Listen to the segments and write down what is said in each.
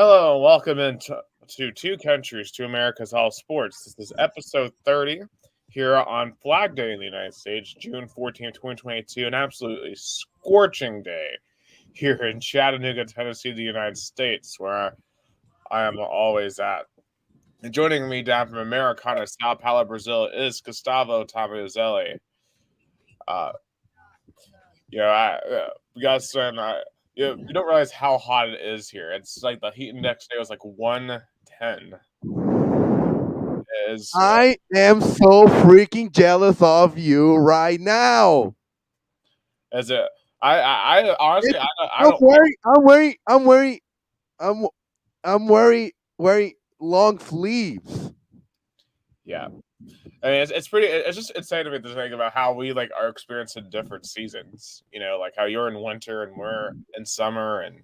Hello and welcome into to Two Countries, Two Americas, All Sports. This is episode 30 here on Flag Day in the United States, June 14th, 2022, an absolutely scorching day here in Chattanooga, Tennessee, the United States, where I am always at. And joining me down from Americana, Sao Paulo, Brazil, is Gustavo Tomazeli. Uh, we got some. You don't realize how hot it is here. It's like the heat index today was like 110. Is I am so freaking jealous of you right now. is it? I honestly, It's, I don't. I'm, I'm wearing long sleeves. Yeah, I mean, it's pretty. It's just insane to me to think about how we like are experiencing different seasons. Like how you're in winter and we're in summer, and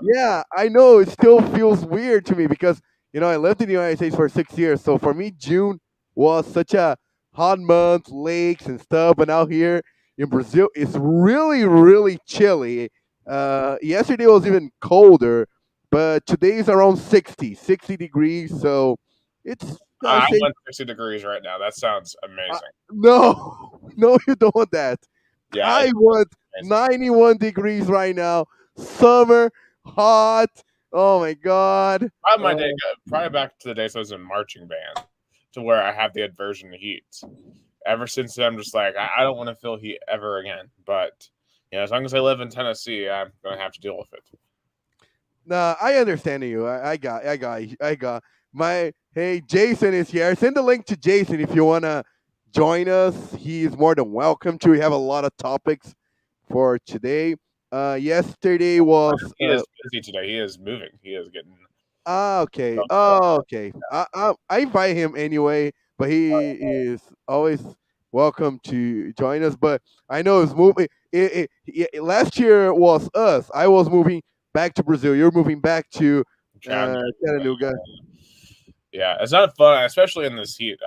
Yeah, I know it still feels weird to me because I lived in the United States for 6 years. So for me, June was such a hot month, lakes and stuff. But out here in Brazil, it's really chilly. Yesterday was even colder, but today is around 60 degrees. So it's I I say want 60 degrees right now. That sounds amazing. no, no, you don't want that. Yeah, I it's want amazing. 91 degrees right now. Summer, hot. Oh my god. Probably my day, probably back to the days I was in marching band, to where I have the aversion to heat. Ever since then, I'm just like I don't want to feel heat ever again. But as long as I live in Tennessee, I'm gonna have to deal with it. Nah, I understand you. I got my hey, Jason is here. Send the link to Jason if you wanna join us. He is more than welcome to. We have a lot of topics for today. Yesterday was He is busy today. He is moving. He is getting. okay. Oh, okay. I invite him anyway, but he is always welcome to join us. But I know it's moving. Last year was us. I was moving back to Brazil. You're moving back to Chattanooga. Chattanooga. Yeah, it's not fun, especially in this heat.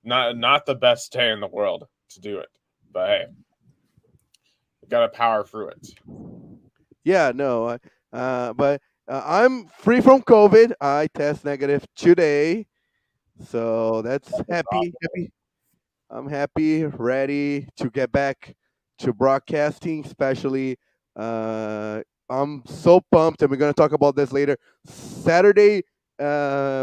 Not the best day in the world to do it, but hey, we gotta power through it. Yeah, no. But I'm free from COVID. I test negative today, so that's That's happy. Happy. I'm happy, ready to get back to broadcasting, especially. Uh, I'm so pumped, and we're going to talk about this later. Saturday,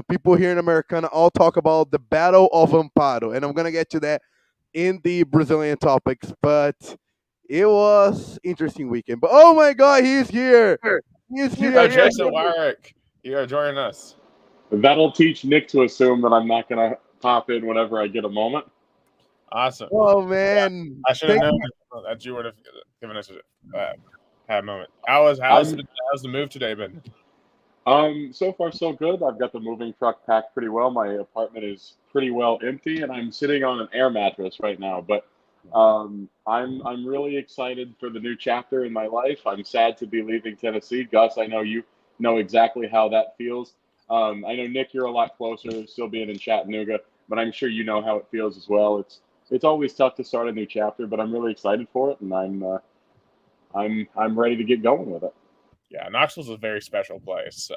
people here in Americana all talk about the Battle of Amparo, and I'm going to get to that in the Brazilian topics, but it was interesting weekend. But oh my God, he's here! He's Oh, here! Jason Wyrick, you are joining us. That'll teach Nick to assume that I'm not going to pop in whenever I get a moment. Awesome. Oh man, I should have thank known you. that you would have given us a moment. How's I'm the move today been? so far so good. I've got the moving truck packed pretty well. My apartment is pretty well empty, and I'm sitting on an air mattress right now. But I'm really excited for the new chapter in my life. I'm sad to be leaving Tennessee. Gus, I know you know exactly how that feels. I know Nick, you're a lot closer, still being in Chattanooga, but I'm sure you know how it feels as well. It's always tough to start a new chapter, but I'm really excited for it, and I'm ready to get going with it. Yeah, Knoxville's a very special place.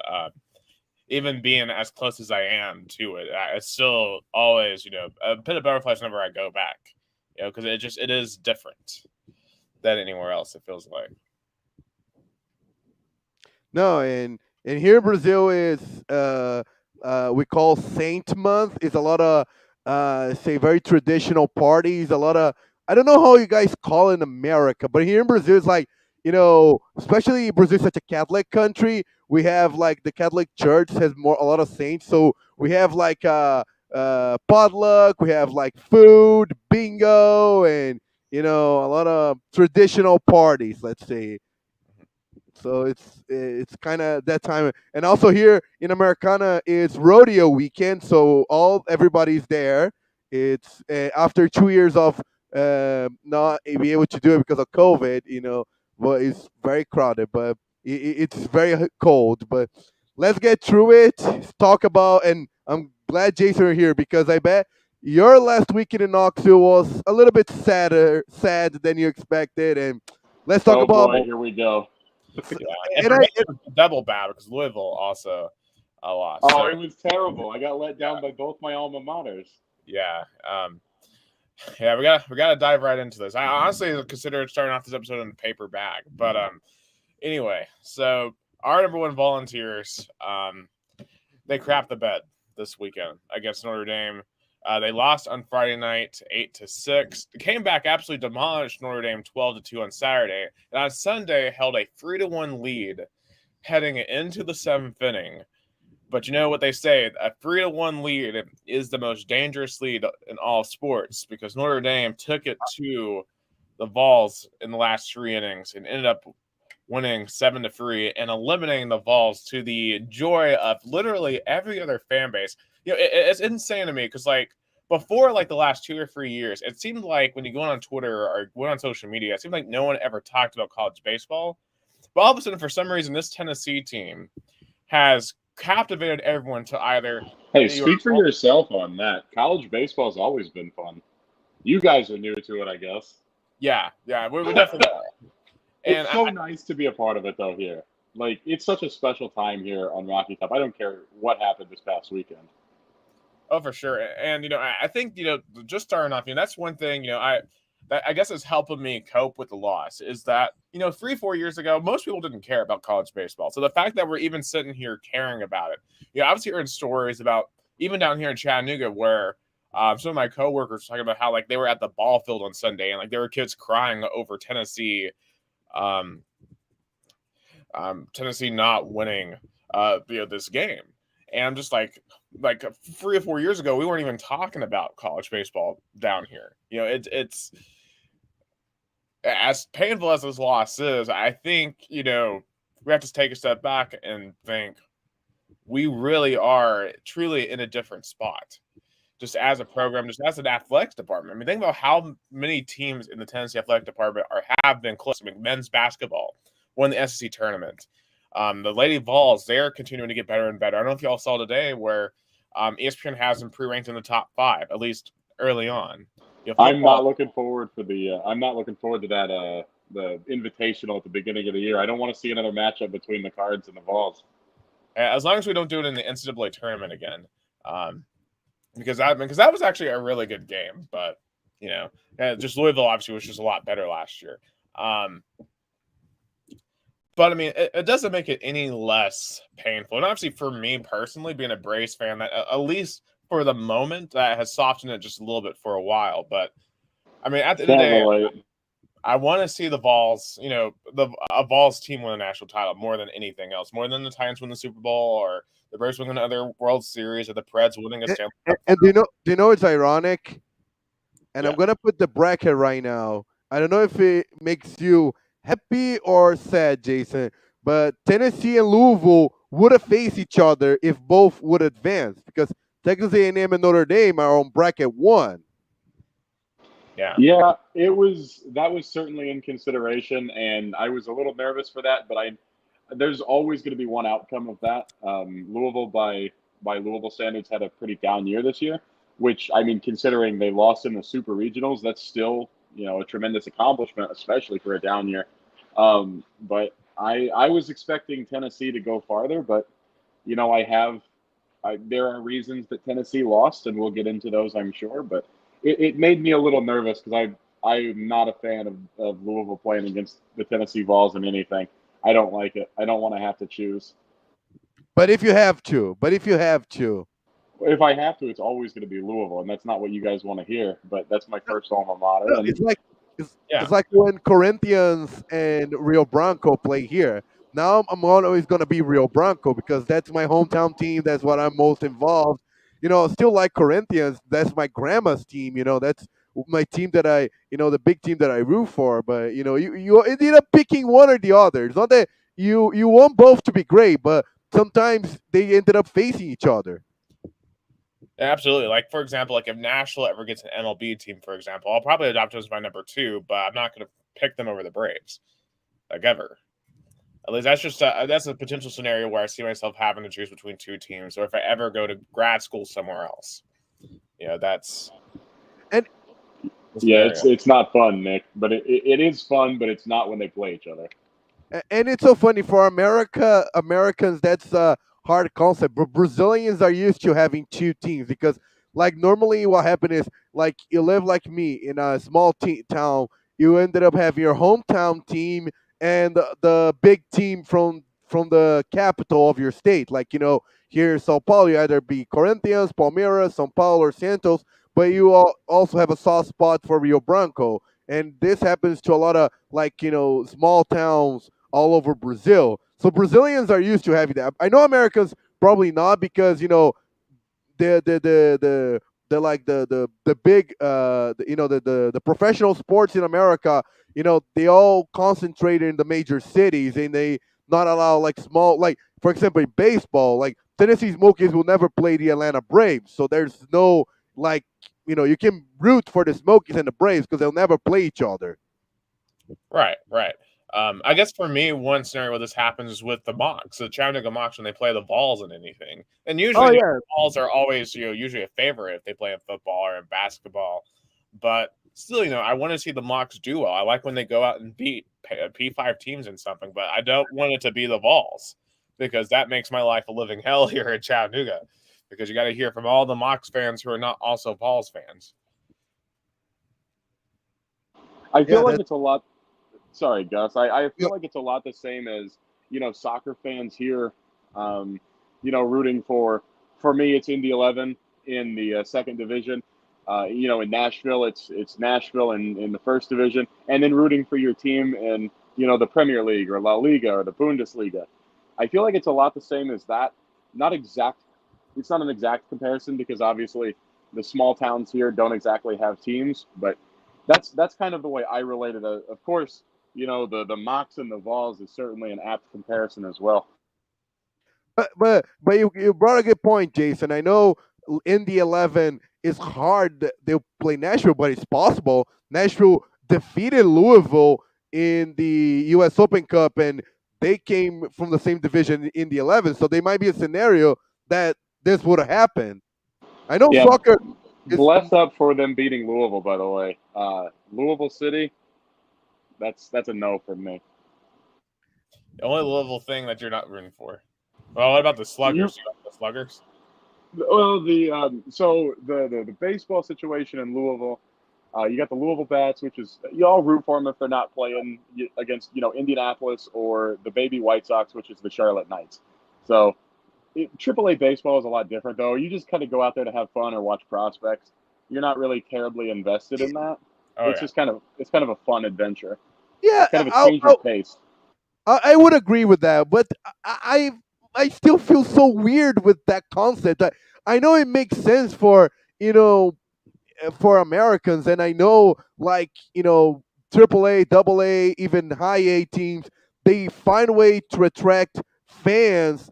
Even being as close as I am to it, it's still always a bit of better place whenever I go back. Because it is different than anywhere else. It feels like. No, and here in Brazil is we call Saint Month. It's a lot of say very traditional parties. A lot of I don't know how you guys call it in America, but here in Brazil it's like especially Brazil is such a Catholic country. We have like the Catholic Church has more a lot of saints, so we have like potluck. We have like food, bingo, and a lot of traditional parties. Let's say so it's kind of that time, and also here in Americana it's rodeo weekend, so all everybody's there. It's after 2 years of not be able to do it because of COVID, but it's very crowded, but it's very cold. But let's get through it. Talk about, and I'm glad Jason are here because I bet your last weekend in Knoxville was a little bit sad than you expected, and let's talk Oh about boy, here we go. And for me, it was double bad because Louisville also lost. Oh, So, it was terrible. I got let down by both my alma maters. yeah. We gotta dive right into this. I honestly considered starting off this episode in a paper bag, but anyway, so our number one volunteers, they crapped the bed this weekend against Notre Dame. They lost on Friday night, 8-6. They came back, absolutely demolished Notre Dame 12-2 on Saturday, and on Sunday held a 3-1 lead heading into the seventh inning. But you know what they say, a 3-1 lead is the most dangerous lead in all sports because Notre Dame took it to the Vols in the last 3 innings and ended up winning 7-3 and eliminating the Vols to the joy of literally every other fan base. It's insane to me because before the last 2 or 3 years, it seemed like when you go on Twitter or went on social media, it seemed like no one ever talked about college baseball. But all of a sudden, for some reason, this Tennessee team has captivated everyone to either. Hey, speak for yourself on that. College baseball's always been fun. You guys are new to it, I guess. Yeah, we're definitely. It's so nice to be a part of it, though, here. It's such a special time here on Rocky Top. I don't care what happened this past weekend. Oh, for sure. And, I think, just starting off, that's one thing, that I guess is helping me cope with the loss is that, 3-4 years ago, most people didn't care about college baseball. So the fact that we're even sitting here caring about it, obviously heard stories about even down here in Chattanooga where some of my coworkers talking about how they were at the ball field on Sunday and there were kids crying over Tennessee not winning this game. And I'm just like 3 or 4 years ago, we weren't even talking about college baseball down here. It's as painful as this loss is. I think we have to take a step back and think we really are truly in a different spot, just as a program, just as an athletics department. I mean, think about how many teams in the Tennessee athletic department have been close. I mean, men's basketball won the SEC tournament. The Lady Vols, they're continuing to get better and better. I don't know if y'all saw today where ESPN has them pre-ranked in the top 5, at least early on. I'm not looking forward to that the invitational at the beginning of the year. I don't want to see another matchup between the Cards and the Vols. As long as we don't do it in the NCAA tournament again, because that was actually a really good game. But just Louisville obviously was just a lot better last year. But I mean, it doesn't make it any less painful. And obviously, for me personally, being a Braves fan, that at least for the moment, that has softened it just a little bit for a while. But I mean, at the end of the day, I want to see the Vols, a Vols team win a national title more than anything else, more than the Titans win the Super Bowl or the Braves win another World Series or the Preds winning a Stanley Cup. And do you know it's ironic? And I'm gonna put the bracket right now. I don't know if it makes you happy or sad, Jason, but Tennessee and Louisville would have faced each other if both would advance because Texas A&M and Notre Dame are on bracket 1. Yeah, that was certainly in consideration, and I was a little nervous for that. But there's always going to be one outcome of that. Louisville, by Louisville standards, had a pretty down year this year, which I mean, considering they lost in the Super Regionals, that's still a tremendous accomplishment, especially for a down year. But I was expecting Tennessee to go farther, but there are reasons that Tennessee lost, and we'll get into those, I'm sure. But it made me a little nervous because I'm not a fan of Louisville playing against the Tennessee Vols in anything. I don't like it. I don't want to have to choose. But if you have to. If I have to, it's always going to be Louisville, and that's not what you guys want to hear. But that's my first alma mater. No, it's like when Corinthians and Rio Branco play here. Now I'm always going to be Rio Branco because that's my hometown team. That's what I'm most involved. Still like Corinthians. That's my grandma's team. That's my team that the big team that I root for. But you ended up picking one or the other. It's not that you want both to be great, but sometimes they ended up facing each other. Absolutely. Like, for example, if Nashville ever gets an MLB team, for example, I'll probably adopt them as my number 2, but I'm not going to pick them over the Braves, ever. At least that's a potential scenario where I see myself having to choose between 2 teams, or if I ever go to grad school somewhere else. That's. And it's not fun, Nick, but it is fun, but it's not when they play each other. And it's so funny for Americans. That's a hard concept, but Brazilians are used to having two teams because, like, normally what happens is like you live like me in a small town. You ended up having your hometown team and the big team from the capital of your state. Like here in Sao Paulo, you either be Corinthians, Palmeiras, São Paulo, or Santos, but you also have a soft spot for Rio Branco. And this happens to a lot of like small towns all over Brazil. So Brazilians are used to having that. I know Americans probably not because the like the big the professional sports in America, they all concentrate in the major cities and they not allow like small, like for example in baseball, like Tennessee Smokies will never play the Atlanta Braves. So there's no like you can root for the Smokies and the Braves because they'll never play each other. Right, right. I guess for me, one scenario where this happens is with the Mocs, the Chattanooga Mocs, when they play the Vols in anything, and Oh usually the yeah. Vols are always usually a favorite if they play in football or in basketball, but still, I want to see the Mocs do well. I like when they go out and beat P5 teams in something, but I don't want it to be the Vols because that makes my life a living hell here in Chattanooga because you got to hear from all the Mocs fans who are not also Vols fans. I Yeah, feel like that it's a lot. Sorry, Gus. I yeah, feel like it's a lot the same as soccer fans here. Um, rooting for me, it's Indy 11 in the second division. In Nashville, it's Nashville in the first division, and then rooting for your team in the Premier League or La Liga or the Bundesliga. I feel like it's a lot the same as that. Not exact. It's not an exact comparison because obviously the small towns here don't exactly have teams, but that's kind of the way I relate it. Of course, the Mox and the Vols is certainly an apt comparison as well. but you brought a good point, Jason. I know in the 11 it's hard that they'll play Nashville, but it's possible. Nashville defeated Louisville in the U.S. Open Cup, and they came from the same division in the 11, so they might be a scenario that this would have happened. I know Yeah, soccer is. bless up for them beating Louisville. By the way, Louisville City, that's a no from me. The only Louisville thing that you're not rooting for. Well, what about the You Sluggers? You got the Sluggers? well the baseball situation in Louisville. You got the Louisville Bats, which is you all root for them if they're not playing against Indianapolis or the Baby White Sox, which is the Charlotte Knights. So AAA baseball is a lot different, though. You just kind of go out there to have fun or watch prospects. You're not really terribly invested in that. Oh yeah. It's kind of a fun adventure. Yeah, It's kind of a change of pace. I would agree with that, but I still feel so weird with that concept. I know it makes sense for for Americans, and I know like triple A, double A, even high A teams, they find a way to attract fans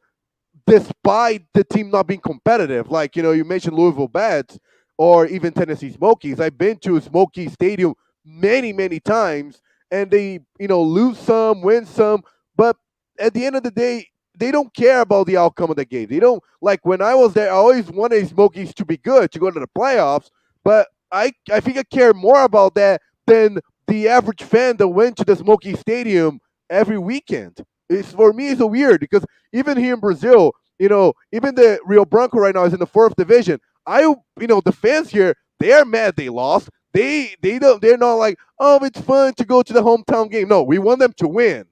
despite the team not being competitive. Like you mentioned Louisville Bats or even Tennessee Smokies. I've been to Smoky Stadium many times, and they lose some, win some, but at the end of the day. They don't care about the outcome of the game. They don't like when I was there. I always wanted Smokies to be good to go to the playoffs, but I think I care more about that than the average fan that went to the Smoky Stadium every weekend. It's for me it's so weird because even here in Brazil, even the Rio Branco right now is in the fourth division. The fans here, they're mad they lost. They're not like, oh, it's fun to go to the hometown game. No, we want them to win.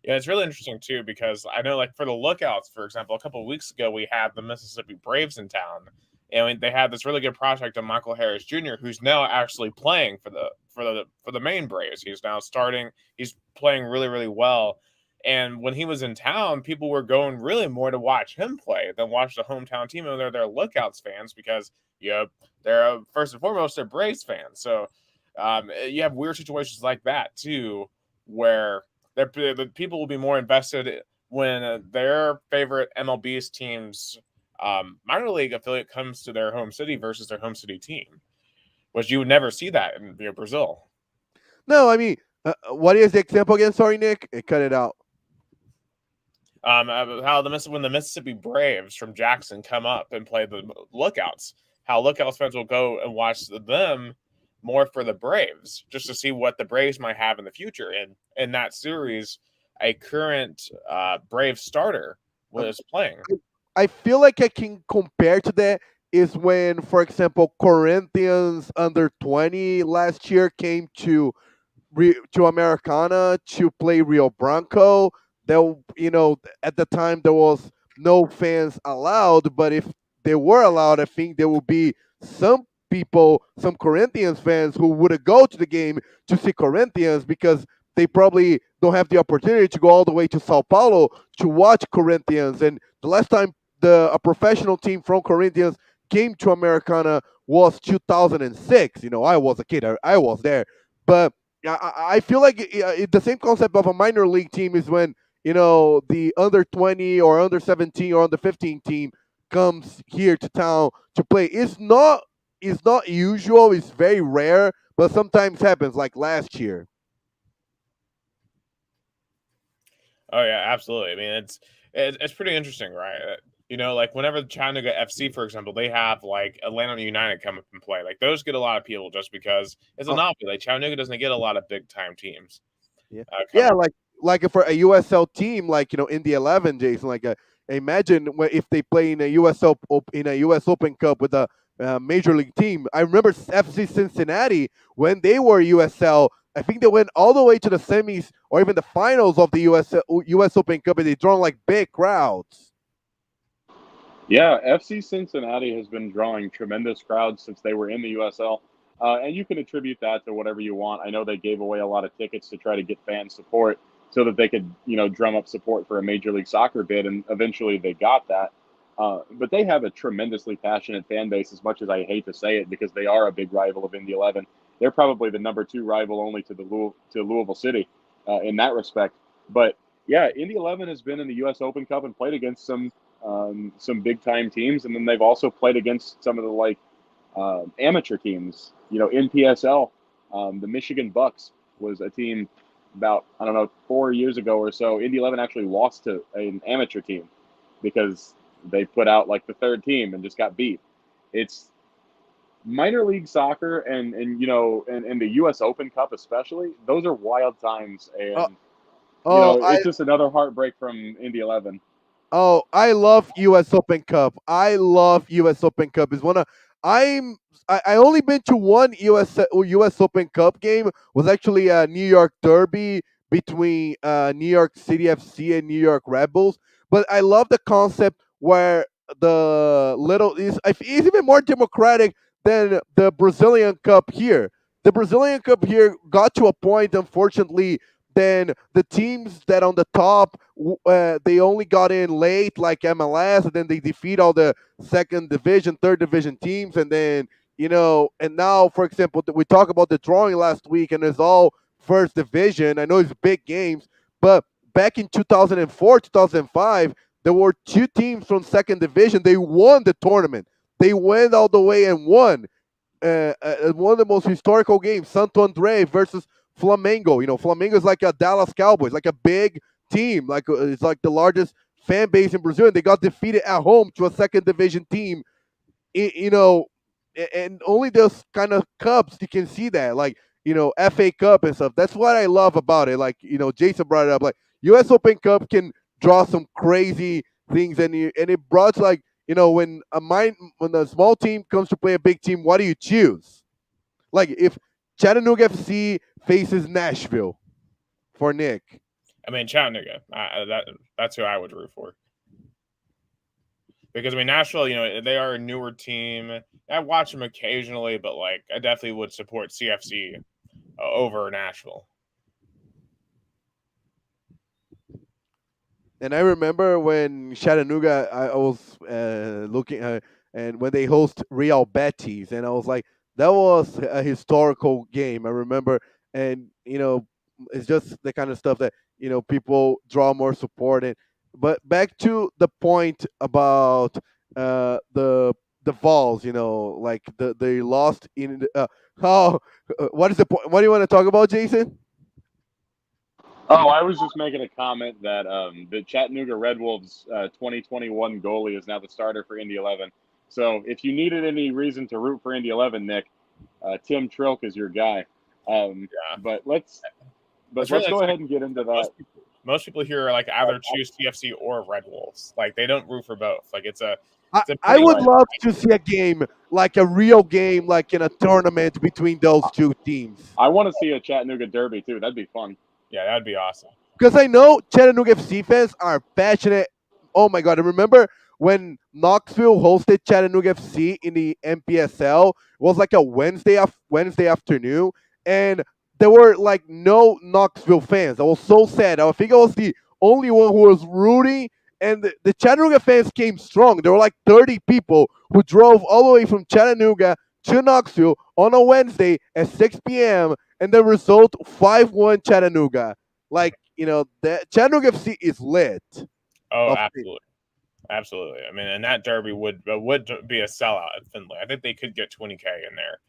Yeah, it's really interesting too because I know, like for the Lookouts, for example, a couple of weeks ago we had the Mississippi Braves in town, and they had this really good prospect of Michael Harris Jr., who's now actually playing for the main Braves. He's now starting. He's playing really well. And when he was in town, people were going really more to watch him play than watch the hometown team, and they're Lookouts fans because they're first and foremost they're Braves fans. So you have weird situations like that too, where the people will be more invested when their favorite MLB's team's minor league affiliate comes to their home city versus their home city team, which you would never see that in Brazil. No, I mean, what is the example again? Sorry, Nick, it cut it out. How when the Mississippi Braves from Jackson come up and play the Lookouts, how Lookouts fans will go and watch them more for the Braves, just to see what the Braves might have in the future. And in that series, a current Brave starter Um, was playing. I feel like I can compare to that is when, for example, Corinthians under 20 last year came to Americana to play Rio Branco. There, at the time there was no fans allowed, but if they were allowed, I think there would be some people, some Corinthians fans who would go to the game to see Corinthians because they probably don't have the opportunity to go all the way to Sao Paulo to watch Corinthians. And the last time a professional team from Corinthians came to Americana was 2006. I was a kid, I was there, but I feel like the same concept of a minor league team is when the under 20 or under 17 or under 15 team comes here to town to play. It's not usual. It's very rare, but sometimes happens. Like last year. Oh yeah, absolutely. I mean, it's pretty interesting, right? Like whenever the Chattanooga FC, for example, they have like Atlanta United come up and play. Like those get a lot of people just because it's a Uh, novelty. Like Chattanooga doesn't get a lot of big time teams yeah, come yeah. up. Like for a USL team, like in the 11, Jason. Imagine if they play in a US Open Cup with a major league team. I remember FC Cincinnati when they were USL. I think they went all the way to the semis or even the finals of the US Open Cup, and they drawn like big crowds. Yeah, FC Cincinnati has been drawing tremendous crowds since they were in the USL, and you can attribute that to whatever you want. I know they gave away a lot of tickets to try to get fan support so that they could, drum up support for a Major League Soccer bid, and eventually they got that. But they have a tremendously passionate fan base. As much as I hate to say it, because they are a big rival of Indy 11, they're probably the number two rival only to to Louisville City in that respect. But yeah, Indy 11 has been in the U.S. Open Cup and played against some big time teams, and then they've also played against some of the amateur teams. In PSL, the Michigan Bucks was a team about, I don't know, 4 years ago or so. Indy 11 actually lost to an amateur team because they put out like the third team and just got beat. It's minor league soccer, and the U.S. Open Cup especially. Those are wild times, Uh, and oh, it's just another heartbreak from Indy 11. Oh, I love US Open Cup. I love US Open Cup. It's one of I'm I only been to one US Open Cup game. Was actually a New York Derby between New York City FC and New York Red Bulls. But I love the concept where the little is it's even more democratic than the Brazilian Cup here. The Brazilian Cup here got to a point, unfortunately, then the teams that on the top they only got in late, like MLS, and then they defeat all the second division, third division teams, and then and now, for example, we talked about the drawing last week, and it's all first division. I know it's big games, but back in 2004, 2005, there were two teams from second division. They won the tournament. They went all the way and won one of the most historical games, Santo Andre versus Flamengo. Flamengo is like a Dallas Cowboys, like a big team, like it's like the largest fan base in Brazil, and they got defeated at home to a second division team. And only those kind of cups you can see that, like FA Cup and stuff. That's what I love about it. Like Jason brought it up, like U.S. Open Cup can draw some crazy things, and it brought like when a small team comes to play a big team, what do you choose? Like if Chattanooga FC faces Nashville for Nick. I mean, Chattanooga. That's who I would root for. Because I mean, Nashville, they are a newer team. I watch them occasionally, but like, I definitely would support CFC over Nashville. And I remember when Chattanooga, I was looking, and when they host Real Betis, and I was like, that was a historical game. I remember, and it's just the kind of stuff that people draw more support. But back to the point about the Vols, like they lost in how. What is the point? What do you want to talk about, Jason? Oh, I was just making a comment that the Chattanooga Red Wolves 2021 goalie is now the starter for Indy 11. So if you needed any reason to root for Indy 11, Nick, Tim Trilk is your guy. Yeah, But let's that's let's really go ahead and get into that. most people here like either choose TFC or Red Wolves. Like they don't root for both. Like it's a I pretty would love to see a game, like a real game, like in a tournament between those two teams. I want to see a Chattanooga Derby too. That'd be fun. Yeah, that'd be awesome. Because I know Chattanooga FC fans are passionate. Oh my God. I remember when Knoxville hosted Chattanooga FC in the MPSL. It was like a Wednesday afternoon. And there were like no Knoxville fans. I was so sad. I think I was the only one who was rooting. And the Chattanooga fans came strong. There were like 30 people who drove all the way from Chattanooga to Knoxville on a Wednesday at 6 p.m. And the result 5-1 Chattanooga. Like, the Chattanooga FC is lit. Oh, absolutely. Absolutely. I mean, and that derby would be a sellout at Findlay. I think they could get 20K in there.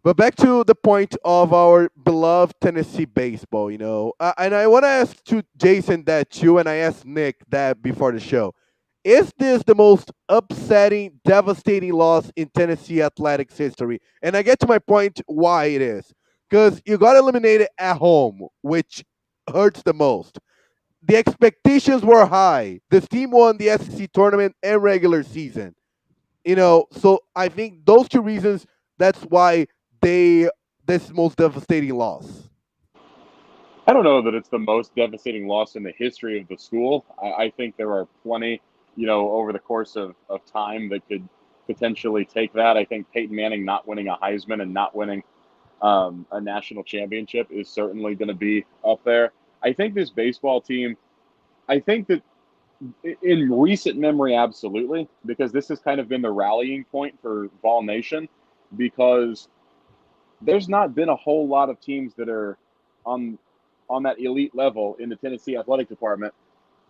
But back to the point of our beloved Tennessee baseball, and I want to ask to Jason that too, and I asked Nick that before the show. Is this the most upsetting, devastating loss in Tennessee athletics history? And I get to my point why it is. Because you got eliminated at home, which hurts the most. The expectations were high. This team won the SEC tournament and regular season. So I think those two reasons, that's why this is the most devastating loss. I don't know that it's the most devastating loss in the history of the school. I think there are plenty, over the course of time that could potentially take that. I think Peyton Manning not winning a Heisman and not winning a national championship is certainly going to be up there. I think this baseball team, I think that in recent memory, absolutely, because this has kind of been the rallying point for Vol Nation, because there's not been a whole lot of teams that are on that elite level in the Tennessee athletic department.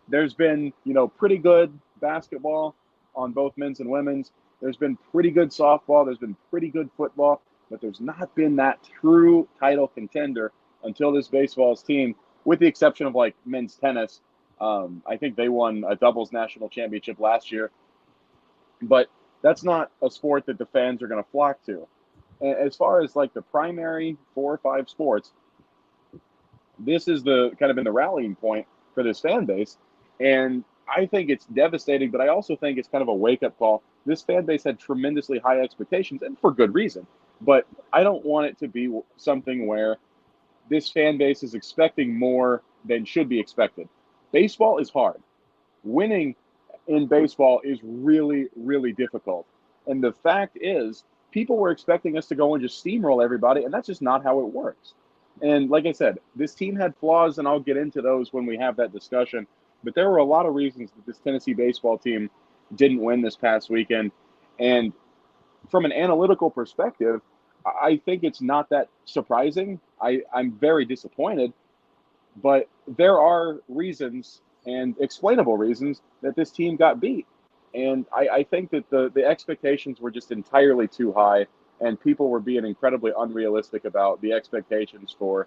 There's been, pretty good basketball on both men's and women's. There's been pretty good softball. There's been pretty good football. But there's not been that true title contender until this baseball's team, with the exception of like men's tennis. I think they won a doubles national championship last year. But that's not a sport that the fans are going to flock to. And as far as like the primary 4 or 5 sports, this is the kind of been the rallying point for this fan base. And I think it's devastating, but I also think it's kind of a wake-up call. This fan base had tremendously high expectations, and for good reason. But I don't want it to be something where this fan base is expecting more than should be expected. Baseball is hard. Winning in baseball is really, really difficult. And the fact is, people were expecting us to go and just steamroll everybody, and that's just not how it works. And like I said, this team had flaws, and I'll get into those when we have that discussion. But there were a lot of reasons that this Tennessee baseball team didn't win this past weekend. And from an analytical perspective, I think it's not that surprising. I'm very disappointed, but there are reasons and explainable reasons that this team got beat. And I think that the expectations were just entirely too high, and people were being incredibly unrealistic about the expectations for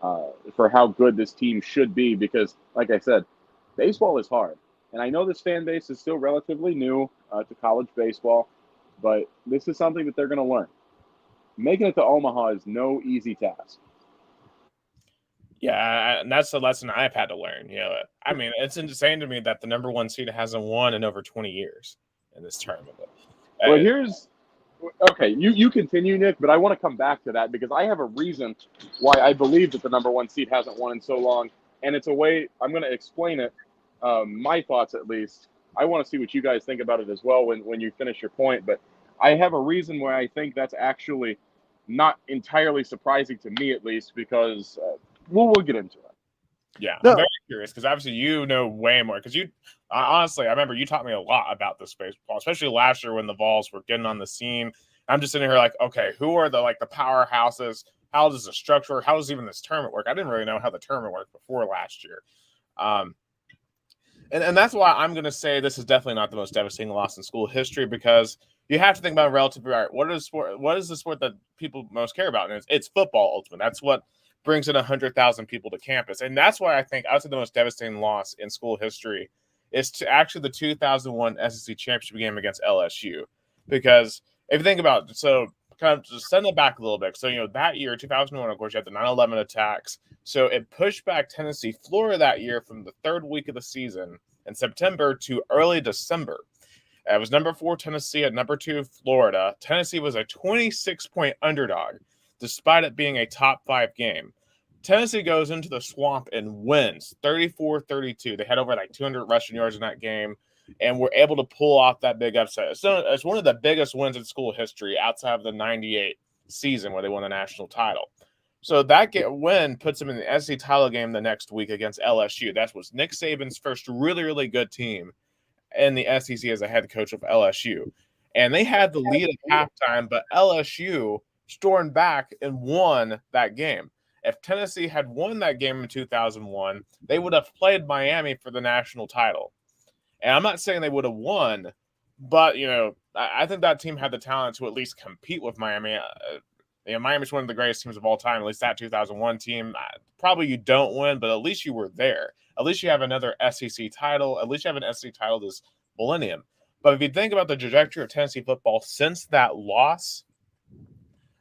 how good this team should be. Because, like I said, baseball is hard. And I know this fan base is still relatively new to college baseball, but this is something that they're going to learn. Making it to Omaha is no easy task. Yeah, and that's the lesson I've had to learn. I mean, it's insane to me that the number 1 seed hasn't won in over 20 years in this tournament. Well, okay, you continue, Nick, but I want to come back to that because I have a reason why I believe that the number 1 seed hasn't won in so long, and it's a way I'm going to explain it. My thoughts, at least. I want to see what you guys think about it as well when you finish your point, but I have a reason why I think that's actually not entirely surprising to me, at least, because we'll get into it. Yeah, I'm very curious because obviously you know way more. Because honestly, I remember you taught me a lot about this baseball, especially last year when the Vols were getting on the scene. I'm just sitting here like, okay, who are the powerhouses? How does the structure? How does even this tournament work? I didn't really know how the tournament worked before last year. And that's why I'm going to say this is definitely not the most devastating loss in school history, because you have to think about relative. Right, what is the sport that people most care about? And it's football, ultimately. That's what brings in 100,000 people to campus. And that's why I think outside the most devastating loss in school history is to actually the 2001 SEC championship game against LSU. Because if you think about it, so kind of just send it back a little bit. So, that year, 2001, of course, you had the 9/11 attacks. So it pushed back Tennessee, Florida that year from the third week of the season in September to early December. It was number 4 Tennessee at number 2 Florida. Tennessee was a 26-point underdog, despite it being a top 5 game. Tennessee goes into the swamp and wins 34-32. They had over like 200 rushing yards in that game and were able to pull off that big upset. So it's one of the biggest wins in school history outside of the 98 season where they won the national title. So that win puts them in the SEC title game the next week against LSU. That was Nick Saban's first really, really good team in the SEC as a head coach of LSU. And they had the lead at halftime, but LSU stormed back and won that game. If Tennessee had won that game in 2001, they would have played Miami for the national title. And I'm not saying they would have won, but, I think that team had the talent to at least compete with Miami. Miami's one of the greatest teams of all time, at least that 2001 team. Probably you don't win, but at least you were there. At least you have another SEC title. At least you have an SEC title this millennium. But if you think about the trajectory of Tennessee football since that loss,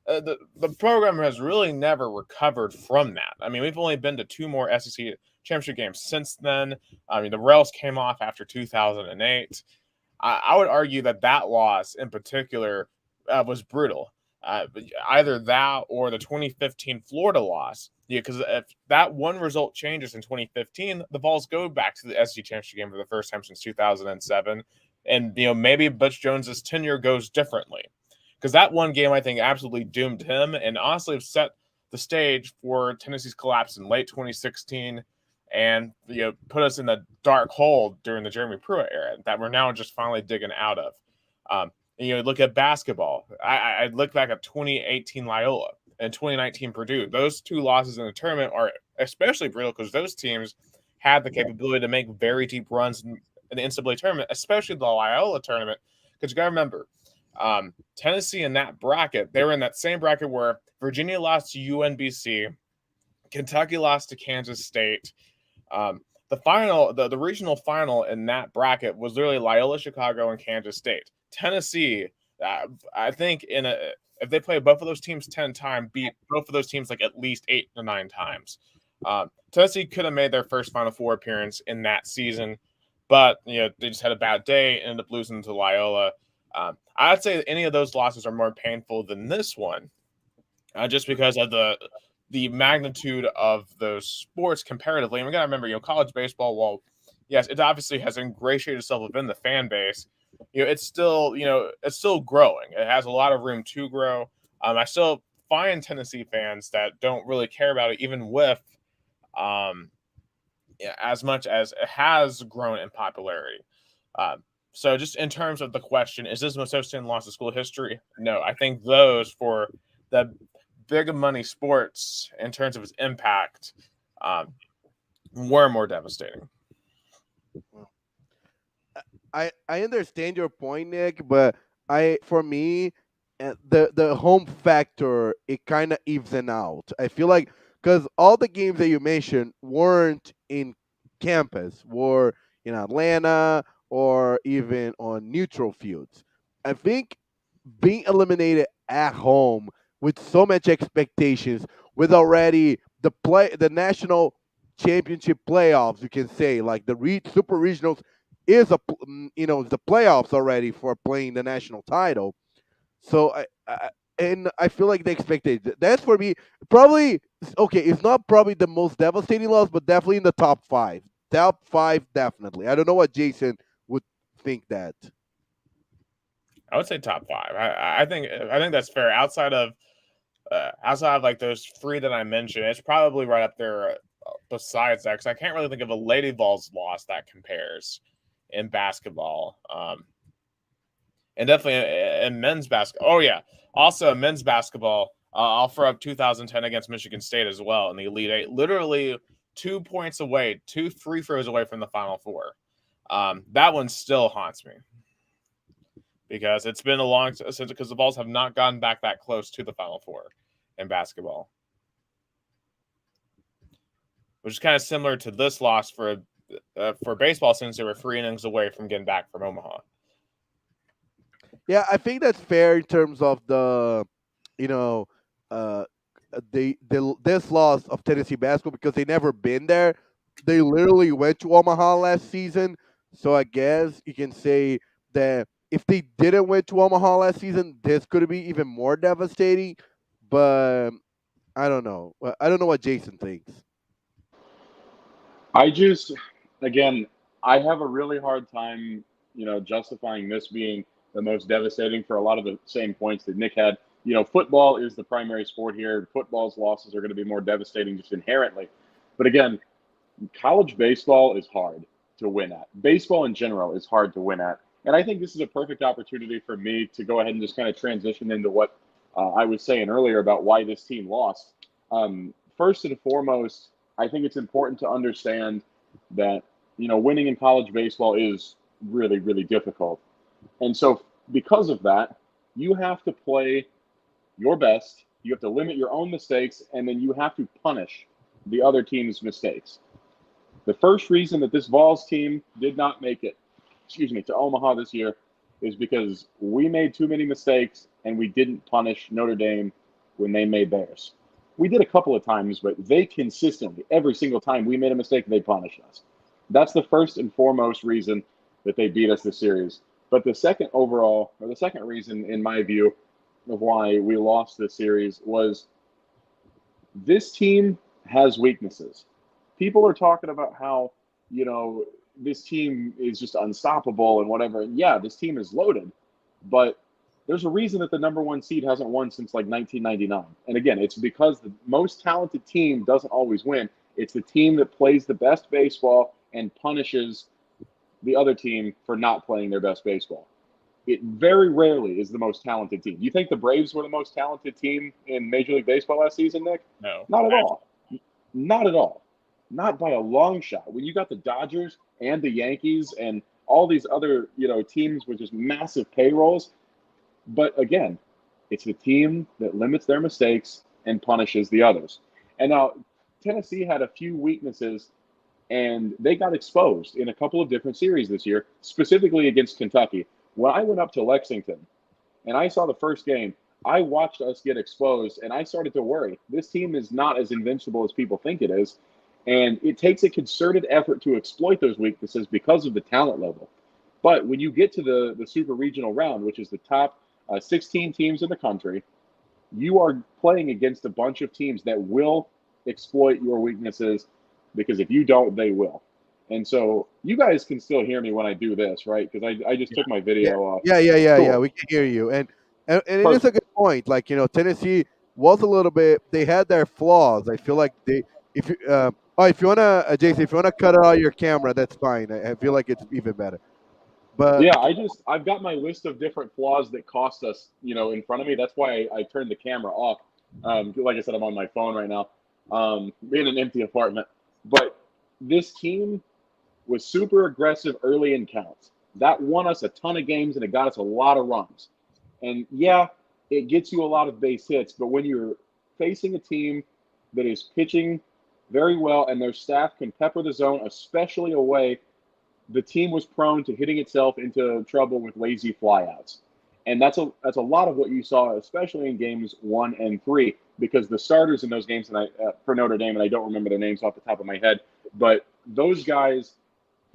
the program has really never recovered from that. I mean, we've only been to 2 more SEC championship games since then. I mean, the rails came off after 2008. I would argue that loss in particular was brutal. Either that or the 2015 Florida loss. Because if that one result changes in 2015, the Vols go back to the SEC championship game for the first time since 2007. And, maybe Butch Jones's tenure goes differently. Because that one game, I think, absolutely doomed him and honestly set the stage for Tennessee's collapse in late 2016 and put us in the dark hole during the Jeremy Pruitt era that we're now just finally digging out of. Look at basketball. I look back at 2018 Loyola and 2019 Purdue. Those 2 losses in the tournament are especially brutal because those teams had the capability to make very deep runs in the NCAA tournament, especially the Loyola tournament. Because you got to remember, Tennessee in that bracket, they were in that same bracket where Virginia lost to UNBC, Kentucky lost to Kansas State. The regional final in that bracket was literally Loyola Chicago and Kansas State. Tennessee, I think if they play both of those teams 10 times, beat both of those teams like at least 8 to 9 times. Tennessee could have made their first Final Four appearance in that season, but they just had a bad day and ended up losing to Loyola. I'd say any of those losses are more painful than this one, just because of the magnitude of those sports comparatively. And we got to remember, college baseball, while yes, it obviously has ingratiated itself within the fan base, it's still growing. It has a lot of room to grow. I still find Tennessee fans that don't really care about it, even with as much as it has grown in popularity. So just in terms of the question, is this the most devastating loss of school history? No, I think those for the big money sports in terms of its impact were more devastating. I understand your point, Nick, but for me, the home factor, it kind of evens out. I feel like because all the games that you mentioned weren't in campus, were in Atlanta or even on neutral fields. I think being eliminated at home with so much expectations, with already the national championship playoffs, you can say like the super regionals is the playoffs already for playing the national title. So I feel like the expectation that's for me probably okay. It's not probably the most devastating loss, but definitely in the top 5. Top 5 definitely. I don't know what Jason would think that. I would say top 5. I think that's fair. Outside of like those 3 that I mentioned, it's probably right up there. Besides that, because I can't really think of a Lady Vols loss that compares in basketball, and definitely in men's basketball. Oh yeah, also men's basketball. I'll throw up 2010 against Michigan State as well in the Elite Eight. Literally 2 points away, 2 free throws away from the Final Four. That one still haunts me because it's been a long since because the Vols have not gotten back that close to the Final Four in basketball, which is kind of similar to this loss for baseball since they were 3 innings away from getting back from Omaha. Yeah, I think that's fair in terms of the you know, uh, this loss of Tennessee basketball because they never been there. They literally went to Omaha last season, so I guess you can say that if they didn't went to Omaha last season, this could be even more devastating. But I don't know. I don't know what Jason thinks. I just, again, I have a really hard time, justifying this being the most devastating for a lot of the same points that Nick had. Football is the primary sport here. Football's losses are going to be more devastating just inherently. But again, college baseball is hard to win at. Baseball in general is hard to win at. And I think this is a perfect opportunity for me to go ahead and just kind of transition into what I was saying earlier about why this team lost. First and foremost, I think it's important to understand that, winning in college baseball is really, really difficult. And so, because of that, you have to play your best, you have to limit your own mistakes, and then you have to punish the other team's mistakes. The first reason that this Vols team did not make it, to Omaha this year is because we made too many mistakes and we didn't punish Notre Dame when they made theirs. We did a couple of times, but they consistently, every single time we made a mistake, they punished us. That's the first and foremost reason that they beat us this series. But the second reason, in my view, of why we lost this series was this team has weaknesses. People are talking about how, you know, this team is just unstoppable and whatever. And yeah, this team is loaded, but there's a reason that the number one seed hasn't won since like 1999. And again, it's because the most talented team doesn't always win. It's the team that plays the best baseball and punishes the other team for not playing their best baseball. It very rarely is the most talented team. You think the Braves were the most talented team in Major League Baseball last season, Nick? No. Not at all. Not at all. Not by a long shot. When you got the Dodgers and the Yankees and all these other, teams with just massive payrolls, but again, it's the team that limits their mistakes and punishes the others. And now Tennessee had a few weaknesses and they got exposed in a couple of different series this year, specifically against Kentucky. When I went up to Lexington and I saw the first game, I watched us get exposed and I started to worry. This team is not as invincible as people think it is. And it takes a concerted effort to exploit those weaknesses because of the talent level. But when you get to the super regional round, which is the top 16 teams in the country, you are playing against a bunch of teams that will exploit your weaknesses because if you don't, they will. And so you guys can still hear me when I do this, right? Because I just took my Yeah, video off. yeah. Cool. We can hear you, and it is a Perfect. good point. Like Tennessee was a little bit. They had their flaws. I feel like they. If you, if you wanna, Jason, if you wanna cut out your camera, that's fine. I feel like it's even better. But Yeah, I've got my list of different flaws that cost us, in front of me. That's why I turned the camera off. Like I said, I'm on my phone right now, in an empty apartment. But this team was super aggressive early in counts. That won us a ton of games and it got us a lot of runs. And yeah, it gets you a lot of base hits, but when you're facing a team that is pitching very well and their staff can pepper the zone, especially away, the team was prone to hitting itself into trouble with lazy flyouts. And that's a lot of what you saw, especially in games 1 and 3, because the starters in those games, and for Notre Dame, and I don't remember their names off the top of my head, but those guys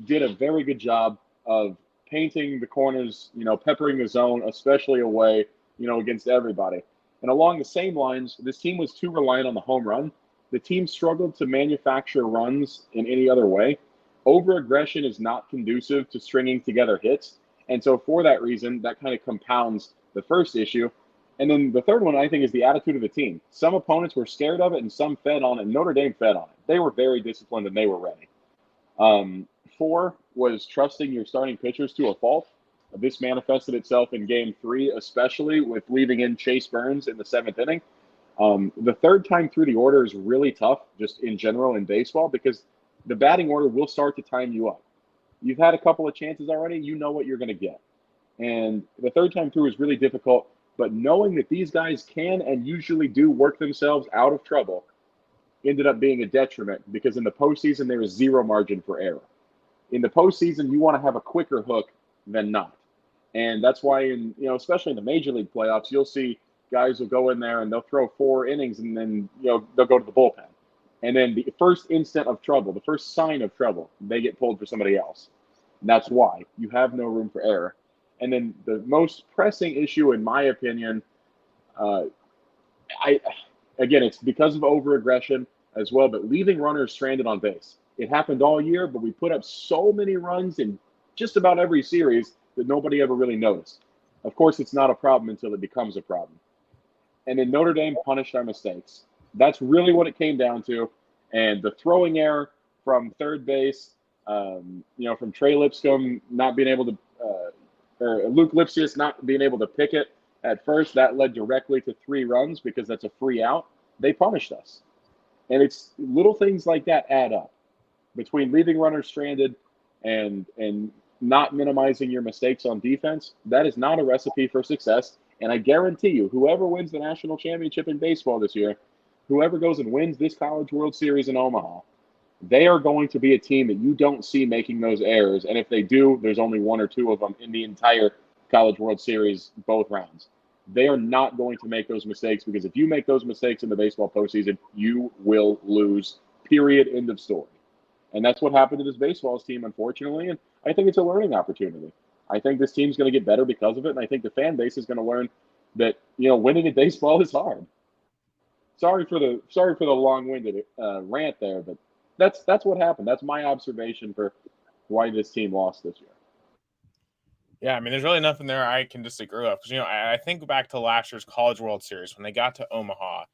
did a very good job of painting the corners, peppering the zone, especially away, against everybody. And along the same lines, this team was too reliant on the home run. The team struggled to manufacture runs in any other way. Over aggression is not conducive to stringing together hits. And so, for that reason, that kind of compounds the first issue. And then the third one, I think, is the attitude of the team. Some opponents were scared of it and some fed on it. Notre Dame fed on it. They were very disciplined and they were ready. Um, 4 was trusting your starting pitchers to a fault. This manifested itself in game 3, especially with leaving in Chase Burns in the 7th inning. The third time through the order is really tough, just in general in baseball, because the batting order will start to time you up. You've had a couple of chances already, you know what you're going to get. And the third time through is really difficult, but knowing that these guys can and usually do work themselves out of trouble ended up being a detriment because in the postseason, there is zero margin for error. In the postseason, you want to have a quicker hook than not. And that's why, especially in the major league playoffs, you'll see guys will go in there and they'll throw 4 innings and then they'll go to the bullpen. And then the first instant of trouble, the first sign of trouble, they get pulled for somebody else. And that's why you have no room for error. And then the most pressing issue, in my opinion, it's because of overaggression as well, but leaving runners stranded on base. It happened all year, but we put up so many runs in just about every series that nobody ever really noticed. Of course, it's not a problem until it becomes a problem. And then Notre Dame punished our mistakes. That's really what it came down to. And the throwing error from third base, from Trey Lipscomb not being able to, or Luke Lipsius not being able to pick it at first, that led directly to 3 runs because that's a free out. They punished us. And it's little things like that add up. Between leaving runners stranded and not minimizing your mistakes on defense, that is not a recipe for success. And I guarantee you, whoever wins the national championship in baseball this year, whoever goes and wins this College World Series in Omaha, they are going to be a team that you don't see making those errors. And if they do, there's only 1 or 2 of them in the entire College World Series, both rounds. They are not going to make those mistakes, because if you make those mistakes in the baseball postseason, you will lose, period, end of story. And that's what happened to this baseball team, unfortunately. And I think it's a learning opportunity. I think this team's going to get better because of it. And I think the fan base is going to learn that, winning at baseball is hard. Sorry for the long-winded rant there, but that's what happened. That's my observation for why this team lost this year. Yeah, I mean, there's really nothing there I can disagree with. Because, I think back to last year's College World Series when they got to Omaha.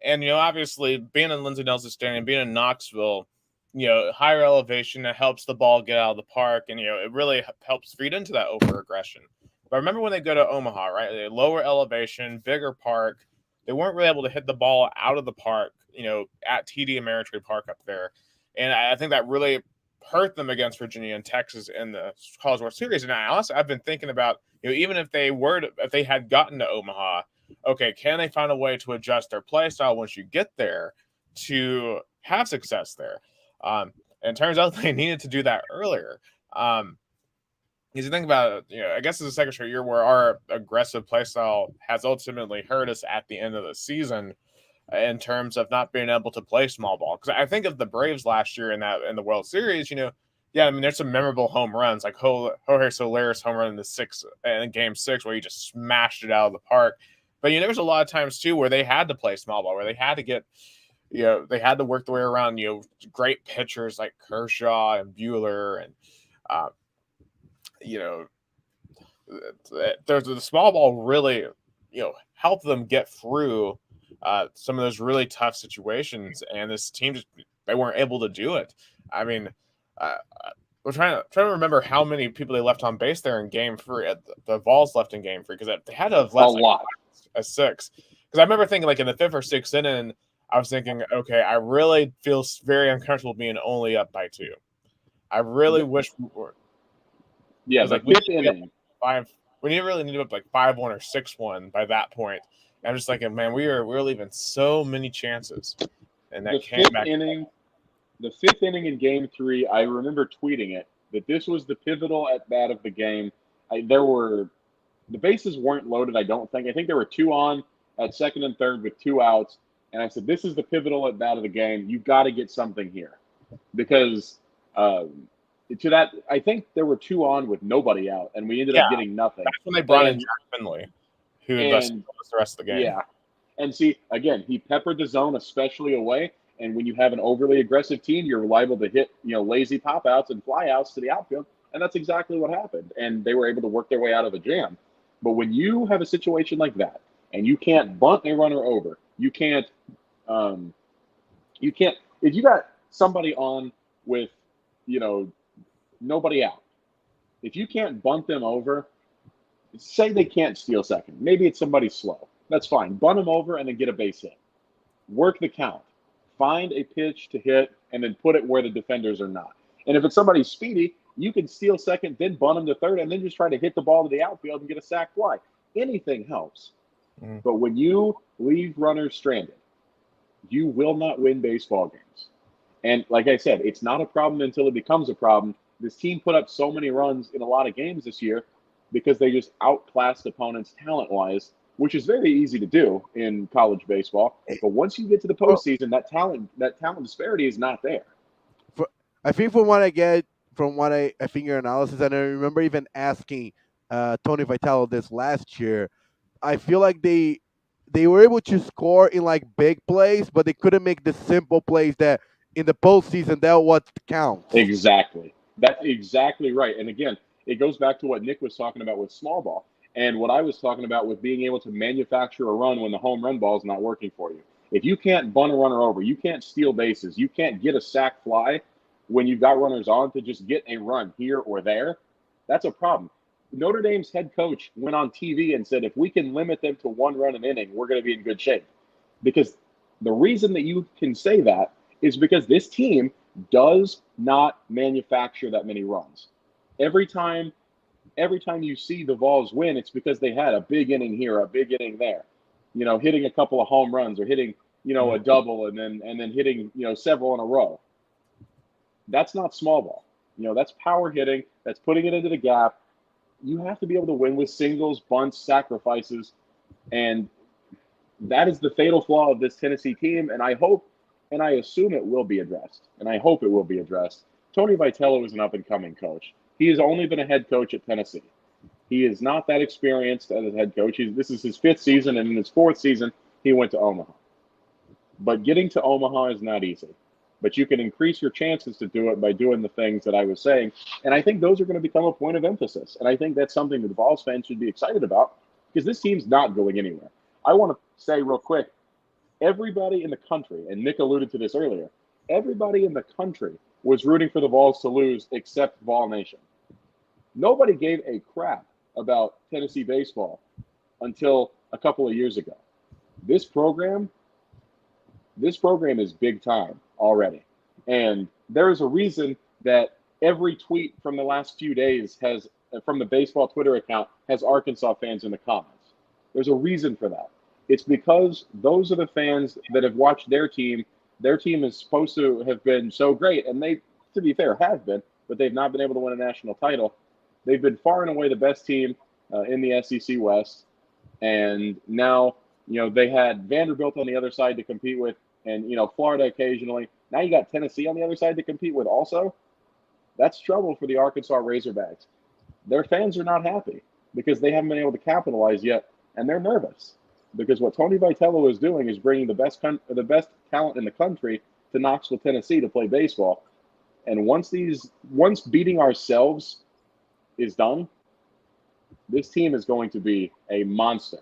And, obviously, being in Lindsey Nelson Stadium, being in Knoxville, higher elevation, that helps the ball get out of the park. And, it really helps feed into that over-aggression. But remember when they go to Omaha, right? They lower elevation, bigger park. They weren't really able to hit the ball out of the park, at TD Ameritrade Park up there. And I think that really hurt them against Virginia and Texas in the College World Series. And I've been thinking about, even if they had gotten to Omaha, okay, can they find a way to adjust their play style once you get there to have success there? And it turns out they needed to do that earlier. Because you think about it, I guess it's the second straight year where our aggressive play style has ultimately hurt us at the end of the season in terms of not being able to play small ball. Because I think of the Braves last year in the World Series, there's some memorable home runs, like Jorge Soler's home run in Game 6 where he just smashed it out of the park. But there was a lot of times too where they had to play small ball, where they had to get, they had to work their way around, great pitchers like Kershaw and Buehler, and the small ball really, helped them get through some of those really tough situations, and this team they weren't able to do it. I mean, we're trying to remember how many people they left on base there in Game 3. The Vols left in Game 3 because they had to have left a lot. A 6. Because I remember thinking, like, in the 5th or 6th inning, I was thinking, okay, I really feel very uncomfortable being only up by 2. I really wish we were. Yeah, the 5th inning. We really need to up like 5-1 or 6-1 by that point. And I'm just thinking, man, we're leaving so many chances, and that came back. The 5th inning in Game 3, I remember tweeting it that this was the pivotal at bat of the game. The bases weren't loaded. I don't think. I think there were 2 on at second and third with 2 outs, and I said, this is the pivotal at bat of the game. You've got to get something here, because to that, I think there were 2 on with nobody out, and we ended up getting nothing. That's when they brought in Jack Finley, who was the rest of the game. Yeah, and see, again, he peppered the zone, especially away. And when you have an overly aggressive team, you're liable to hit, lazy pop outs and fly outs to the outfield, and that's exactly what happened. And they were able to work their way out of a jam. But when you have a situation like that, and you can't bunt a runner over, you can't. If you got somebody on with, nobody out, if you can't bunt them over, say they can't steal second. Maybe it's somebody slow. That's fine. Bunt them over and then get a base hit. Work the count. Find a pitch to hit and then put it where the defenders are not. And if it's somebody speedy, you can steal second, then bunt them to third, and then just try to hit the ball to the outfield and get a sac fly. Anything helps. Mm. But when you leave runners stranded, you will not win baseball games. And like I said, it's not a problem until it becomes a problem. This team put up so many runs in a lot of games this year because they just outclassed opponents talent-wise which is very easy to do in college baseball. But once you get to the Well, postseason, that talent disparity is not there. I think from what I get from what I think your analysis, and I remember even asking Tony Vitello this last year. I feel like they were able to score in like big plays, but they couldn't make the simple plays that in the postseason that what counts. Exactly. That's exactly right. And again, it goes back to what Nick was talking about with small ball and what I was talking about with being able to manufacture a run when the home run ball is not working for you. If you can't bunt a runner over, you can't steal bases, you can't get a sac fly when you've got runners on to just get a run here or there, that's a problem. Notre Dame's head coach went on TV and said, if we can limit them to one run an inning, we're going to be in good shape. Because the reason that you can say that is because this team does not manufacture that many runs. Every time you see the Vols win, it's because they had a big inning here, a big inning there. Hitting a couple of home runs or hitting, a double and then hitting, several in a row. That's not small ball. That's power hitting. That's putting it into the gap. You have to be able to win with singles, bunts, sacrifices, and that is the fatal flaw of this Tennessee team. And I hope and I assume it will be addressed, and I hope it will be addressed. Tony Vitello is an up-and-coming coach. He has only been a head coach at Tennessee. He is not that experienced as a head coach. This is his 5th season, and in his 4th season, he went to Omaha. But getting to Omaha is not easy. But you can increase your chances to do it by doing the things that I was saying, and I think those are going to become a point of emphasis. And I think that's something that the Vols fans should be excited about because this team's not going anywhere. I want to say real quick, everybody in the country, and Nick alluded to this earlier, everybody in the country was rooting for the Vols to lose except Vol Nation. Nobody gave a crap about Tennessee baseball until a couple of years ago. This program is big time already. And there is a reason that every tweet from the last few days from the baseball Twitter account has Arkansas fans in the comments. There's a reason for that. It's because those are the fans that have watched their team. Their team is supposed to have been so great, and they, to be fair, have been, but they've not been able to win a national title. They've been far and away the best team in the SEC West, and now they had Vanderbilt on the other side to compete with, and Florida occasionally. Now you got Tennessee on the other side to compete with also. That's trouble for the Arkansas Razorbacks. Their fans are not happy because they haven't been able to capitalize yet, and they're nervous because what Tony Vitello is doing is bringing the best talent in the country to Knoxville, Tennessee to play baseball. And once beating ourselves is done, this team is going to be a monster.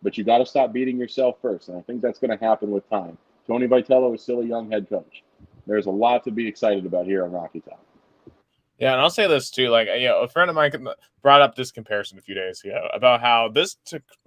But you got to stop beating yourself first, and I think that's going to happen with time. Tony Vitello is still a young head coach. There's a lot to be excited about here on Rocky Top. Yeah, and I'll say this too. Like, a friend of mine brought up this comparison a few days ago about how this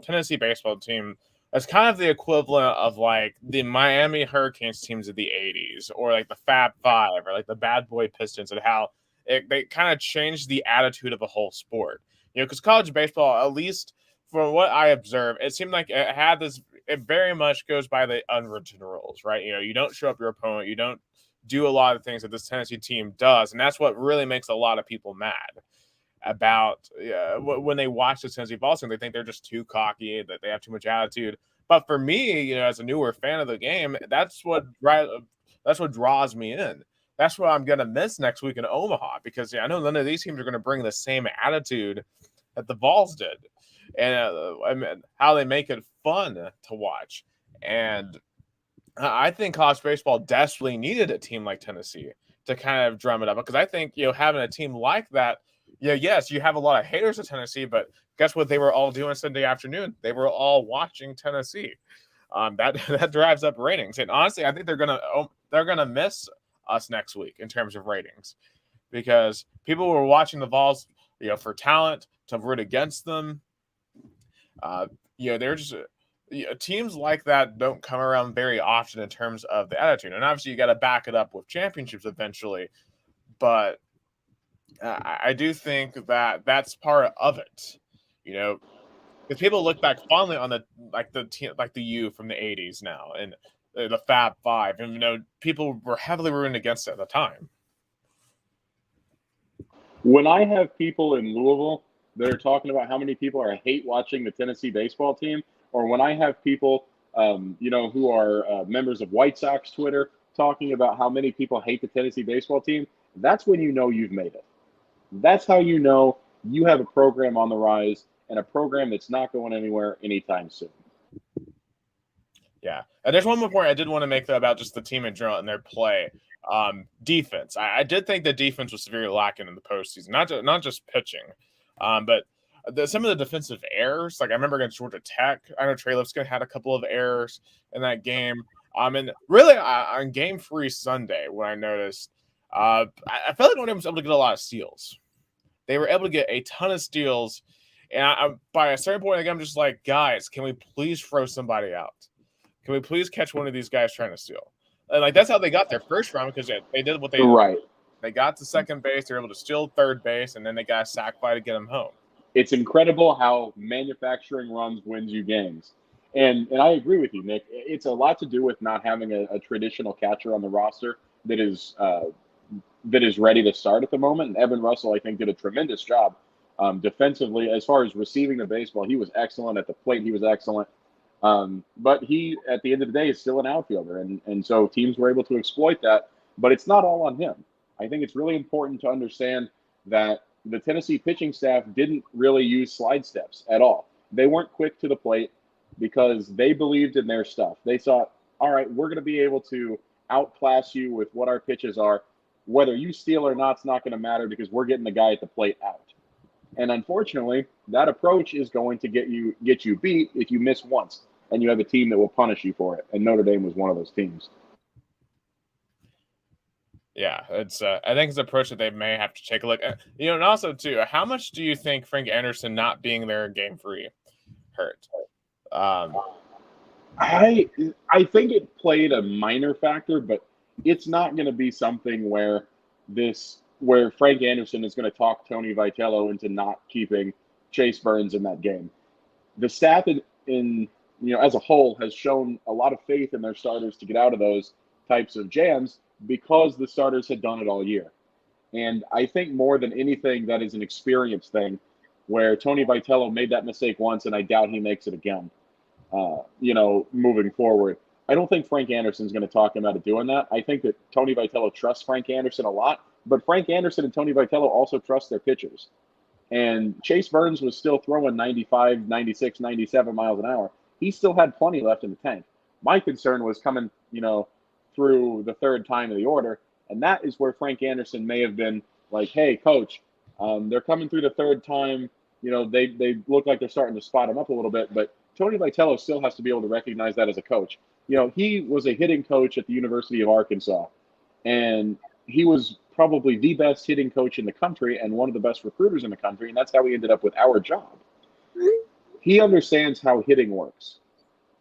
Tennessee baseball team is kind of the equivalent of like the Miami Hurricanes teams of the '80s, or like the Fab Five, or like the Bad Boy Pistons, and how they kind of changed the attitude of the whole sport. Because college baseball, at least from what I observed, it seemed like it had this. It very much goes by the unwritten rules, right? You don't show up your opponent, you don't do a lot of things that this Tennessee team does, and that's what really makes a lot of people mad about when they watch the Tennessee Vols team. They think they're just too cocky, that they have too much attitude. But for me, as a newer fan of the game, that's what draws me in. That's what I'm gonna miss next week in Omaha, because I know none of these teams are gonna bring the same attitude that the Vols did, and how they make it fun to watch. And I think college baseball desperately needed a team like Tennessee to kind of drum it up, because I think having a team like that, yes, you have a lot of haters of Tennessee, but guess what? They were all doing Sunday afternoon. They were all watching Tennessee. That drives up ratings, and honestly, I think they're gonna miss us next week in terms of ratings, because people were watching the Vols, for talent, to root against them. They're just. Teams like that don't come around very often in terms of the attitude, and obviously you got to back it up with championships eventually. But I do think that that's part of it, because people look back fondly on the U from the '80s now, and the Fab Five, and people were heavily rooting against it at the time. When I have people in Louisville that are talking about how many people hate watching the Tennessee baseball team, or when I have people, who are members of White Sox Twitter talking about how many people hate the Tennessee baseball team, that's when you know you've made it. That's how you know you have a program on the rise and a program that's not going anywhere anytime soon. Yeah. And there's one more point I did want to make, though, about just the team in general and their play. Defense. I did think the defense was severely lacking in the postseason, not just pitching, but some of the defensive errors. Like I remember against Georgia Tech, I know Trey Lipscomb had a couple of errors in that game. And really on Game 3 Sunday, when I noticed, I felt like one of them was able to get a lot of steals. They were able to get a ton of steals, and by a certain point, I'm just like, guys, can we please throw somebody out? Can we please catch one of these guys trying to steal? And like that's how they got their first round, because they did what they right. They got to second base, they were able to steal third base, and then they got a sac fly to get them home. It's incredible how manufacturing runs wins you games. And I agree with you, Nick. It's a lot to do with not having a traditional catcher on the roster that is ready to start at the moment. And Evan Russell, I think, did a tremendous job defensively. As far as receiving the baseball, he was excellent. At the plate, he was excellent. But he, at the end of the day, is still an outfielder. And so teams were able to exploit that. But it's not all on him. I think it's really important to understand that the Tennessee pitching staff didn't really use slide steps at all. They weren't quick to the plate because they believed in their stuff. They thought, all right, we're going to be able to outclass you with what our pitches are. Whether you steal or not, it's not going to matter because we're getting the guy at the plate out. And unfortunately, that approach is going to get you beat if you miss once, and you have a team that will punish you for it. And Notre Dame was one of those teams. Yeah, it's. I think it's an approach that they may have to take a look at. And also too, how much do you think Frank Anderson not being there in Game 3 hurt? I think it played a minor factor, but it's not going to be something where Frank Anderson is going to talk Tony Vitello into not keeping Chase Burns in that game. The staff in as a whole has shown a lot of faith in their starters to get out of those types of jams because the starters had done it all year. And I think more than anything, that is an experience thing where Tony Vitello made that mistake once, and I doubt he makes it again, moving forward. I don't think Frank Anderson's going to talk him out of doing that. I think that Tony Vitello trusts Frank Anderson a lot, but Frank Anderson and Tony Vitello also trust their pitchers. And Chase Burns was still throwing 95, 96, 97 miles an hour. He still had plenty left in the tank. My concern was coming, through the third time of the order, and that is where Frank Anderson may have been like, hey, coach, they're coming through the third time. They look like they're starting to spot him up a little bit, but Tony Vitello still has to be able to recognize that as a coach. He was a hitting coach at the University of Arkansas, and he was probably the best hitting coach in the country and one of the best recruiters in the country, and that's how he ended up with our job. He understands how hitting works.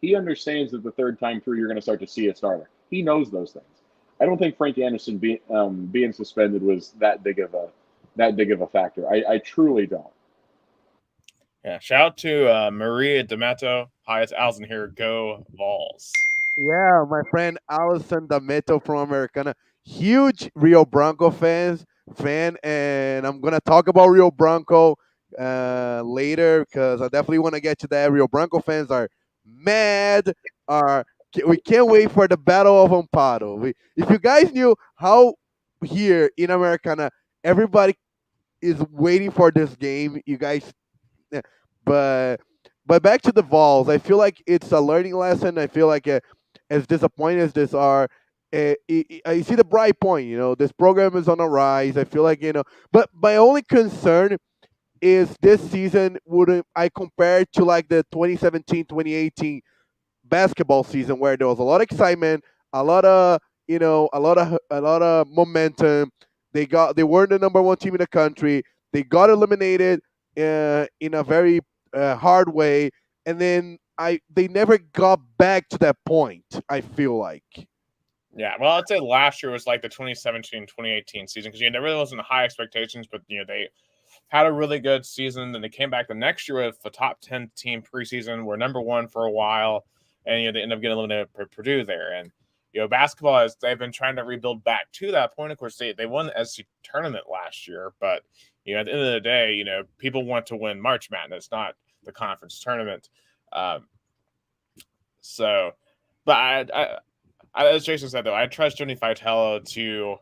He understands that the third time through, you're going to start to see a starter. He knows those things. I don't think Frank Anderson being suspended was that big of a factor. I truly don't. Yeah, shout out to Maria D'Amato. Hi, it's Alison here. Go Vols. Yeah, my friend Allison D'Amato from Americana, huge Rio Bronco fan, and I'm gonna talk about Rio Bronco later because I definitely want to get to that. Rio Bronco fans are mad. We can't wait for the Battle of Amparo. If you guys knew how here in Americana everybody is waiting for this game, you guys. Yeah, but back to the Vols, I feel like it's a learning lesson. I feel like as disappointed as this are, I see the bright point. This program is on a rise. I feel like but my only concern is this season wouldn't I compare it to like the 2017-2018 basketball season where there was a lot of excitement, a lot of a lot of momentum. They were the number one team in the country. They got eliminated in a very hard way, and then they never got back to that point. I feel like. Yeah, well, I'd say last year was like the 2017-2018 season because there really wasn't high expectations, but they had a really good season. Then they came back the next year with a top 10 team preseason. We're number one for a while, and they ended up getting eliminated for Purdue there. And basketball they've been trying to rebuild back to that point. Of course, they won the SEC tournament last year, but at the end of the day, people want to win March Madness, not the conference tournament. So, but I, as Jason said, though, I trust Tony Vitello to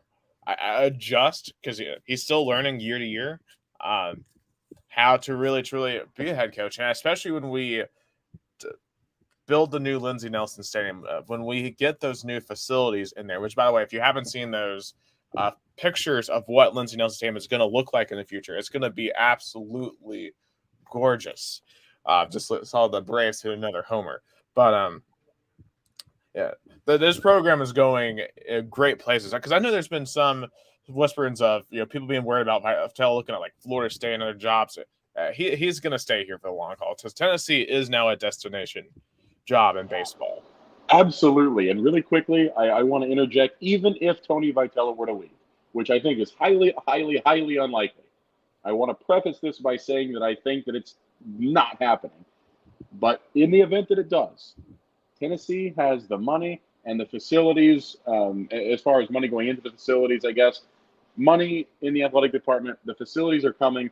adjust because he's still learning year to year how to really truly be a head coach, and especially when we build the new Lindsey Nelson Stadium, when we get those new facilities in there. Which, by the way, if you haven't seen those pictures of what Lindsey Nelson Stadium is going to look like in the future, it's going to be absolutely gorgeous. Just saw the Braves hit another homer, but yeah, this program is going in great places because I know there's been some whisperings of people being worried about Vitello looking at like Florida State and other jobs. He's going to stay here for the long haul because Tennessee is now a destination job in baseball. Absolutely. And really quickly, I want to interject, even if Tony Vitello were to leave, which I think is highly, highly, highly unlikely. I want to preface this by saying that I think that it's not happening. But in the event that it does, Tennessee has the money and the facilities, as far as money going into the facilities, I guess, money in the athletic department, the facilities are coming.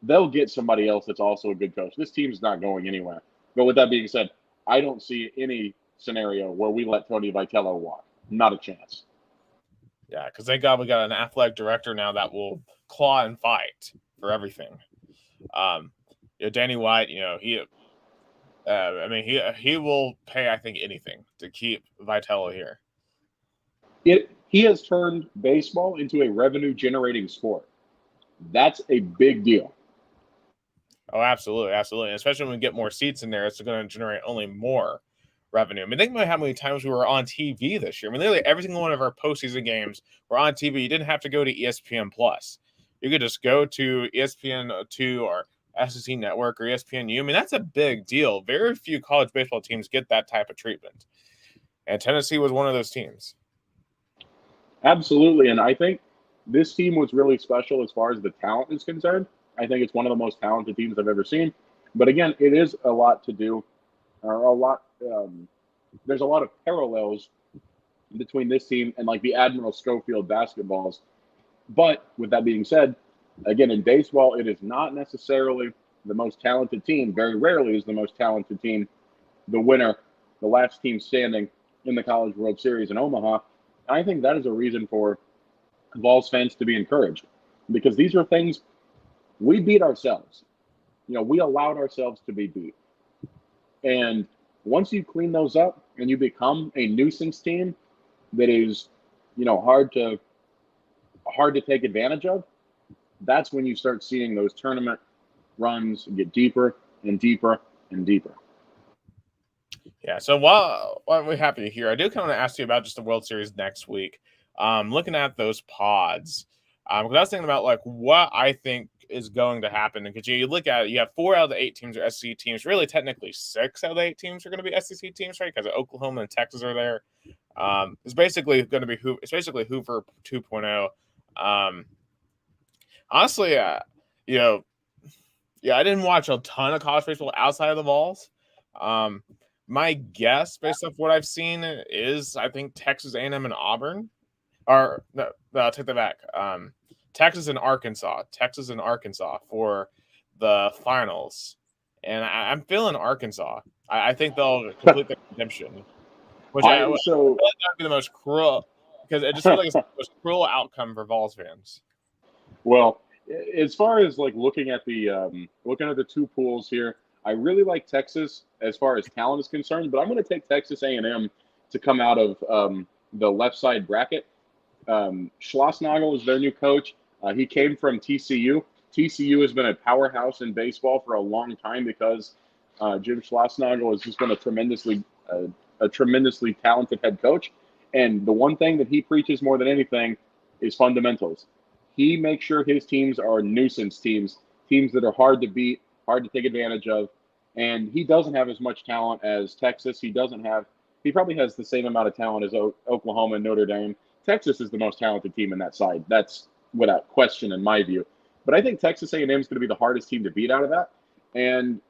They'll get somebody else that's also a good coach. This team's not going anywhere. But with that being said, I don't see any scenario where we let Tony Vitello walk. Not a chance. Yeah, because thank God we got an athletic director now that will claw and fight for everything. Danny White, he will pay, I think, anything to keep Vitello here. He has turned baseball into a revenue-generating sport. That's a big deal. Oh, absolutely, absolutely. And especially when we get more seats in there, it's going to generate only more revenue. I mean, think about how many times we were on TV this year. I mean, literally every single one of our postseason games were on TV. You didn't have to go to ESPN Plus. You could just go to ESPN2 or SEC Network or ESPNU. I mean, that's a big deal. Very few college baseball teams get that type of treatment. And Tennessee was one of those teams. Absolutely. And I think this team was really special as far as the talent is concerned. I think it's one of the most talented teams I've ever seen. But again, it is a lot to do, there's a lot of parallels between this team and like the Admiral Schofield basketballs. But with that being said, again, in baseball, it is not necessarily the most talented team. Very rarely is the most talented team the winner, the last team standing in the College World Series in Omaha. And I think that is a reason for Vols fans to be encouraged because these are things we beat ourselves. We allowed ourselves to be beat. And once you clean those up and you become a nuisance team that is, hard to take advantage of, that's when you start seeing those tournament runs get deeper and deeper and deeper. Yeah, so while we're happy to hear, I do kind of want to ask you about just the World Series next week. Looking at those pods, because I was thinking about like what I think is going to happen. Because you look at it, you have 4 out of the 8 teams are SEC teams. Really, technically 6 out of the 8 teams are going to be SEC teams, right? Because Oklahoma and Texas are there. It's basically going to be Hoover 2.0. Honestly, I didn't watch a ton of college baseball outside of the Vols. My guess, based off what I've seen, is I think Texas A&M and Auburn. Or no, I'll take that back. Texas and Arkansas for the finals, and I'm feeling Arkansas. I think they'll complete their redemption, which I feel like that would be the most cruel because it just feels like it's the most cruel outcome for Vols fans. Well, as far as like looking at the 2 pools here, I really like Texas as far as talent is concerned, but I'm going to take Texas A&M to come out of the left side bracket. Schlossnagle is their new coach. He came from TCU. TCU has been a powerhouse in baseball for a long time because Jim Schlossnagle has just been a tremendously talented head coach. And the one thing that he preaches more than anything is fundamentals. He makes sure his teams are nuisance teams that are hard to beat, hard to take advantage of. And he doesn't have as much talent as Texas. He probably has the same amount of talent as Oklahoma and Notre Dame. Texas is the most talented team in that side. That's without question in my view. But I think Texas A&M is going to be the hardest team to beat out of that. And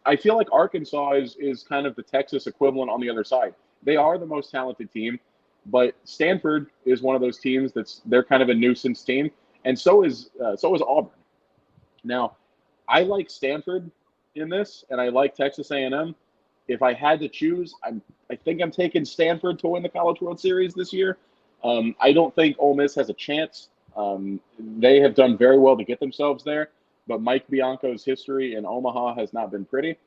I feel like Arkansas is kind of the Texas equivalent on the other side. They are the most talented team. But Stanford is one of those teams they're kind of a nuisance team, and so is Auburn. Now, I like Stanford in this, and I like Texas A&M. If I had to choose, I think I'm taking Stanford to win the College World Series this year. I don't think Ole Miss has a chance. They have done very well to get themselves there, but Mike Bianco's history in Omaha has not been pretty.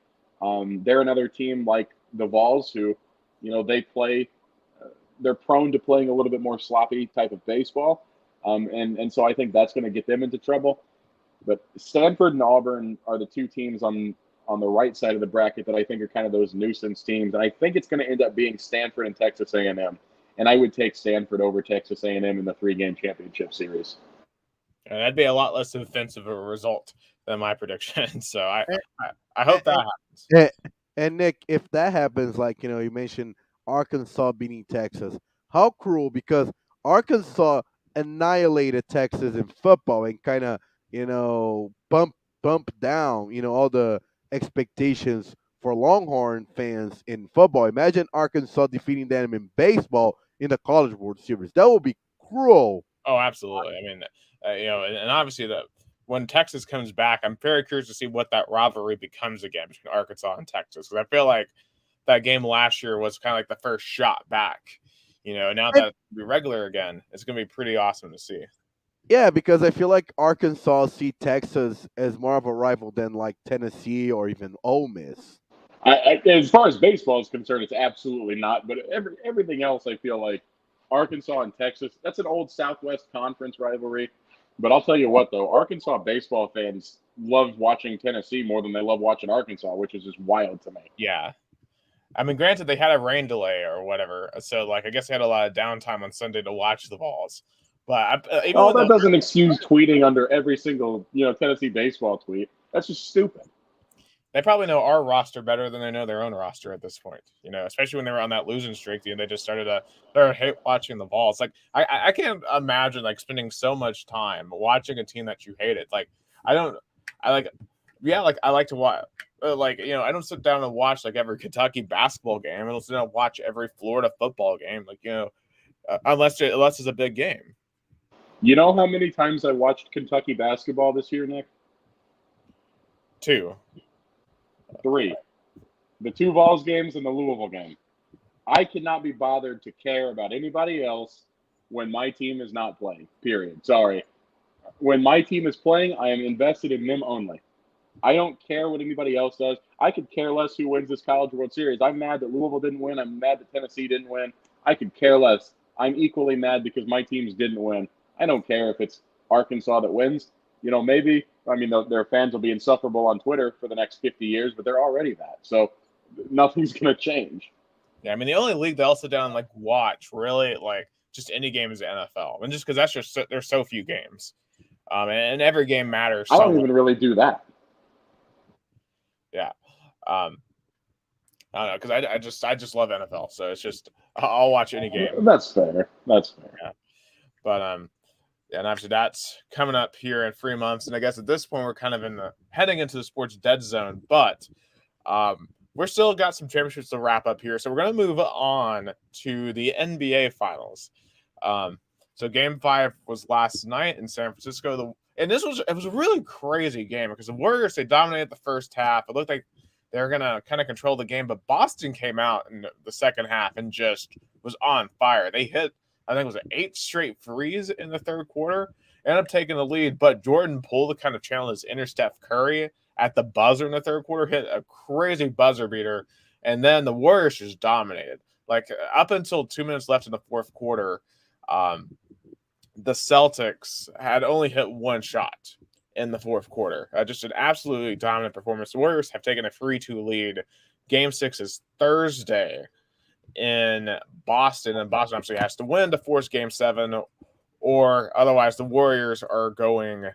They're another team like the Vols who, they play. They're prone to playing a little bit more sloppy type of baseball, and so I think that's going to get them into trouble. But Stanford and Auburn are the two teams on the right side of the bracket that I think are kind of those nuisance teams, and I think it's going to end up being Stanford and Texas A&M. And I would take Stanford over Texas A&M in the 3-game championship series. And that'd be a lot less offensive of a result than my prediction. So I hope that happens. And Nick, if that happens, like you mentioned Arkansas beating Texas, how cruel! Because Arkansas annihilated Texas in football and kind of bump down all the expectations for Longhorn fans in football. Imagine Arkansas defeating them in baseball in the College World Series. That would be cruel. Oh, absolutely. I mean, and obviously when Texas comes back, I'm very curious to see what that rivalry becomes again between Arkansas and Texas. Because I feel like that game last year was kind of like the first shot back. Now that it's be regular again, it's going to be pretty awesome to see. Yeah, because I feel like Arkansas see Texas as more of a rival than like Tennessee or even Ole Miss. As far as baseball is concerned, it's absolutely not. But everything else, I feel like Arkansas and Texas, that's an old Southwest Conference rivalry. But I'll tell you what, though, Arkansas baseball fans love watching Tennessee more than they love watching Arkansas, which is just wild to me. Yeah. I mean, granted, they had a rain delay or whatever. So, I guess they had a lot of downtime on Sunday to watch the Vols. But that doesn't excuse tweeting under every single, Tennessee baseball tweet. That's just stupid. They probably know our roster better than they know their own roster at this point. Especially when they were on that losing streak, they just started hate watching the Vols. I can't imagine spending so much time watching a team that you hated. I like to watch. I don't sit down and watch every Kentucky basketball game. I don't sit down and watch every Florida football game. Unless it's a big game. You know how many times I watched Kentucky basketball this year, Nick? 2. 3. The 2 Vols games and the Louisville game. I cannot be bothered to care about anybody else when my team is not playing, period. Sorry. When my team is playing, I am invested in them only. I don't care what anybody else does. I could care less who wins this College World Series. I'm mad that Louisville didn't win. I'm mad that Tennessee didn't win. I could care less. I'm equally mad because my teams didn't win. I don't care if it's Arkansas that wins. Maybe, their fans will be insufferable on Twitter for the next 50 years, but they're already that. So nothing's going to change. Yeah, the only league that I'll sit down and watch really just any game is the NFL. And just because that's just there's so few games. And every game matters. I don't even really do that. Yeah. I don't know, because I just love NFL. So it's just I'll watch any game. That's fair. Yeah. But and after that's coming up here in 3 months, and I guess at this point we're kind of heading into the sports dead zone. But we're still got some championships to wrap up here, so we're going to move on to the NBA Finals. So Game 5 was last night in San Francisco, and it was a really crazy game because the Warriors, they dominated the first half. It looked like they were going to kind of control the game, but Boston came out in the second half and just was on fire. They hit, I think it was 8 straight threes in the third quarter, ended up taking the lead, but Jordan Poole, to kind of channel his inner Steph Curry at the buzzer in the third quarter, hit a crazy buzzer beater, and then the Warriors just dominated. Up until 2 minutes left in the fourth quarter, the Celtics had only hit 1 shot in the fourth quarter. Just an absolutely dominant performance. The Warriors have taken a 3-2 lead. Game 6 is Thursday in Boston, and Boston obviously has to win to force Game 7, or otherwise the Warriors are going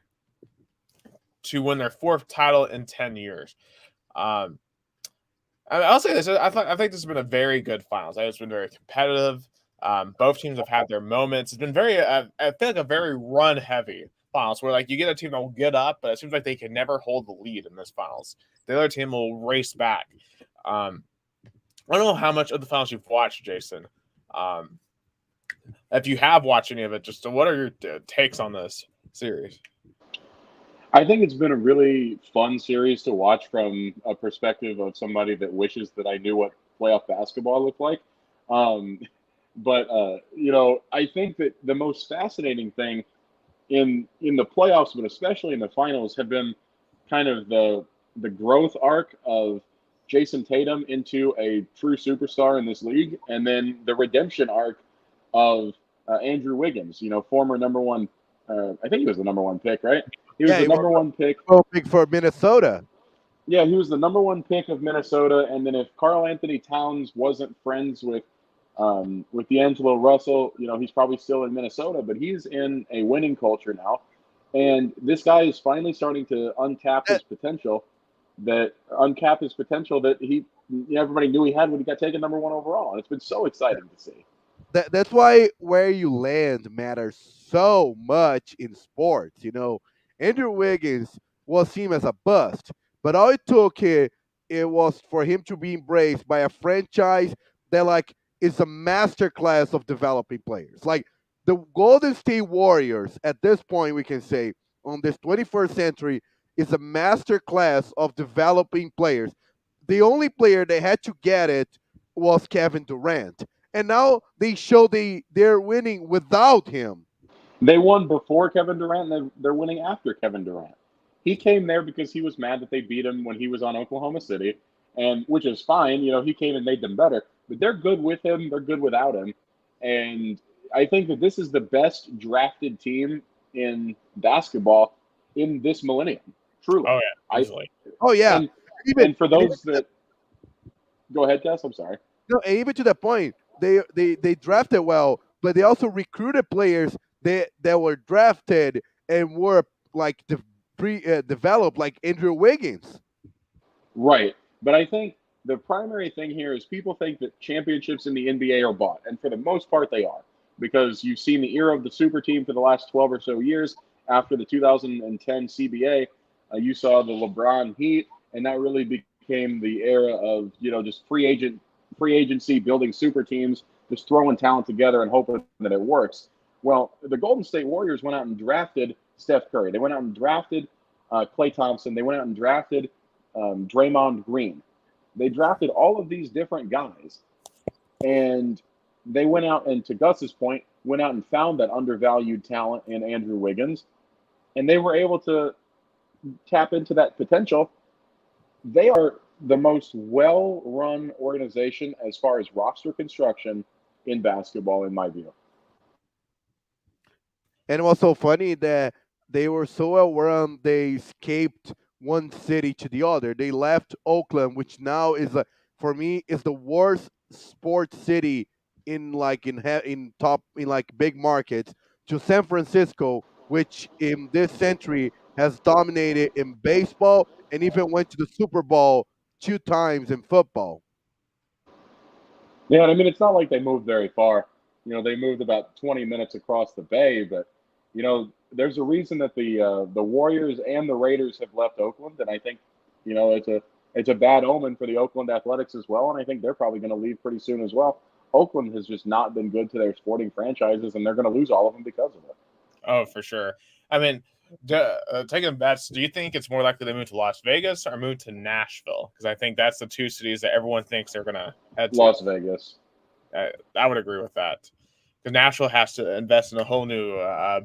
to win their 4th title in 10 years. I'll say this. I think this has been a very good finals. It's been very competitive. Both teams have had their moments. It's been I feel like a very run-heavy finals where you get a team that will get up, but it seems like they can never hold the lead in this finals. The other team will race back. I don't know how much of the finals you've watched, Jason. if you have watched any of it, just what are your takes on this series? I think it's been a really fun series to watch from a perspective of somebody that wishes that I knew what playoff basketball looked like. Um, but I think that the most fascinating thing in the playoffs, but especially in the finals, have been kind of the growth arc of Jason Tatum into a true superstar in this league, and then the redemption arc of Andrew Wiggins. Former number one. I think he was the number one pick, right? He was Yeah, the he was number one pick. so big for Minnesota. Yeah, he was the number one pick of Minnesota. And then if Karl Anthony Towns wasn't friends with D'Angelo Russell, he's probably still in Minnesota, but he's in a winning culture now. And this guy is finally starting to untap That, his potential that everybody knew he had when he got taken number one overall. And it's been so exciting to see. that's why where you land matters so much in sports. Andrew Wiggins was seen as a bust, but all it took here it was for him to be embraced by a franchise that like is a masterclass of developing players. Like the Golden State Warriors at this point, we can say on this 21st century is a masterclass of developing players. The only player that had to get it was Kevin Durant, and now they show they're winning without him. They won before Kevin Durant, and they're winning after Kevin Durant. He came there because he was mad that they beat him when he was on Oklahoma City, and which is fine. He came and made them better. But they're good with him. They're good without him. And I think that this is the best drafted team in basketball in this millennium. Truly, Oh yeah, I easily. Oh yeah, and even and for and even those that go ahead, Tess. I'm sorry. no, and even to the point they drafted well, but they also recruited players that were drafted and were like developed, like Andrew Wiggins. Right. But I think the primary thing here is people think that championships in the NBA are bought. And for the most part, they are. Because you've seen the era of the super team for the last 12 or so years. After the 2010 CBA, you saw the LeBron Heat. And that really became the era of, just free agency, building super teams, just throwing talent together and hoping that it works. Well, the Golden State Warriors went out and drafted Steph Curry. They went out and drafted Klay Thompson. They went out and drafted Draymond Green. They drafted all of these different guys, and they went out and, to Gus's point, went out and found that undervalued talent in Andrew Wiggins, and they were able to tap into that potential. They are the most well-run organization as far as roster construction in basketball, in my view. And it was so funny that they were so well run, they escaped one city to the other. They left Oakland, which now is for me is the worst sports city in like in top in like big markets, to San Francisco, which in this century has dominated in baseball and even went to the Super Bowl two times in football. Yeah, and I mean, it's not like they moved very far. They moved about 20 minutes across the bay, but there's a reason that the Warriors and the Raiders have left Oakland, and I think it's a bad omen for the Oakland Athletics as well, and I think they're probably going to leave pretty soon as well. Oakland has just not been good to their sporting franchises, and they're going to lose all of them because of it. Oh, for sure. I mean, taking bets, do you think it's more likely they move to Las Vegas or move to Nashville? Because I think that's the two cities that everyone thinks they're going to head to. Las Vegas. I would agree with that. Because Nashville has to invest in a whole new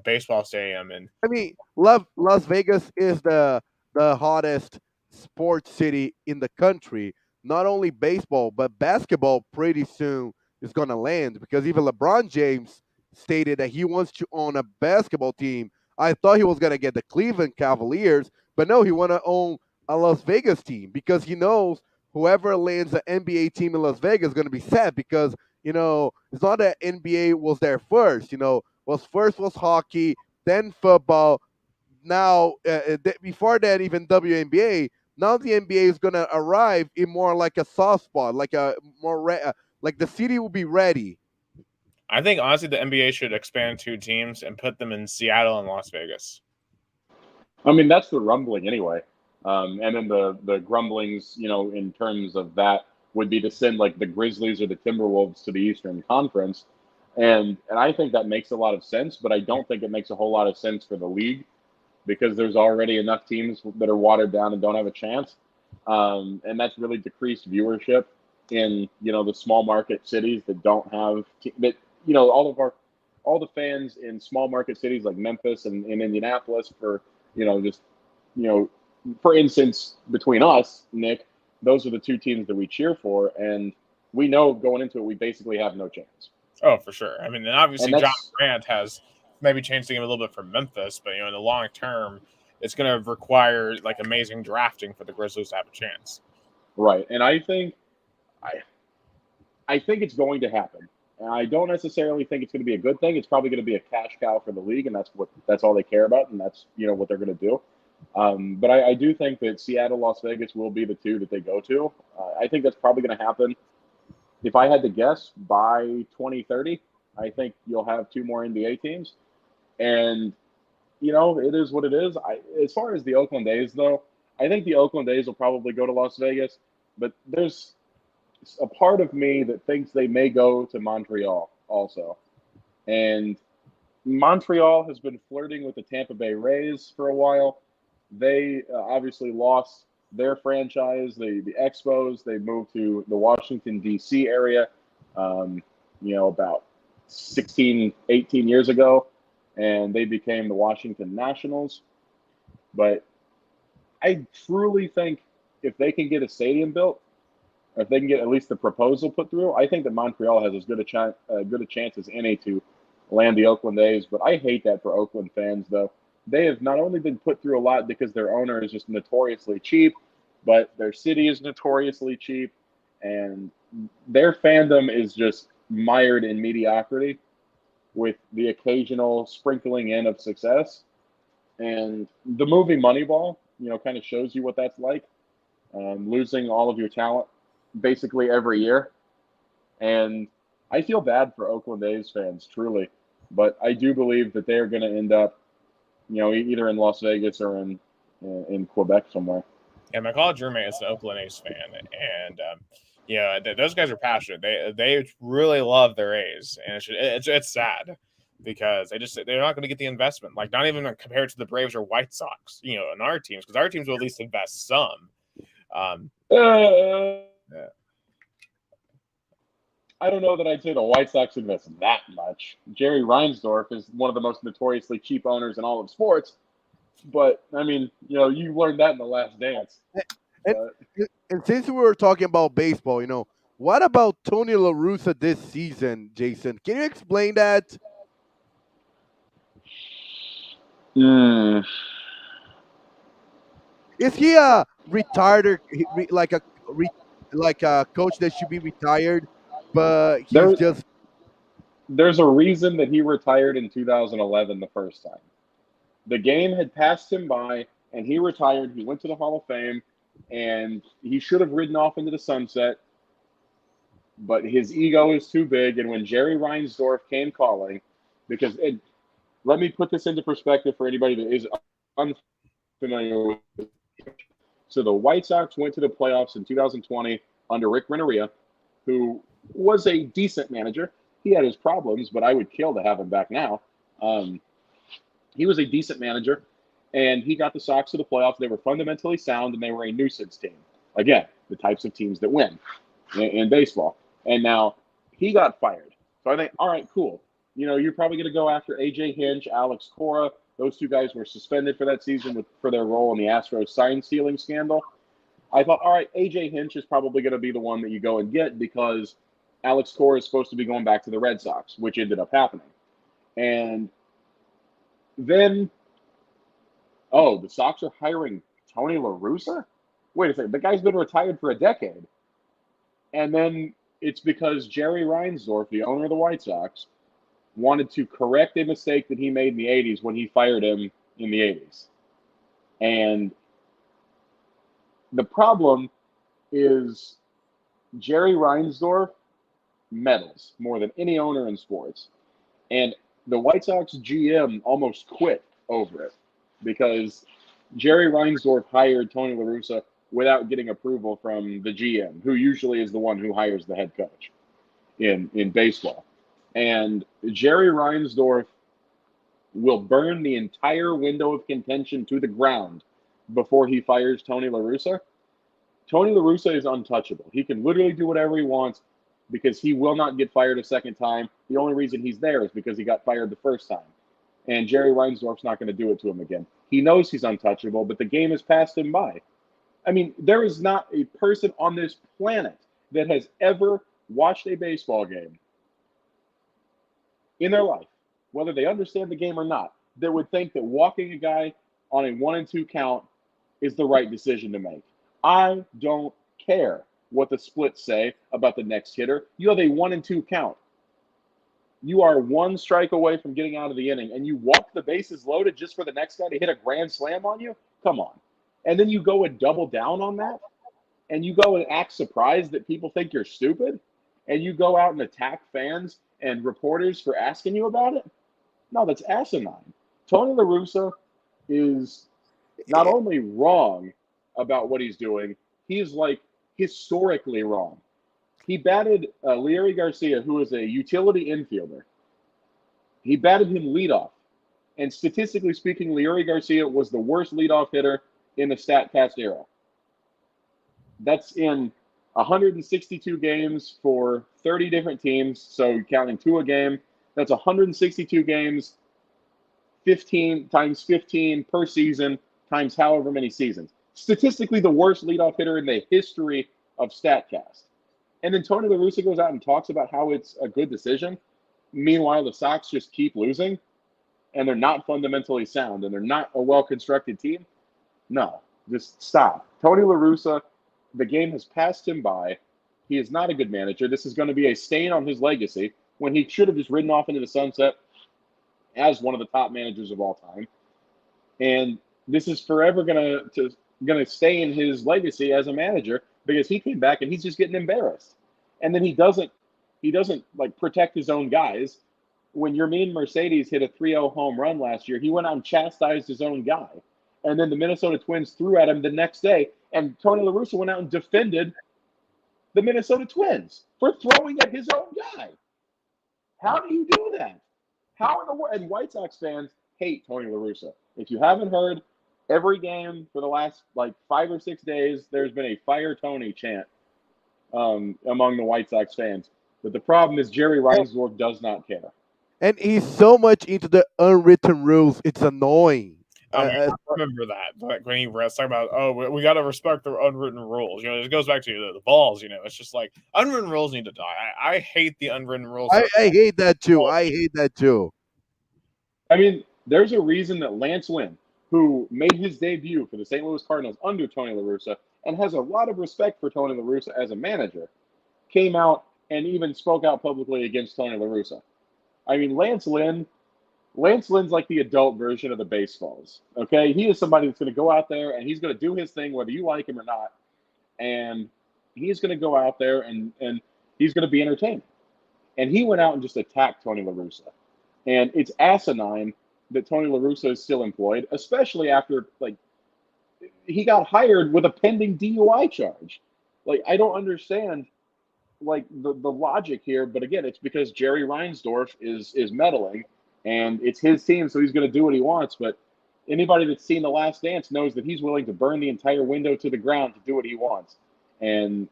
baseball stadium. And I mean, Las Vegas is the hottest sports city in the country. Not only baseball, but basketball pretty soon is going to land, because even LeBron James stated that he wants to own a basketball team. I thought he was going to get the Cleveland Cavaliers, but no, he want to own a Las Vegas team because he knows whoever lands an NBA team in Las Vegas is going to be set, because it's not that NBA was there first. Was first was hockey, then football. Now, before that, even WNBA. Now the NBA is gonna arrive in more like a soft spot, like a more like the city will be ready. I think, honestly, the NBA should expand two teams and put them in Seattle and Las Vegas. I mean, that's the rumbling anyway. And then the grumblings, in terms of that would be to send like the Grizzlies or the Timberwolves to the Eastern Conference. And I think that makes a lot of sense, but I don't think it makes a whole lot of sense for the league because there's already enough teams that are watered down and don't have a chance. And that's really decreased viewership in the small market cities that don't have that all the fans in small market cities like Memphis and Indianapolis for just you know for instance between us, Nick, those are the two teams that we cheer for, and we know going into it we basically have no chance. Oh, for sure. I mean, and And obviously John that's Grant has maybe changed the game a little bit for Memphis, but in the long term, it's going to require like amazing drafting for the Grizzlies to have a chance. right. And I think it's going to happen. And I don't necessarily think it's going to be a good thing. It's probably going to be a cash cow for the league, and that's all they care about, and that's what they're going to do. But I do think that Seattle, Las Vegas will be the two that they go to. I think that's probably going to happen. If I had to guess, by 2030, I think you'll have two more NBA teams, and it is what it is. As far as the Oakland A's, though, I think the Oakland A's will probably go to Las Vegas, but there's a part of me that thinks they may go to Montreal also. And Montreal has been flirting with the Tampa Bay Rays for a while. They obviously lost their franchise, the Expos. They moved to the Washington, D.C. area, about 16, 18 years ago, and they became the Washington Nationals. But I truly think if they can get a stadium built, or if they can get at least the proposal put through, I think that Montreal has as good a chance as any to land the Oakland A's. But I hate that for Oakland fans, though. They have not only been put through a lot because their owner is just notoriously cheap, but their city is notoriously cheap, and their fandom is just mired in mediocrity with the occasional sprinkling in of success. And the movie Moneyball, kind of shows you what that's like, losing all of your talent basically every year. And I feel bad for Oakland A's fans, truly. But I do believe that they're going to end up, either in Las Vegas or in Quebec somewhere. Yeah, my college roommate is an Oakland A's fan, and those guys are passionate. They really love their A's, and it's sad because they're not going to get the investment. Like not even compared to the Braves or White Sox, in our teams, because our teams will at least invest some. Yeah. I don't know that I'd say the White Sox invest that much. Jerry Reinsdorf is one of the most notoriously cheap owners in all of sports. But, I mean, you learned that in The Last Dance. And, and since we were talking about baseball, what about Tony La Russa this season, Jason? Can you explain that? Is he a retired, like a coach that should be retired, but he's There, just there's a reason that he retired in 2011 the first time. The game had passed him by, and he retired. He went to the Hall of Fame, and he should have ridden off into the sunset, but his ego is too big. And when Jerry Reinsdorf came calling, let me put this into perspective for anybody that is unfamiliar with it. So the White Sox went to the playoffs in 2020 under Rick Renteria, who was a decent manager. He had his problems, but I would kill to have him back now. He was a decent manager, and he got the Sox to the playoffs. They were fundamentally sound, and they were a nuisance team. Again, the types of teams that win in baseball. And now he got fired. So I think, all right, cool. You're probably going to go after A.J. Hinch, Alex Cora. Those two guys were suspended for that season for their role in the Astros sign stealing scandal. I thought, all right, A.J. Hinch is probably going to be the one that you go and get because Alex Cora is supposed to be going back to the Red Sox, which ended up happening. And then, the Sox are hiring Tony La Russa? Wait a second, the guy's been retired for a decade. And then it's because Jerry Reinsdorf, the owner of the White Sox, wanted to correct a mistake that he made in the 80s when he fired him in the 80s. And the problem is Jerry Reinsdorf meddles more than any owner in sports. And the White Sox GM almost quit over it because Jerry Reinsdorf hired Tony La Russa without getting approval from the GM, who usually is the one who hires the head coach in baseball. And Jerry Reinsdorf will burn the entire window of contention to the ground before he fires Tony La Russa. Tony La Russa is untouchable. He can literally do whatever he wants because he will not get fired a second time. The only reason he's there is because he got fired the first time. And Jerry Reinsdorf's not going to do it to him again. He knows he's untouchable, but the game has passed him by. I mean, there is not a person on this planet that has ever watched a baseball game in their life, whether they understand the game or not, that would think that walking a guy on a 1-2 count is the right decision to make. I don't care what the splits say about the next hitter. You have a 1-2 count. You are one strike away from getting out of the inning, and you walk the bases loaded just for the next guy to hit a grand slam on you? Come on. And then you go and double down on that, and you go and act surprised that people think you're stupid, and you go out and attack fans and reporters for asking you about it? No, that's asinine. Tony La Russa is not only wrong about what he's doing, he's like historically wrong. He batted Leury Garcia, who is a utility infielder. He batted him leadoff. And statistically speaking, Leury Garcia was the worst leadoff hitter in the StatCast era. That's in 162 games for 30 different teams, so counting 2 a game. That's 162 games, 15 times 15 per season, times however many seasons. Statistically, the worst leadoff hitter in the history of StatCast. And then Tony La Russa goes out and talks about how it's a good decision. Meanwhile, the Sox just keep losing, and they're not fundamentally sound, and they're not a well-constructed team. No, just stop. Tony La Russa, the game has passed him by. He is not a good manager. This is going to be a stain on his legacy when he should have just ridden off into the sunset as one of the top managers of all time. And this is forever going to stay in his legacy as a manager because he came back and he's just getting embarrassed. And then he doesn't like protect his own guys. When Yermin Mercedes hit a 3-0 home run last year, he went out and chastised his own guy. And then the Minnesota Twins threw at him the next day, and Tony La Russa went out and defended the Minnesota Twins for throwing at his own guy. How do you do that? How in the world? And White Sox fans hate Tony La Russa. If you haven't heard, every game for the last 5 or 6 days, there's been a Fire Tony chant among the White Sox fans. But the problem is Jerry Reinsdorf does not care. And he's so much into the unwritten rules, it's annoying. I remember that, like when he was talking about, we got to respect the unwritten rules. It goes back to the balls. It's just like unwritten rules need to die. I hate the unwritten rules. I hate that too. I hate that too. I mean, there's a reason that Lance Lynn, who made his debut for the St. Louis Cardinals under Tony La Russa and has a lot of respect for Tony La Russa as a manager, came out and even spoke out publicly against Tony La Russa. I mean, Lance Lynn's like the adult version of the Baseballs, okay? He is somebody that's going to go out there and he's going to do his thing whether you like him or not, and he's going to go out there and he's going to be entertaining. And he went out and just attacked Tony La Russa. And it's asinine that Tony La Russa is still employed, especially after, he got hired with a pending DUI charge. I don't understand the logic here, but again, it's because Jerry Reinsdorf is meddling, and it's his team, so he's going to do what he wants. But anybody that's seen The Last Dance knows that he's willing to burn the entire window to the ground to do what he wants. And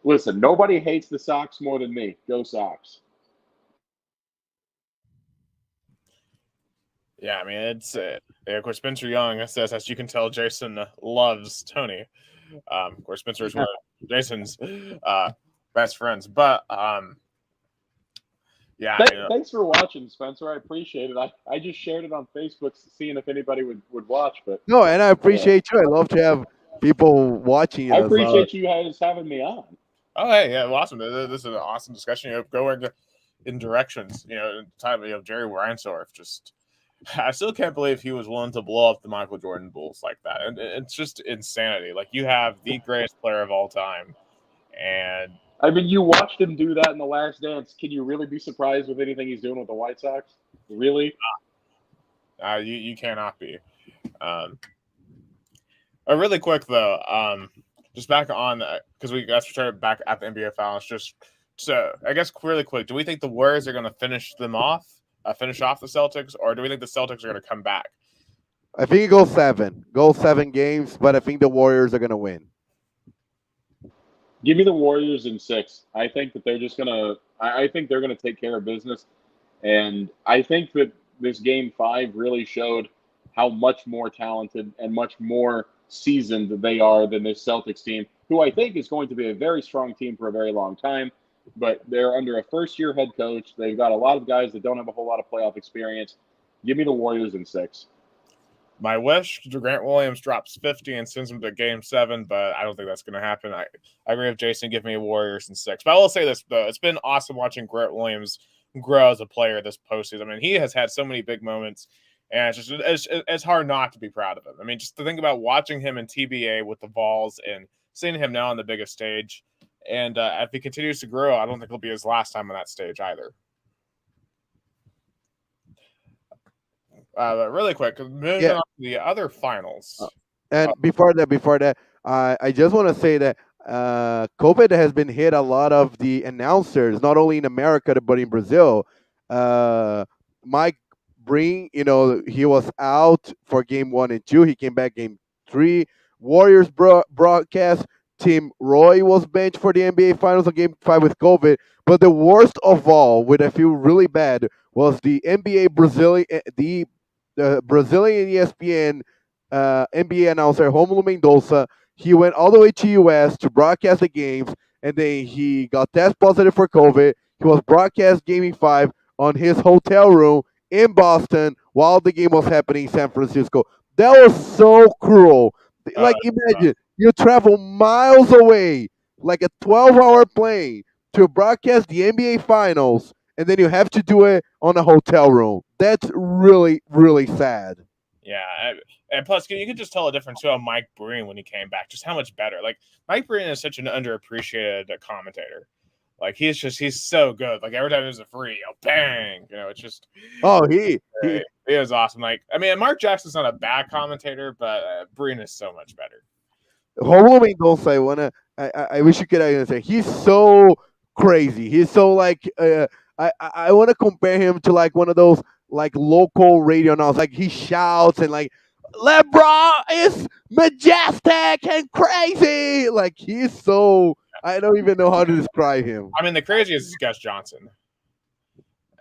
listen, nobody hates the Sox more than me. Go Sox. Yeah, I mean, it's of course Spencer Young says, as you can tell, Jason loves Tony. Of course, Spencer is one of Jason's best friends, but yeah. Thanks for watching, Spencer. I appreciate it. I just shared it on Facebook, seeing if anybody would watch. But no, and I appreciate you. I love to have people watching. I appreciate you guys having me on. Oh, hey, yeah, well, awesome. This is an awesome discussion. Going in directions. Time of Jerry Reinsdorf. Just, I still can't believe he was willing to blow up the Michael Jordan Bulls like that, and it's just insanity. You have the greatest player of all time, and I mean, you watched him do that in The Last Dance. Can you really be surprised with anything he's doing with the White Sox? Really? You cannot be. Really quick though, just back on because we got started back at the NBA Finals. Just So I guess really quick, do we think the Warriors are going to finish off the Celtics, or do we think the Celtics are going to come back? I think it goes 7. Goes 7 games, but I think the Warriors are gonna win. Give me the Warriors in 6. I think that they're just gonna. I think they're gonna take care of business, and I think that this Game 5 really showed how much more talented and much more seasoned they are than this Celtics team, who I think is going to be a very strong team for a very long time. But they're under a first-year head coach. They've got a lot of guys that don't have a whole lot of playoff experience. Give me the Warriors in 6. My wish, Grant Williams drops 50 and sends him to Game 7, but I don't think that's going to happen. I agree with Jason. Give me Warriors in 6. But I will say this, though. It's been awesome watching Grant Williams grow as a player this postseason. I mean, he has had so many big moments, and it's hard not to be proud of him. I mean, just to think about watching him in TBA with the Vols and seeing him now on the biggest stage. And if he continues to grow, I don't think it'll be his last time on that stage either. But really quick, moving on to the other finals. And before that, I just want to say that COVID has been hit a lot of the announcers, not only in America but in Brazil. Mike Breen, he was out for Game 1 and 2. He came back Game 3. Warriors broadcast Tim Roy was benched for the NBA Finals of Game 5 with COVID. But the worst of all, which I feel really bad, was the NBA Brazilian, the Brazilian ESPN NBA announcer Romulo Mendonça. He went all the way to US to broadcast the games, and then he got test positive for COVID. He was broadcast Game 5 on his hotel room in Boston while the game was happening in San Francisco. That was so cruel. Like, imagine you travel miles away, like a 12-hour plane, to broadcast the NBA Finals, and then you have to do it on a hotel room. That's really, really sad. Yeah, and plus you could just tell a difference too on Mike Breen when he came back. Just how much better. Like Mike Breen is such an underappreciated commentator. Like he's so good. Like every time there's a free, bang! It's just he is awesome. Like I mean, Mark Jackson's not a bad commentator, but Breen is so much better. Romulo Mendonça, I wish you could say he's so crazy. He's so like I want to compare him to like one of those like local radio announcers. Like he shouts and like LeBron is majestic and crazy. Like he's so, I don't even know how to describe him. I mean, the craziest is Gus Johnson.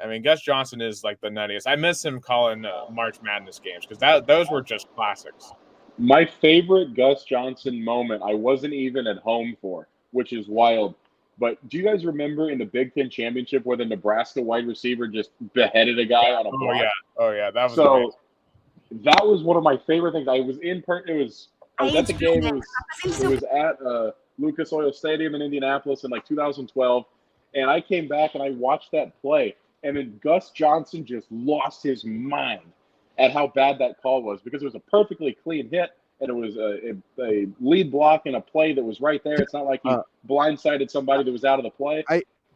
I mean, Gus Johnson is like the nuttiest. I miss him calling March Madness games because those were just classics. My favorite Gus Johnson moment I wasn't even at home for, which is wild. But do you guys remember in the Big Ten Championship where the Nebraska wide receiver just beheaded a guy on a block? Oh yeah, that was so. Amazing. That was one of my favorite things. I was at the game. It was at Lucas Oil Stadium in Indianapolis in like 2012, and I came back and I watched that play, and then Gus Johnson just lost his mind at how bad that call was because it was a perfectly clean hit. And it was a lead block and a play that was right there. It's not like he blindsided somebody that was out of the play.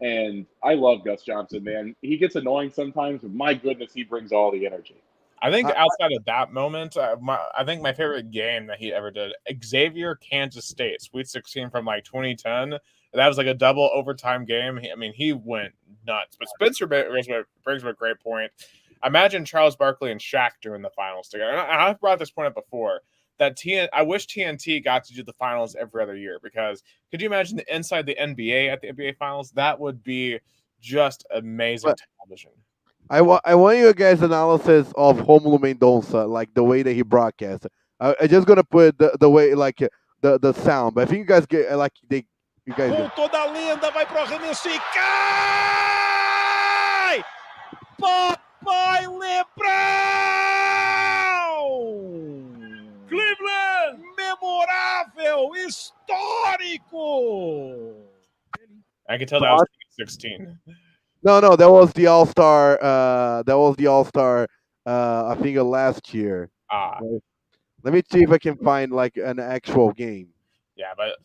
And I love Gus Johnson, man. He gets annoying sometimes, but my goodness, he brings all the energy. I think outside of that moment, I think my favorite game that he ever did, Xavier, Kansas State, Sweet 16 from like 2010. That was like a double overtime game. He went nuts. But Spencer brings up a great point. Imagine Charles Barkley and Shaq doing the finals together. And I've brought this point up before. I wish TNT got to do the finals every other year because could you imagine inside the NBA at the NBA finals? That would be just amazing television. I want you guys' analysis of Romulo Mendonça, like the way that he broadcasts. I just gonna put the way like the sound, but I think you guys get like you guys. Com toda linda, vai pro arremesso e cai! Papai Lebrão! Cleveland! Memorável, histórico! I can tell that was 2016. No, that was the All-Star. I think last year. Let me see if I can find like an actual game. Yeah, but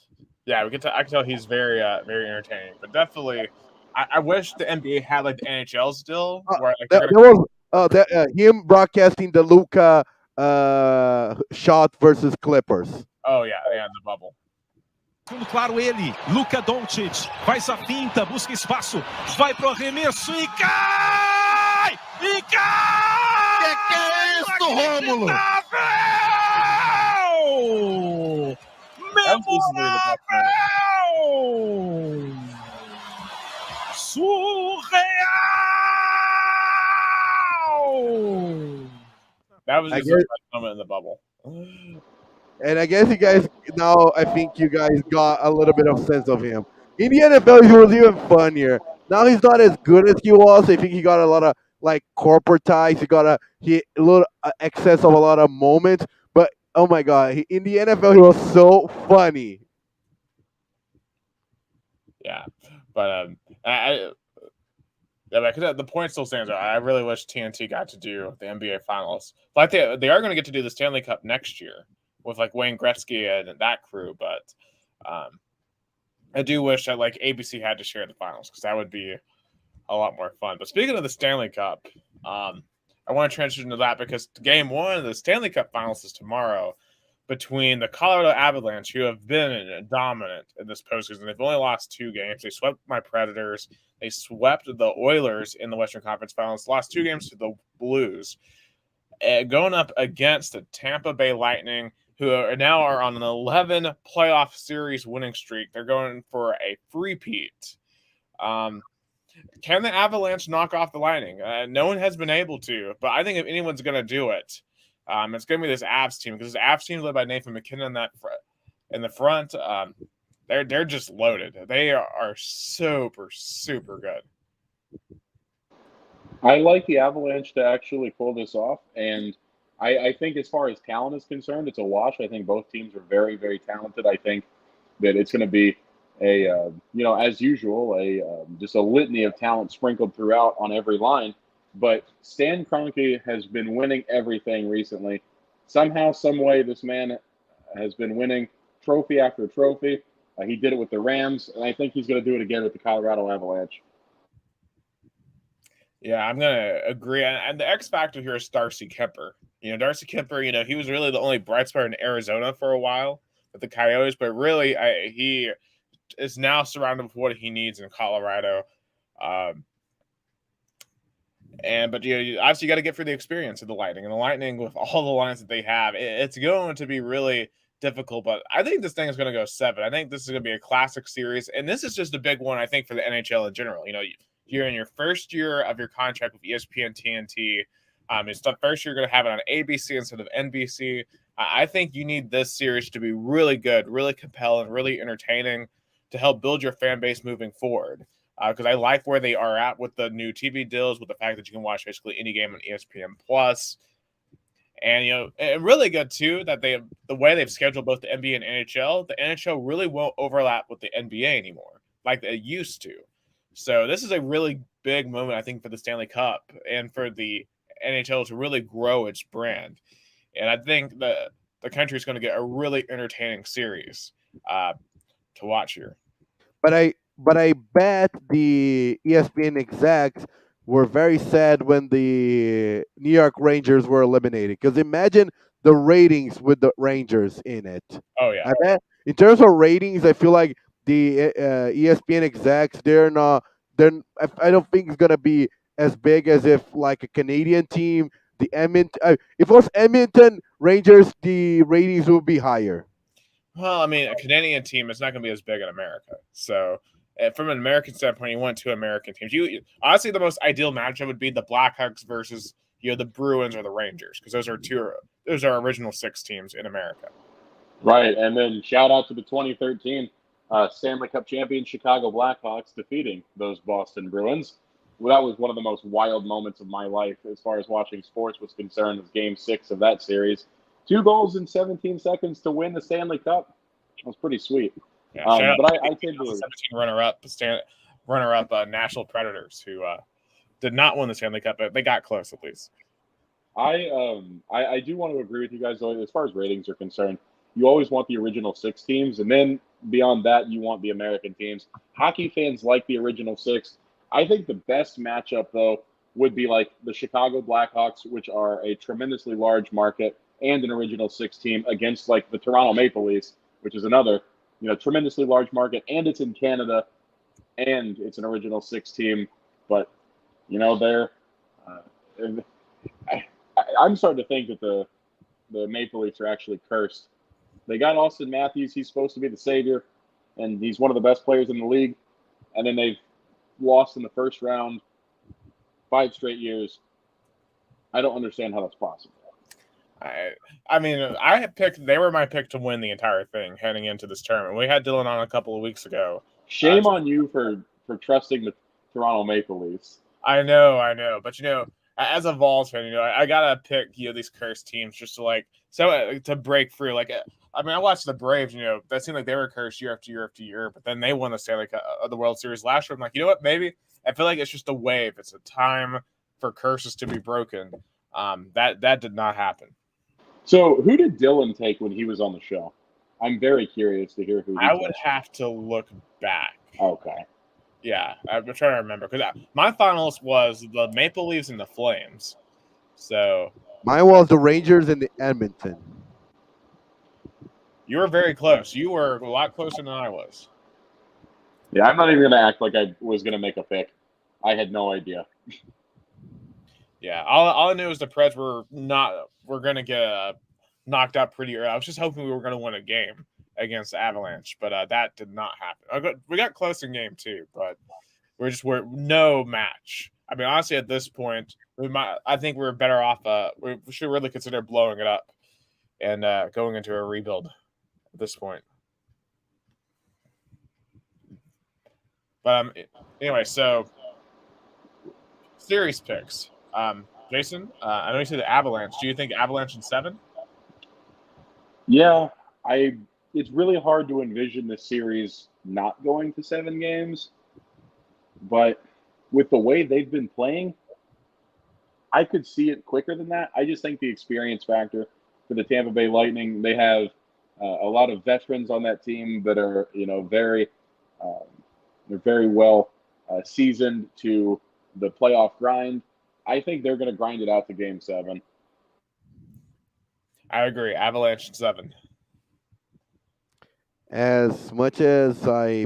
I can tell he's very very entertaining. But definitely, I wish the NBA had like the NHL still. Where like that was him broadcasting the Luka shot versus Clippers. Oh yeah, in the bubble. Fundo claro ele, Luka Doncic, faz a finta, busca espaço, vai pro arremesso e cai! E cai! Que é isso, Rômulo? Memorável! Surreal! That was just the best moment in the bubble. And I guess you guys now, I think you guys got a little bit of sense of him. In the NFL, he was even funnier. Now he's not as good as he was. I think he got a lot of like corporate ties. He got a little excess of a lot of moments. But oh my god, in the NFL, he was so funny. Yeah, but the point still stands. I really wish TNT got to do the NBA Finals. Like they are going to get to do the Stanley Cup next year with like Wayne Gretzky and that crew. But I do wish that like ABC had to share the finals because that would be a lot more fun. But speaking of the Stanley Cup, I want to transition to that because Game 1 of the Stanley Cup Finals is tomorrow between the Colorado Avalanche, who have been dominant in this postseason. They've only lost 2 games. They swept my Predators. They swept the Oilers in the Western Conference Finals. Lost 2 games to the Blues. Going up against the Tampa Bay Lightning, who are on an 11 playoff series winning streak. They're going for a three-peat. Can the Avalanche knock off the Lightning? No one has been able to, but I think if anyone's going to do it, it's going to be this Avs team because this Avs team led by Nathan McKinnon in the front. They're just loaded. They are super, super good. I like the Avalanche to actually pull this off, and I think as far as talent is concerned, it's a wash. I think both teams are very, very talented. I think that it's going to be as usual, just a litany of talent sprinkled throughout on every line. But Stan Kroenke has been winning everything recently. Somehow, some way, this man has been winning trophy after trophy. He did it with the Rams, and I think he's going to do it again with the Colorado Avalanche. Yeah, I'm going to agree. And the X factor here is Darcy Kuemper. Darcy Kuemper, he was really the only bright spot in Arizona for a while with the Coyotes, but really he is now surrounded with what he needs in Colorado. But obviously you got to get for the experience of the Lightning, and the Lightning with all the lines that they have, it's going to be really difficult. But I think this thing is going to go 7. I think this is going to be a classic series, and this is just a big one. I think for the NHL in general. You're in your first year of your contract with ESPN TNT. It's the first year you're going to have it on ABC instead of NBC. I think you need this series to be really good, really compelling, really entertaining to help build your fan base moving forward. Because I like where they are at with the new TV deals, with the fact that you can watch basically any game on ESPN Plus, and and really good too that the way they've scheduled both the NBA and NHL. The NHL really won't overlap with the NBA anymore like they used to. So this is a really big moment, I think, for the Stanley Cup and for the NHL to really grow its brand. And I think the country is going to get a really entertaining series to watch here. But I bet the ESPN execs were very sad when the New York Rangers were eliminated. Because imagine the ratings with the Rangers in it. Oh yeah. I bet in terms of ratings, I feel like the ESPN execs I don't think it's gonna be as big as if like a Canadian team, the Edmonton. If it was Edmonton Rangers, the ratings would be higher. Well, I mean, a Canadian team is not going to be as big in America. So, from an American standpoint, you want 2 American teams. Honestly, the most ideal matchup would be the Blackhawks versus the Bruins or the Rangers, because those are original 6 teams in America. Right, and then shout out to the 2013 Stanley Cup champion Chicago Blackhawks defeating those Boston Bruins. Well, that was one of the most wild moments of my life as far as watching sports was concerned. Was Game 6 of that series. 2 goals in 17 seconds to win the Stanley Cup. That was pretty sweet. Yeah, but I tend to 17 runner-up Nashville Predators who did not win the Stanley Cup, but they got close at least. I do want to agree with you guys though. As far as ratings are concerned, you always want the original 6 teams, and then beyond that, you want the American teams. Hockey fans like the original 6. I think the best matchup though would be like the Chicago Blackhawks, which are a tremendously large market, and an original 6 team against like the Toronto Maple Leafs, which is another tremendously large market, and it's in Canada, and it's an original six team. But they're I'm starting to think that the Maple Leafs are actually cursed. They got Austin Matthews. He's supposed to be the savior, and he's one of the best players in the league. And then they've lost in the first round 5 straight years. I don't understand how that's possible. I mean, I had picked. They were my pick to win the entire thing heading into this tournament. We had Dylan on a couple of weeks ago. Shame on you for trusting the Toronto Maple Leafs. I know, but as a Vols fan, I gotta pick these cursed teams just to break through. I watched the Braves. That seemed like they were cursed year after year after year, but then they won the Stanley Cup, the World Series last year. I'm like, you know what? Maybe I feel like it's just a wave. It's a time for curses to be broken. That did not happen. So, who did Dylan take when he was on the show? I'm very curious to hear who. I would have to look back. Okay. Yeah, I'm trying to remember because my finalist was the Maple Leafs and the Flames. So mine was the Rangers and the Edmonton. You were very close. You were a lot closer than I was. Yeah, I'm not even going to act like I was going to make a pick. I had no idea. Yeah, all I knew was the Preds were going to get knocked out pretty early. I was just hoping we were going to win a game against the Avalanche, but that did not happen. We got close in game 2, but we're no match. I mean, honestly, at this point, I think we're better off. We should really consider blowing it up and going into a rebuild at this point. But anyway, so series picks. Jason, I know you said the Avalanche. Do you think Avalanche in 7? Yeah, it's really hard to envision the series not going to 7 games. But with the way they've been playing, I could see it quicker than that. I just think the experience factor for the Tampa Bay Lightning, they have a lot of veterans on that team that are, they're very well seasoned to the playoff grind. I think they're going to grind it out to Game 7. I agree. Avalanche in 7. As much as I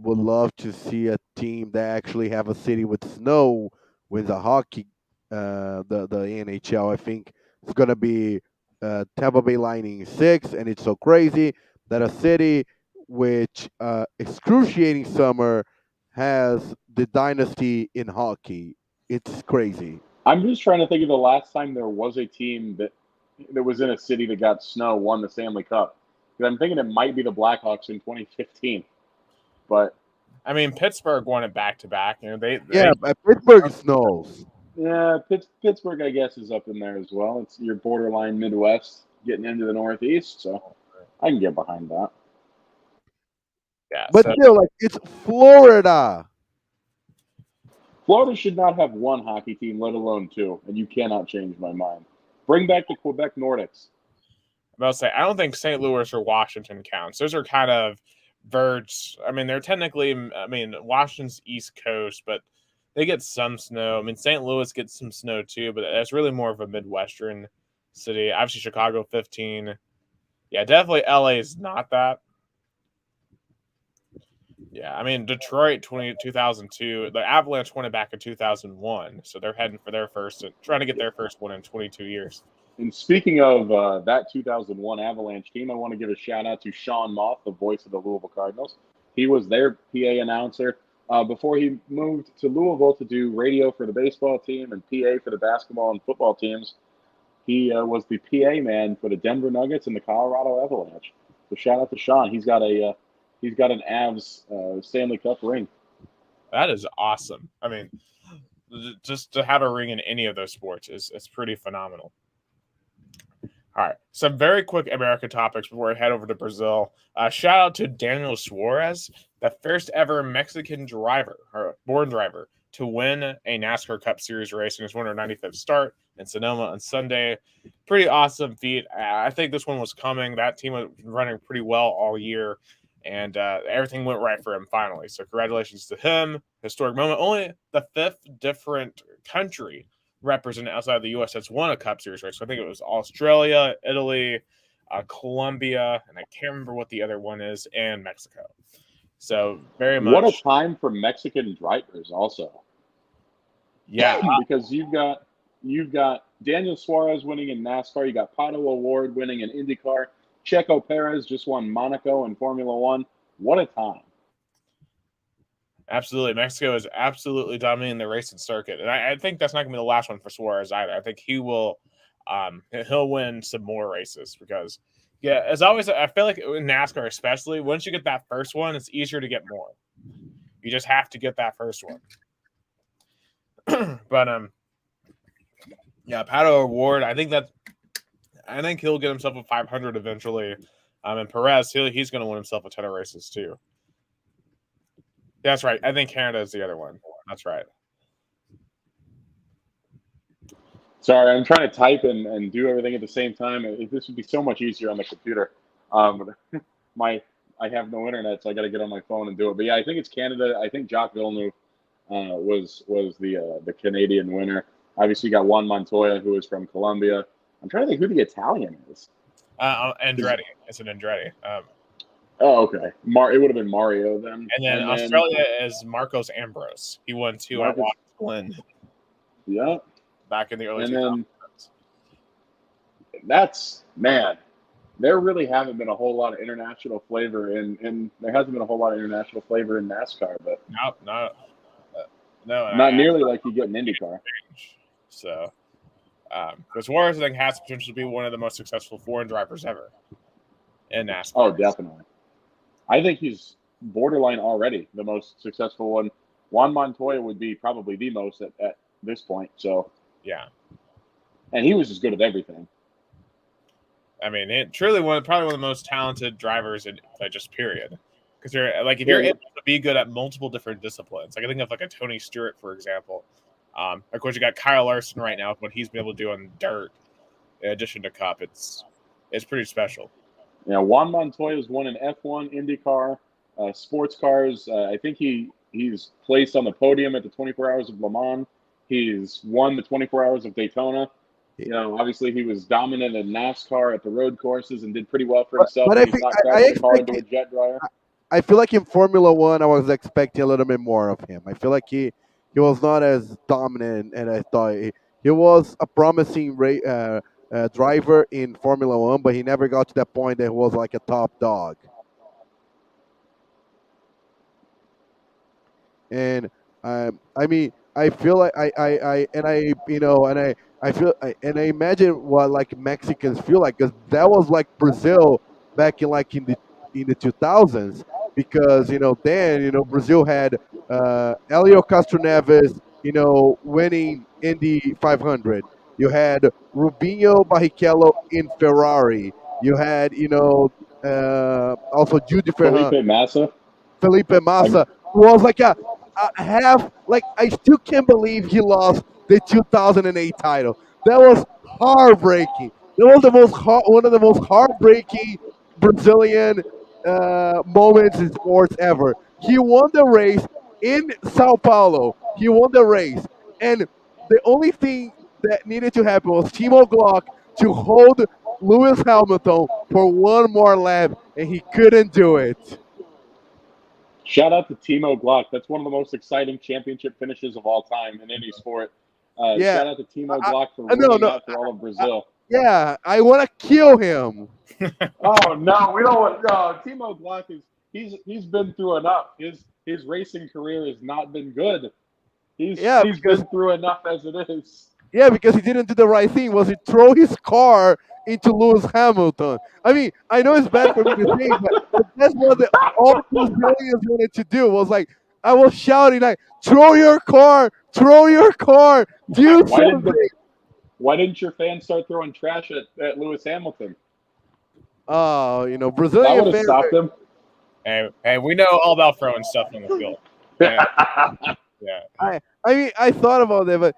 would love to see a team that actually have a city with snow with the hockey, the NHL, I think it's going to be Tampa Bay Lightning 6, and it's so crazy that a city which excruciating summer has the dynasty in hockey. It's crazy. I'm just trying to think of the last time there was a team that was in a city that got snow won the Stanley Cup. Because I'm thinking it might be the Blackhawks in 2015. But I mean, Pittsburgh won it back-to-back. Pittsburgh snows. Yeah, Pittsburgh, I guess, is up in there as well. It's your borderline Midwest getting into the Northeast, so I can get behind that. Yeah, but still, it's Florida. Florida should not have one hockey team, let alone 2, and you cannot change my mind. Bring back the Quebec Nordics. I'm about to say, I don't think St. Louis or Washington counts. Those are kind of verge. I mean, they're technically, Washington's East Coast, but they get some snow. I mean, St. Louis gets some snow too, but that's really more of a Midwestern city. Obviously, Chicago 15. Yeah, definitely LA is not that. Yeah, I mean, Detroit 2002. The Avalanche won it back in 2001, so they're heading for trying to get their first one in 22 years. And speaking of that 2001 Avalanche team, I want to give a shout out to Sean Moth, the voice of the Louisville Cardinals. He was their PA announcer before he moved to Louisville to do radio for the baseball team and PA for the basketball and football teams. He was the PA man for the Denver Nuggets and the Colorado Avalanche. So shout out to Sean. He's got an Avs Stanley Cup ring. That is awesome. I mean, just to have a ring in any of those sports is pretty phenomenal. All right, some very quick American topics before we head over to Brazil. Shout out to Daniel Suarez, the first ever Mexican born driver to win a NASCAR Cup Series race in his 195th start in Sonoma on Sunday. Pretty awesome feat. I think this one was coming. That team was running pretty well all year, and everything went right for him finally. So congratulations to him. Historic moment. Only the 5th different country represented outside of the U.S. that's won a Cup Series race. So I think it was Australia, Italy, Colombia, and I can't remember what the other one is, and Mexico. So very What a much, time for Mexican drivers, also. yeah, Because you've got Daniel Suarez winning in NASCAR. You got Pato O'Ward winning in IndyCar. Checo Perez just won Monaco in Formula One. What a time! absolutely. Mexico is absolutely dominating the racing circuit, and I think that's not going to be the last one for Suarez either. I think he'll win some more races because, yeah, as always, I feel like in NASCAR especially, once you get that first one, it's easier to get more. You just have to get that first one. But yeah, Pato O'Ward, I think he'll get himself a 500 eventually. And Perez, he's going to win himself a ton of races too. That's right. I think Canada is the other one. That's right. Sorry, I'm trying to type and do everything at the same time. This would be so much easier on the computer. I have no internet, so I got to get on my phone and do it. But yeah, I think it's Canada. I think Jacques Villeneuve was the Canadian winner. Obviously, you got Juan Montoya, who is from Colombia. I'm trying to think who the Italian is. Andretti. It's an Andretti. Oh, okay. It would have been Mario then. And then Australia is Marcos Ambrose. He won 2 at Watkins Glen. Yeah. Back in the early 2000s. Then man. There really haven't been a whole lot of international flavor in there hasn't been a whole lot of international flavor in NASCAR, but no, not nearly like you get in IndyCar. So, because Suarez, I think, has potential to be one of the most successful foreign drivers ever in NASCAR. Oh, definitely. I think he's borderline already the most successful one. Juan Montoya would be probably the most at this point. So yeah, and he was as good at everything. I mean, probably one of the most talented drivers in just period. Because you're if you're able to be good at multiple different disciplines, like I think of like a Tony Stewart, for example. Of course, you got Kyle Larson right now. What he's been able to do on dirt, in addition to Cup, it's pretty special. Yeah, Juan Montoya's won an F1, IndyCar, sports cars. I think he's placed on the podium at the 24 Hours of Le Mans. He's won the 24 Hours of Daytona. You know, obviously he was dominant in NASCAR at the road courses and did pretty well for himself. But I think into a jet dryer. I feel like in Formula One, I was expecting a little bit more of him. I feel like he was not as dominant, and I thought he was a promising driver in Formula One, but he never got to that point that he was like a top dog. And I mean, I feel like I imagine what like Mexicans feel like, because that was like Brazil back in the 2000s, because then Brazil had Helio Castroneves winning Indy 500. You had Rubinho Barrichello in Ferrari. You had also Judy Felipe Massa was like a half, like I still can't believe he lost the 2008 title. That was heartbreaking. That was one of the most heartbreaking Brazilian moments in sports ever. He won the race in Sao Paulo. He won the race, and the only thing that needed to happen was Timo Glock to hold Lewis Hamilton for one more lap, and he couldn't do it. Shout out to Timo Glock. That's one of the most exciting championship finishes of all time in any sport. Yeah. Shout out to Timo Glock for winning that for all of Brazil. Yeah, I want to kill him. Oh no, we don't want. No, Timo Glock he's been through enough. His racing career has not been good. He's been through enough as it is. Yeah, because he didn't do the right thing. Was he throw his car into Lewis Hamilton? I mean, I know it's bad for me to say, but that's what all Brazilians wanted to do. Was like, I was shouting like, throw your car, do something. Why didn't your fans start throwing trash at Lewis Hamilton? Oh, Brazilian that would have stopped him. Hey, we know all about throwing stuff in the field. Yeah. Yeah. I mean, I thought about that, but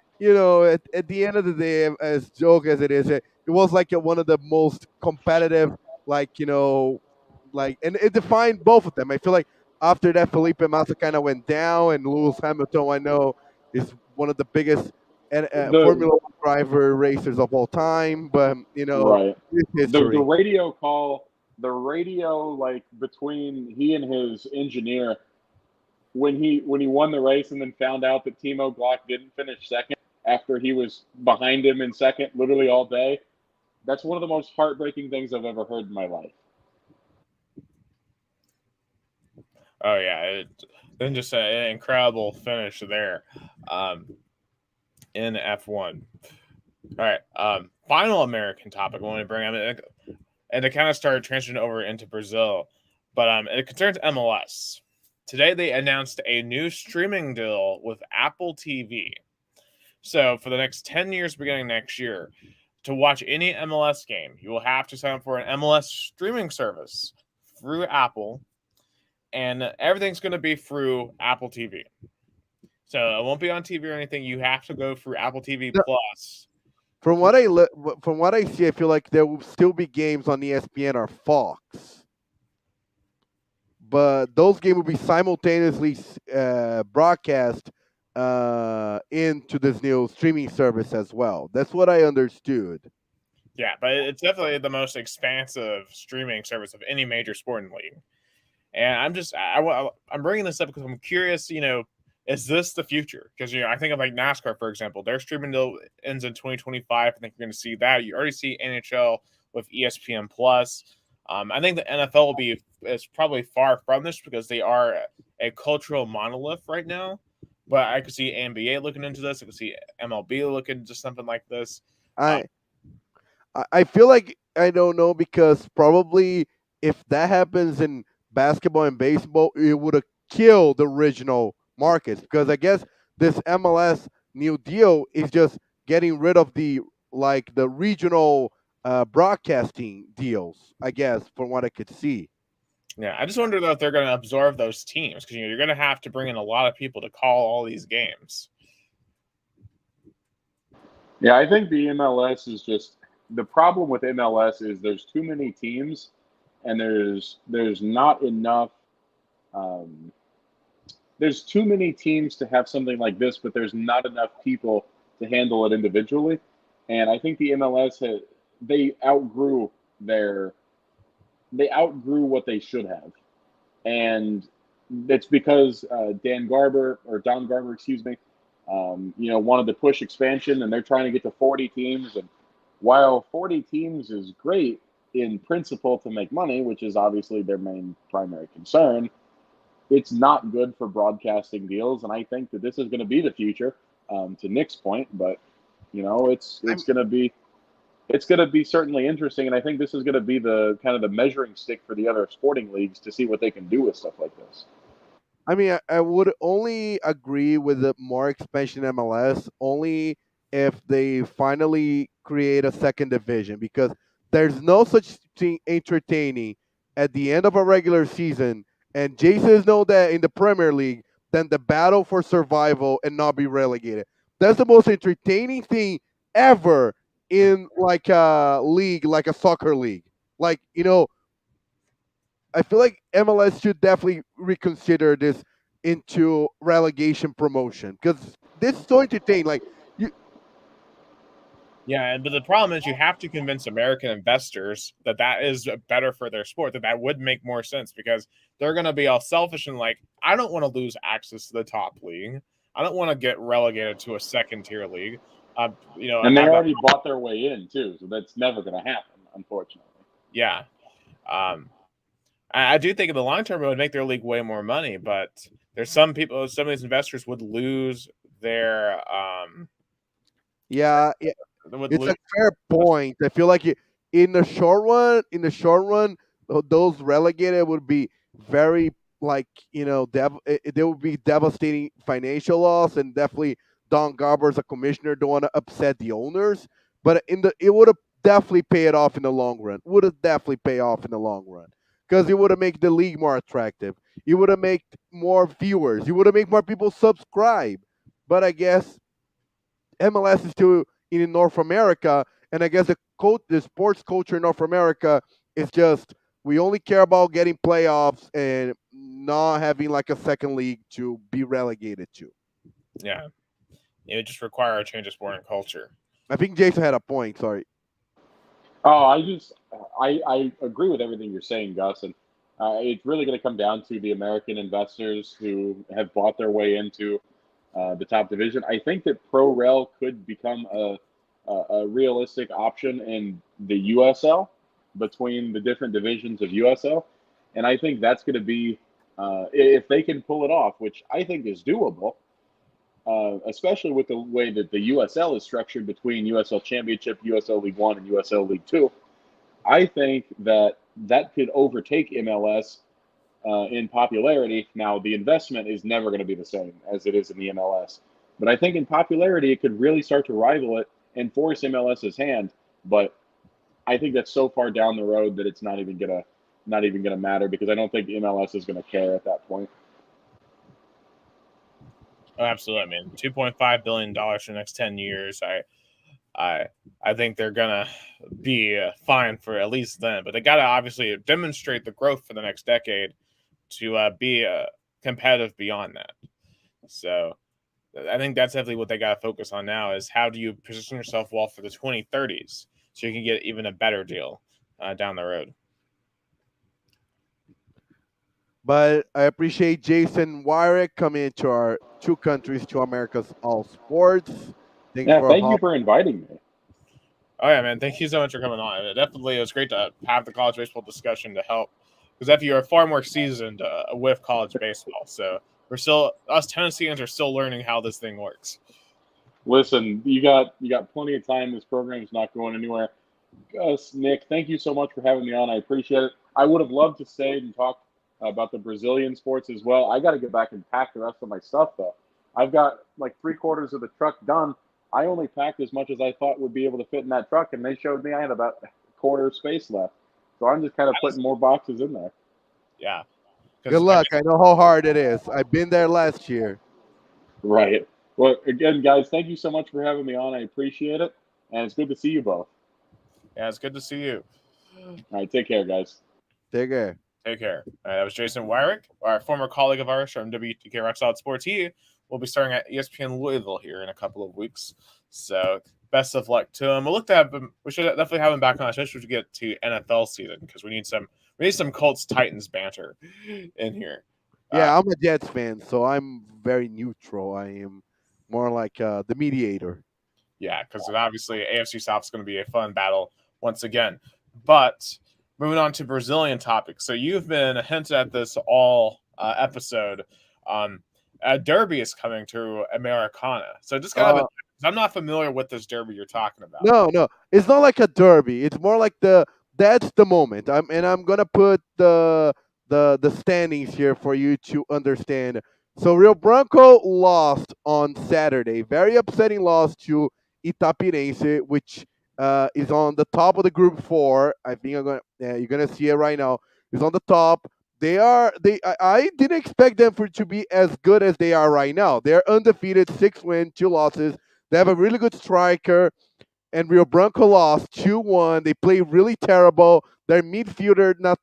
at the end of the day, as joke as it is, it was like one of the most competitive, and it defined both of them. I feel like after that, Felipe Massa kind of went down, and Lewis Hamilton, I know, is one of the biggest and The Formula One driver racers of all time, but right. it's The history. radio call, the radio like between he and his engineer when he won the race and then found out that Timo Glock didn't finish second after he was behind him in second literally all day. That's one of the most heartbreaking things I've ever heard in my life. Oh yeah, then just an incredible finish there, in F1. All right, final American topic I want to bring up, and to kind of start transitioning over into Brazil, but it concerns MLS. Today they announced a new streaming deal with Apple TV. So for the next 10 years, beginning next year, to watch any MLS game, you will have to sign up for an MLS streaming service through Apple, and everything's going to be through Apple TV. So it won't be on TV or anything. You have to go through Apple TV No, Plus. From from what I see, I feel like there will still be games on ESPN or Fox, but those games will be simultaneously broadcast into this new streaming service as well. That's what I understood. Yeah, but it's definitely the most expansive streaming service of any major sporting league. And I'm bringing this up because I'm curious. Is this the future? Because I think of like NASCAR, for example. Their streaming deal ends in 2025. I think you're going to see that. You already see NHL with ESPN Plus. I think the NFL is probably far from this because they are a cultural monolith right now. But I could see NBA looking into this. I could see MLB looking into something like this. I I feel like I don't know because probably if that happens in basketball and baseball, it would have killed the original markets because I guess this MLS new deal is just getting rid of the regional broadcasting deals. I guess from what I could see. Yeah, I just wonder though if they're going to absorb those teams because you're going to have to bring in a lot of people to call all these games. Yeah, I think the MLS is just the problem with MLS is there's too many teams and there's not enough um, there's too many teams to have something like this, but there's not enough people to handle it individually. And I think the MLS they outgrew their they outgrew what they should have, and it's because Don Garber, excuse me, wanted to push expansion, and they're trying to get to 40 teams. And while 40 teams is great in principle to make money, which is obviously their main primary concern, it's not good for broadcasting deals. And I think that this is going to be the future. To Nick's point, but it's going to be certainly interesting, and I think this is going to be the kind of the measuring stick for the other sporting leagues to see what they can do with stuff like this. I mean, I would only agree with the more expansion MLS only if they finally create a second division because there's no such thing entertaining at the end of a regular season, and Jason know that in the Premier League, than the battle for survival and not be relegated. That's the most entertaining thing ever in like a league, like a soccer league. Like, I feel like MLS should definitely reconsider this into relegation promotion because this is so entertaining. Like, you, Yeah, but the problem is you have to convince American investors that is better for their sport, that would make more sense because they're going to be all selfish and like, I don't want to lose access to the top league. I don't want to get relegated to a second tier league. And they already bought their way in too, so that's never going to happen, unfortunately. Yeah. I do think in the long term it would make their league way more money, but there's some of these investors would lose their yeah, it's a fair point. I feel like in the short run, those relegated would be very like there would be devastating financial loss, and definitely Don Garber as a commissioner don't want to upset the owners. But it would have definitely paid off in the long run. Would have definitely pay off in the long run because it would have made the league more attractive. It would have made more viewers. It would have made more people subscribe. But I guess MLS is still in North America, and I guess the sports culture in North America is just we only care about getting playoffs and not having like a second league to be relegated to. Yeah. It would just require a change of sport and culture. I think Jason had a point. Sorry. Oh, I agree with everything you're saying, Gus, and it's really going to come down to the American investors who have bought their way into the top division. I think that Pro Rel could become a realistic option in the USL between the different divisions of USL, and I think that's going to be if they can pull it off, which I think is doable. Especially with the way that the USL is structured between USL Championship, USL League One, and USL League Two, I think that that could overtake MLS in popularity. Now, the investment is never going to be the same as it is in the MLS, but I think in popularity it could really start to rival it and force MLS's hand. But I think that's so far down the road that it's not even gonna matter because I don't think MLS is going to care at that point. Oh, absolutely. I mean, $2.5 billion for the next 10 years. I I think they're gonna be fine for at least then, but they gotta obviously demonstrate the growth for the next decade to be competitive beyond that. So I think that's definitely what they got to focus on now is how do you position yourself well for the 2030s so you can get even a better deal down the road. But I appreciate Jason Wyrick coming into our two countries, two Americas, all sports. Thanks Yeah, for thank you for inviting me. Oh yeah, man! Thank you so much for coming on. It was great to have the college baseball discussion to help because if you're far more seasoned with college baseball, so we're still us Tennesseans are still learning how this thing works. Listen, you got plenty of time. This program is not going anywhere. Gus, Nick, thank you so much for having me on. I appreciate it. I would have loved to stay and talk about the Brazilian sports as well. I got to get back and pack the rest of my stuff though. I've got like three-quarters of the truck done. I only packed as much as I thought would be able to fit in that truck, and they showed me I had about a quarter of space left. So I'm just kind of putting more boxes in there. Yeah. good luck. I know how hard it is. I've been there last year. Right. Well, again, guys, thank you so much for having me on. I appreciate it, and it's good to see you both. Yeah, it's good to see you. All right, take care, guys. Take care. Take care. That was Jason Wyrick, our former colleague of ours from WTK Rock Solid Sports. He will be starting at ESPN Louisville here in a couple of weeks. So best of luck to him. We'll look to have him. We should definitely have him back on, especially to get to NFL season because we need some Colts Titans banter in here. Yeah, I'm a Jets fan, so I'm very neutral. I am more like the mediator. Yeah, because obviously AFC South is going to be a fun battle once again. But moving on to Brazilian topics. So you've been hinted at this all episode. A derby is coming to Americana. So just kind of, I'm not familiar with this derby you're talking about. No, it's not like a derby. It's more like that's the moment. I'm gonna put the standings here for you to understand. So Rio Branco lost on Saturday. Very upsetting loss to Itapirense, which is on the top of the group 4. I think you're gonna see it right now. It's on the top. I didn't expect them to be as good as they are right now. They're undefeated, 6 wins, 2 losses. They have a really good striker, and Rio Branco lost 2-1. They play really terrible. Their midfielder not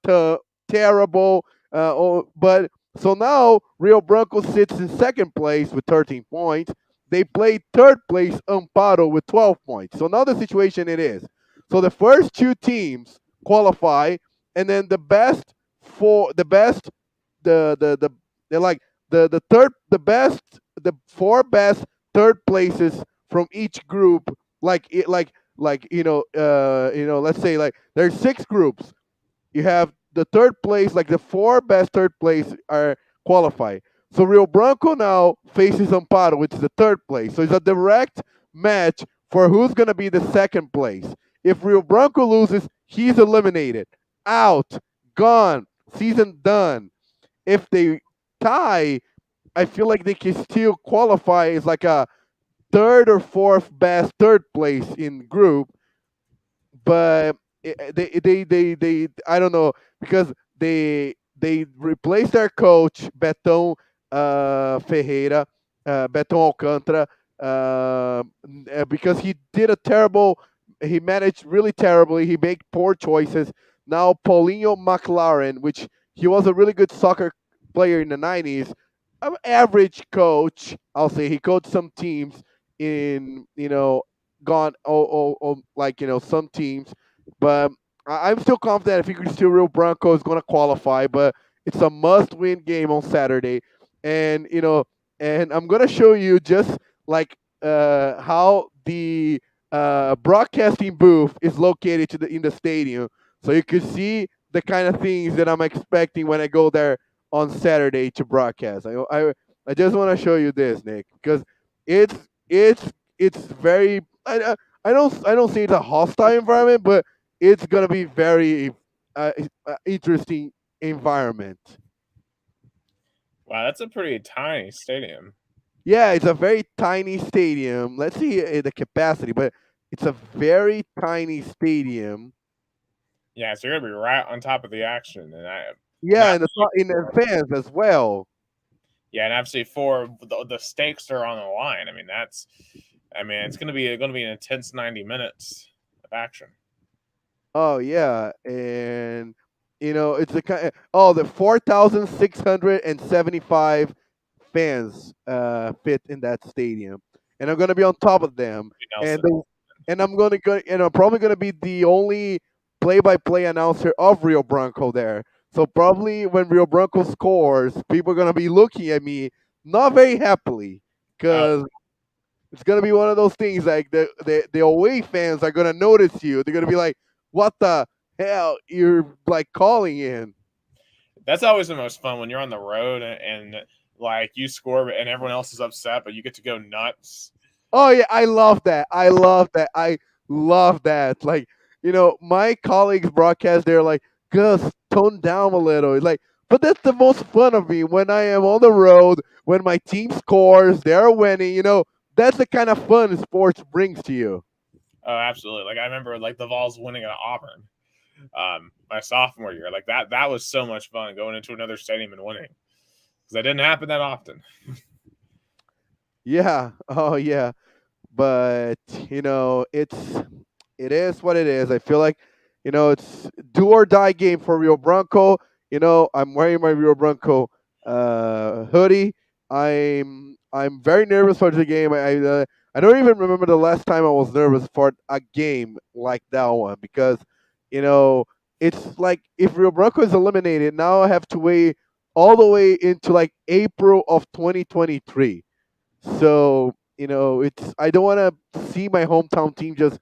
terrible. But so now Rio Branco sits in second place with 13 points. They play third place Amparo with 12 points. So now the situation it is. So the first 2 teams qualify, and then the best they're like the best the 4 best third places from each group, let's say like there's 6 groups. You have the third place, like the 4 best third place are qualified. So Rio Branco now faces Amparo, which is the third place. So it's a direct match for who's gonna be the second place. If Rio Branco loses, he's eliminated, out, gone, season done. If they tie, I feel like they can still qualify as like a third or fourth best third place in group, but they I don't know because they replaced their coach Betão Ferreira, Betão Alcântara, because he managed really terribly. He made poor choices. Now Paulinho McLaren, which he was a really good soccer player in the 90s, an average coach. I'll say he coached some teams in gone like some teams, but I'm still confident. I think still Real Bronco is going to qualify, but it's a must-win game on Saturday, and and I'm going to show you just like how the broadcasting booth is located in the stadium, so you can see the kind of things that I'm expecting when I go there on Saturday to broadcast. I just want to show you this, Nick, because it's it's very I don't say it's a hostile environment, but it's gonna be very interesting environment. Wow, that's a pretty tiny stadium. Yeah, it's a very tiny stadium. Let's see the capacity, but it's a very tiny stadium. Yeah, so you're gonna be right on top of the action, and Yeah, I, and in the fans as well. yeah, and obviously for the stakes are on the line. I mean, it's gonna be an intense 90 minutes of action. Oh yeah, and it's the kind. Oh, the 4,675 fans fit in that stadium, and I'm gonna be on top of them, and Nelson. I'm probably gonna be the only play-by-play announcer of Rio Bronco there. So probably when Rio Bronco scores, people are gonna be looking at me not very happily Oh, because it's gonna be one of those things like the away fans are gonna notice you. They're gonna be like, "What the hell? You're like calling in." that's always the most fun when you're on the road and like you score and everyone else is upset, but you get to go nuts. Oh yeah, I love that. I love that. I love that. Like my colleagues broadcast. They're like, "Gus, tone down a little." It's like, but that's the most fun of me when I am on the road. When my team scores, they're winning. That's the kind of fun sports brings to you. Oh, absolutely. Like I remember like the Vols winning at Auburn, my sophomore year. Like that was so much fun going into another stadium and winning because that didn't happen that often. Yeah. Oh yeah. But it is what it is. I feel like it's do or die game for Rio Bronco. I'm wearing my Rio Bronco hoodie. I'm very nervous for the game. I don't even remember the last time I was nervous for a game like that one because you know it's like if Rio Bronco is eliminated, now I have to wait all the way into like April of 2023. So it's I don't want to see my hometown team just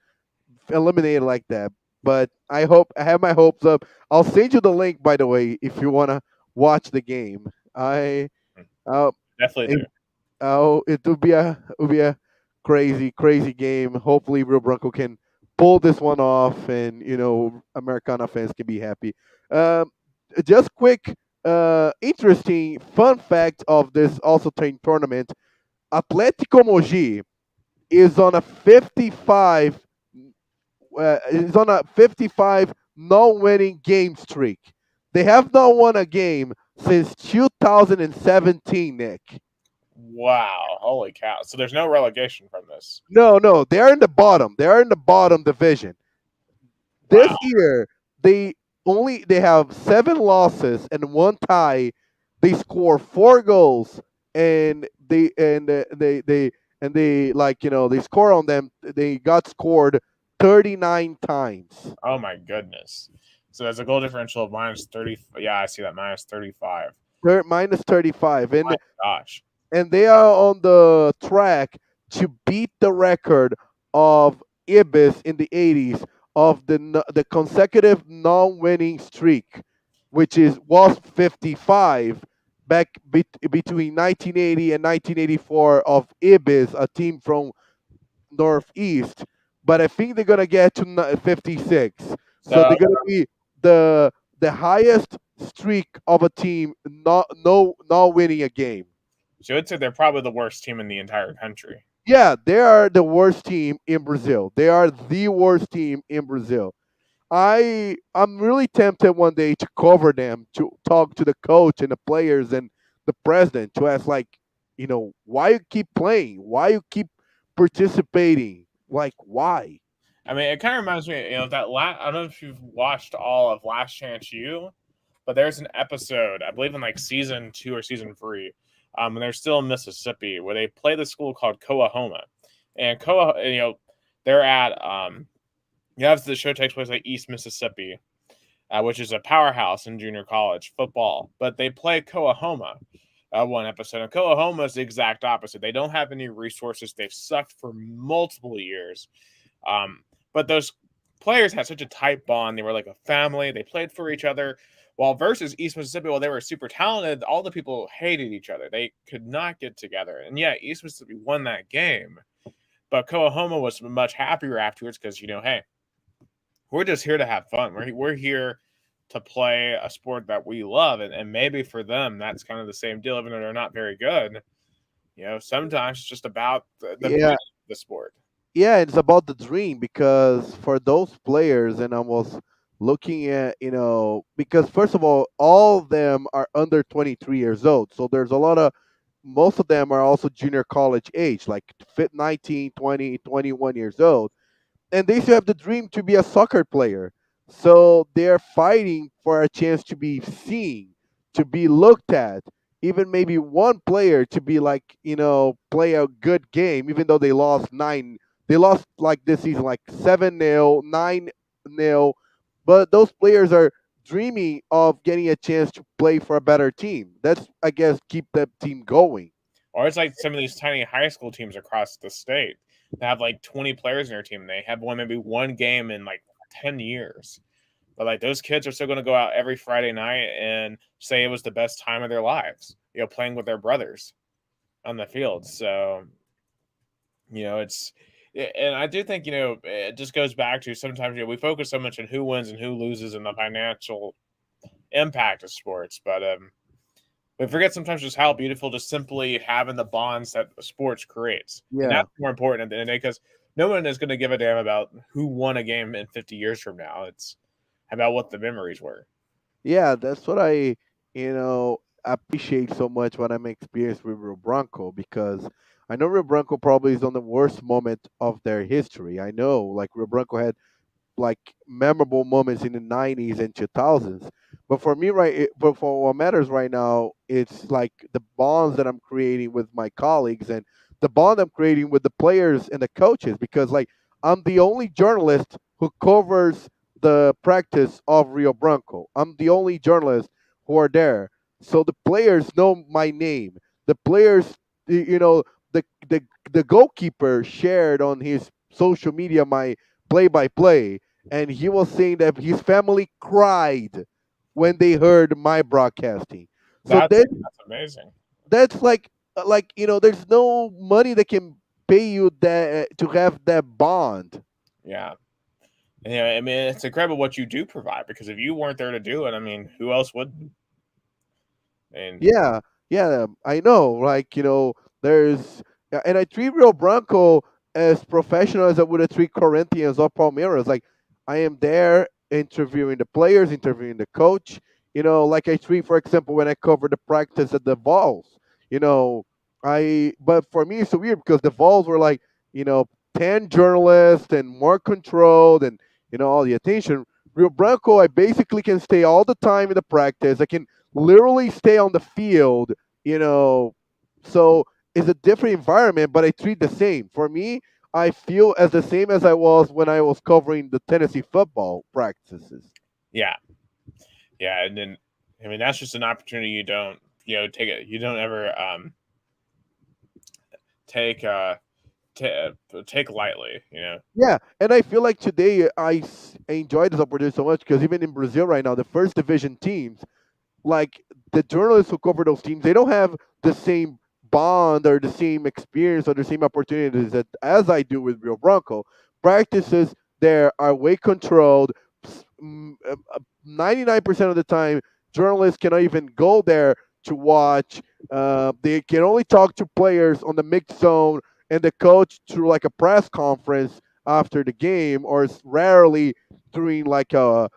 eliminated like that. But I have my hopes up. I'll send you the link, by the way, if you want to watch the game. Uh, Definitely it, do. it would be a crazy game. Hopefully, Real Bronco can pull this one off, and Americana fans can be happy. Um, just quick, interesting fun fact of this also train tournament. Atlético Mogi is on a 55 non-winning game streak. They have not won a game since 2017, Nick. Wow, holy cow! So there's no relegation from this. No, they're in the bottom. They're in the bottom division. This Wow. year, they have 7 losses and 1 tie. They score 4 goals, and they like they score on them. They got scored 39 times. Oh my goodness. So there's a goal differential of minus 30. Yeah, I see that minus 35. Minus 35, My gosh. and they are on the track to beat the record of Ibis in the 80s of the consecutive non-winning streak, which was 55 back between 1980 and 1984 of Ibis, a team from Northeast. But I think they're gonna get to 56, so So they're gonna be the highest streak of a team not winning a game. so I'd say they're probably the worst team in the entire country. Yeah, they are the worst team in Brazil. They are the worst team in Brazil. I'm really tempted one day to cover them, to talk to the coach and the players and the president, to ask like, why you keep playing? Why you keep participating? Like why? I mean, it kind of reminds me, I don't know if you've watched all of Last Chance U, but there's an episode, I believe in like season 2 or season 3, and they're still in Mississippi, where they play the school called Coahoma. and they're at the show takes place at East Mississippi, which is a powerhouse in junior college football. But they play Coahoma one episode, and Coahoma is the exact opposite. They don't have any resources. They've sucked for multiple years, but those players had such a tight bond. They were like a family. They played for each other. While versus East Mississippi, while they were super talented, all the people hated each other. They could not get together. And yeah, East Mississippi won that game, but Coahoma was much happier afterwards because, hey, we're just here to have fun. We're here to play a sport that we love. And maybe for them, that's kind of the same deal, even though they're not very good. Sometimes it's just about the beauty Yeah, of the sport. yeah, it's about the dream because for those players, and I was looking at, because first of all of them are under 23 years old. So there's a lot of, most of them are also junior college age, like 19, 20, 21 years old, and they still have the dream to be a soccer player. So they're fighting for a chance to be seen, to be looked at, even maybe one player to be like, play a good game, even though they lost nine. They lost like this season, like 7-0, 9-0. But those players are dreaming of getting a chance to play for a better team. That's, I guess, keep that team going. Or it's like some of these tiny high school teams across the state that have like 20 players in their team. They have maybe one game in like 10 years. But like those kids are still going to go out every Friday night and say it was the best time of their lives, playing with their brothers on the field. So, it's, and I do think, it just goes back to sometimes, we focus so much on who wins and who loses and the financial impact of sports. But we forget sometimes just how beautiful just simply having the bonds that sports creates. And Yeah. that's more important at the end of the day because no one is going to give a damn about who won a game in 50 years from now. It's about what the memories were. Yeah, that's what appreciate so much when I'm experienced with Rio Branco, because I know Rio Branco probably is on the worst moment of their history. I know, like, Rio Branco had like memorable moments in the 90s and 2000s. But for me, but for what matters right now, it's like the bonds that I'm creating with my colleagues and the bond I'm creating with the players and the coaches, because like I'm the only journalist who covers the practice of Rio Branco. I'm the only journalist who are there. So the players know my name. The players, the the the goalkeeper shared on his social media my play by play, and he was saying that his family cried when they heard my broadcasting. So That's amazing. that's like there's no money that can pay you that to have that bond. Yeah. And, I mean, it's incredible what you do provide because if you weren't there to do it, I mean, who else would? And Yeah, yeah, I know. Like, there's, and I treat Rio Branco as professional as I would treat Corinthians or Palmeiras. Like, I am there interviewing the players, interviewing the coach. Like I treat, for example, when I cover the practice at the Vols. You know, but for me, it's so weird because the Vols were like, 10 journalists and more controlled and, all the attention. Rio Branco, I basically can stay all the time in the practice. I can literally stay on the field, you know. So it's a different environment, but I treat the same. For me, I feel as the same as I was when I was covering the Tennessee football practices. yeah, yeah, and then I mean that's just an opportunity you don't take it. You don't ever take take lightly. Yeah, and I feel like today I enjoy this opportunity so much because even in Brazil right now, the first division teams, like the journalists who cover those teams, they don't have the same bond or the same experience or the same opportunities that as I do with Rio Branco. Practices there are way controlled. 99% of the time, journalists cannot even go there to watch. They can only talk to players on the mixed zone and the coach through like a press conference after the game, or rarely during like a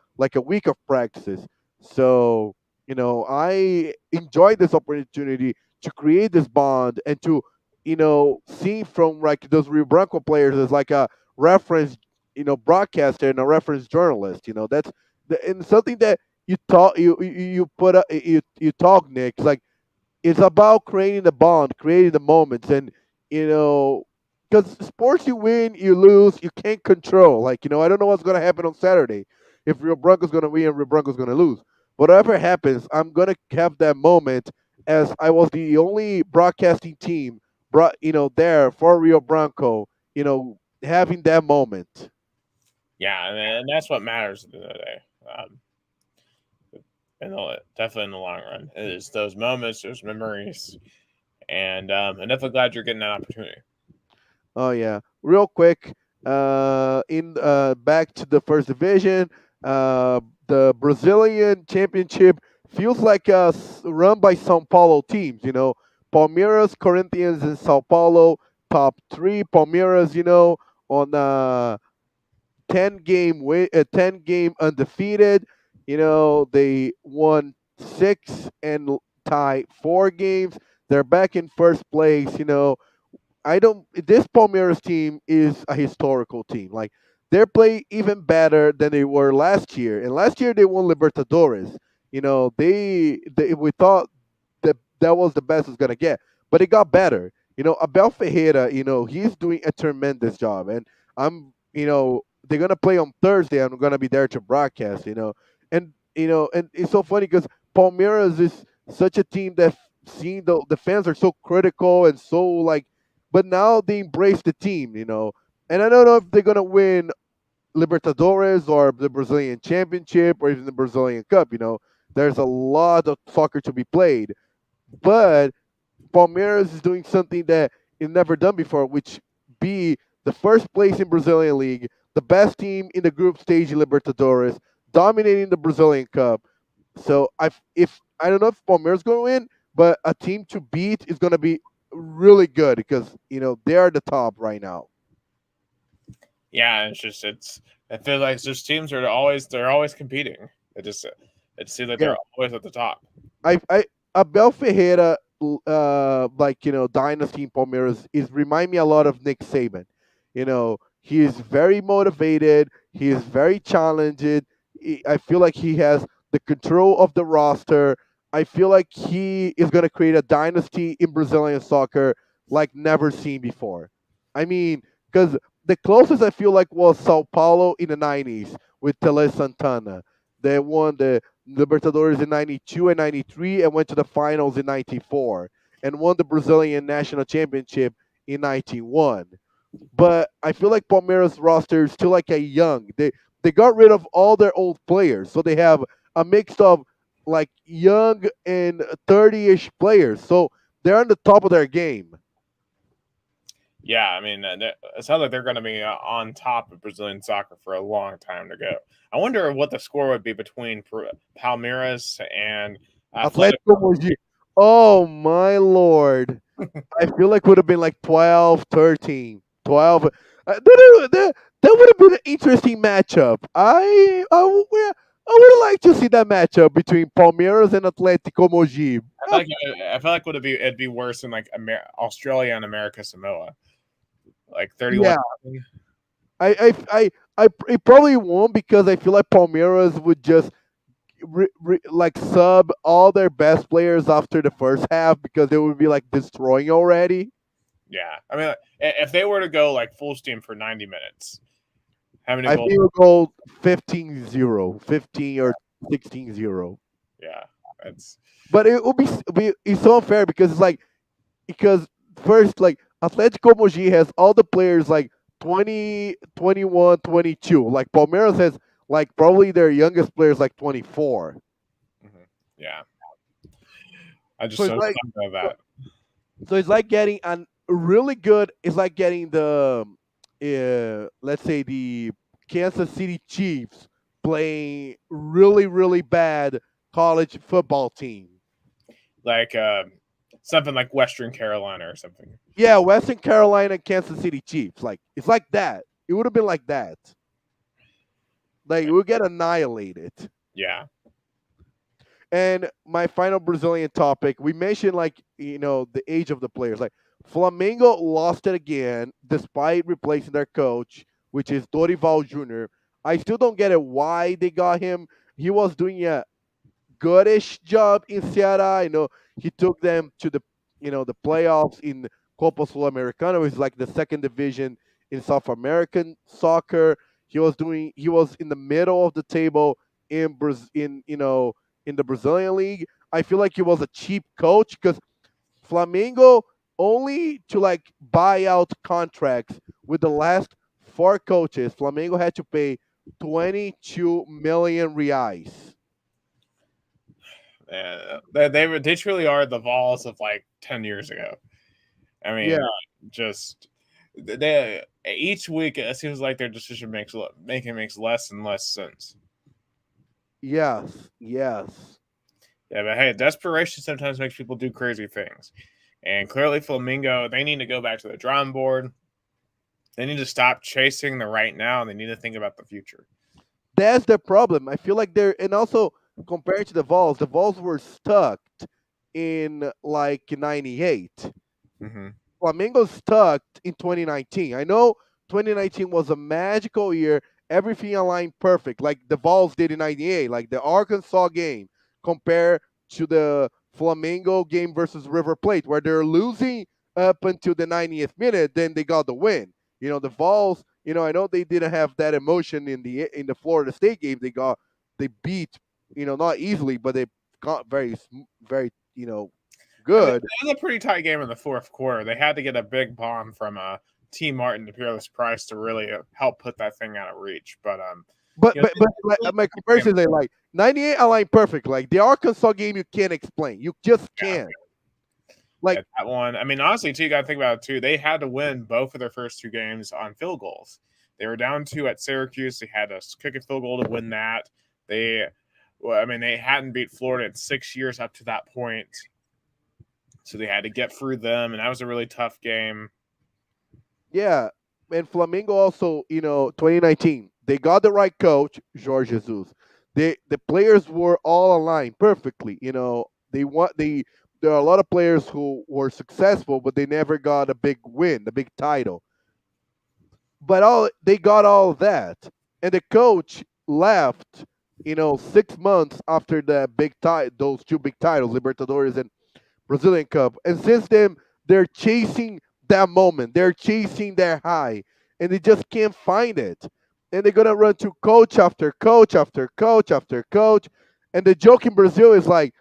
week of practices. So I enjoy this opportunity to create this bond and to, see from like those Rio Branco players as like a reference, broadcaster and a reference journalist. That's and something that you talk, you put up, you talk, Nick. It's like it's about creating the bond, creating the moments, and you know because sports you win, you lose, you can't control. Like, I don't know what's gonna happen on Saturday. If Rio Branco's gonna win and Rio Branco's gonna lose. Whatever happens, I'm gonna have that moment as I was the only broadcasting team brought there for Rio Branco, having that moment. Yeah, and that's what matters at the end of the day. Definitely in the long run, it is those moments, those memories, and I'm definitely glad you're getting that opportunity. Oh yeah, real quick. In back to the first division, the Brazilian championship feels like run by São Paulo teams. Palmeiras, Corinthians, and São Paulo top three. Palmeiras, on 10 game undefeated. They won six and tied 4 games. They're back in first place. I don't. This Palmeiras team is a historical team. Like they play even better than they were last year. And last year they won Libertadores. They we thought that was the best it's gonna get, but it got better. Abel Ferreira. He's doing a tremendous job, and I'm. They're gonna play on Thursday. I'm gonna be there to broadcast. And it's so funny because Palmeiras is such a team that seeing the fans are so critical and so like but now they embrace the team, And I don't know if they're gonna win Libertadores or the Brazilian Championship or even the Brazilian Cup. There's a lot of soccer to be played, but Palmeiras is doing something that is never done before, which be the first place in Brazilian league, the best team in the group stage in Libertadores, dominating the Brazilian Cup. So if I don't know if Palmeiras going to win, but a team to beat is going to be really good because they are the top right now. Yeah, it's. I feel like those teams they're always competing. It seems like Yeah, they're always at the top. I Abel Ferreira, dynasty in Palmeiras is remind me a lot of Nick Saban. He is very motivated. He is very challenged. I feel like he has the control of the roster. I feel like he is going to create a dynasty in Brazilian soccer like never seen before. I mean, because the closest I feel like was Sao Paulo in the 90s with Tele Santana. They won the Libertadores in 92 and 93 and went to the finals in 94 and won the Brazilian national championship in 91. But I feel like Palmeiras roster is still like a young. They got rid of all their old players, so they have a mix of like young and 30ish players. So they're on the top of their game. Yeah, I mean, it sounds like they're going to be on top of Brazilian soccer for a long time to go. I wonder what the score would be between Palmeiras and Atletico Atletico. Mogi. Oh my lord. I feel like would have been like 12, 13, 12. That would have been an interesting matchup. I would like to see that matchup between Palmeiras and Atletico Mogi. I feel like it'd be worse than like Australia and America Samoa, like 31. Yeah, it probably won't because I feel like Palmeiras would just like sub all their best players after the first half because they would be like destroying already. Yeah, I mean, if they were to go like full steam for 90 minutes, how many I goals? think it'll go 15-0, 15 or 16-0. Yeah, that's But it will it's so unfair because it's like because first like Atletico Mogi has all the players like 20, 21, 22. Like Palmeiras has like probably their youngest players like 24. yeah. I just So it's so like stunned by that. so it's like getting an really good. It's like getting the let's say the Kansas City Chiefs playing really bad college football team. Like something like Western Carolina or something. Yeah, Western Carolina, Kansas City Chiefs. Like it's like that. It would have been like that. Like we get annihilated. Yeah, And my final Brazilian topic, we mentioned like the age of the players. Like Flamengo lost it again despite replacing their coach, which is Dorival Jr. I still don't get it why they got him. He was doing a goodish job in Ceará. He took them to the the playoffs in Copa Sul-Americana, which is like the second division in South American soccer. He was in the middle of the table in in the Brazilian league. I feel like he was a cheap coach because Flamengo only to like buy out contracts with the last four coaches. Flamengo had to pay 22 million reais. Yeah, they truly are the Vols of like 10 years ago. I Yeah, mean, just they each week it seems like their decision making makes less and less sense. yes, yes. Yeah, but hey, desperation sometimes makes people do crazy things. And clearly, Flamingo, they need to go back to the drawing board. They need to stop chasing the right now, and they need to think about the future. That's the problem. I feel like they're and also compared to the Vols were stuck in like '98. Mm-hmm. Flamengo stuck in 2019. I know 2019 was a magical year. Everything aligned perfect, like the Vols did in '98, like the Arkansas game compared to the Flamengo game versus River Plate, where they're losing up until the 90th minute, then they got the win. The Vols. I know they didn't have that emotion in the Florida State game. They beat, not easily, but they got very, I mean, good. it was a pretty tight game in the fourth quarter. They had to get a big bomb from T. Martin to Peerless Price to really help put that thing out of reach. But But you know, but but like, my comparison is like 98 align perfect. Like the Arkansas game, you can't explain. You just yeah, can't. Like that one. I mean, honestly, too, you got to think about it too. They had to win both of their first two games on field goals. They were down two at Syracuse. They had to kick a field goal to win that. I mean, they hadn't beat Florida in 6 years up to that point, so they had to get through them, and that was a really tough game. yeah, and Flamengo also, 2019, they got the right coach, Jorge Jesus. The players were all aligned perfectly. There are a lot of players who were successful, but they never got a big win, a big title. But they got all of that, and the coach left. 6 months after those two big titles, Libertadores and Brazilian Cup, and since then they're chasing that moment, they're chasing their high, and they just can't find it, and they're gonna run to coach after coach after coach after coach, and the joke in Brazil is like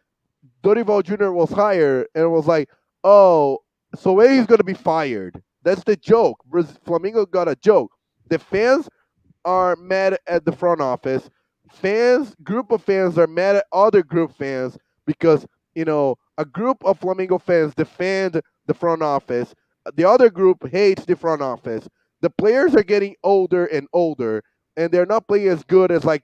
Dorival Jr. was hired and was like, oh, so he's gonna be fired. That's the joke. Flamengo got a joke. The fans are mad at the front office. Group of fans are mad at other group fans because a group of Flamengo fans defend the front office. The other group hates the front office. The players are getting older and older, and they're not playing as good as like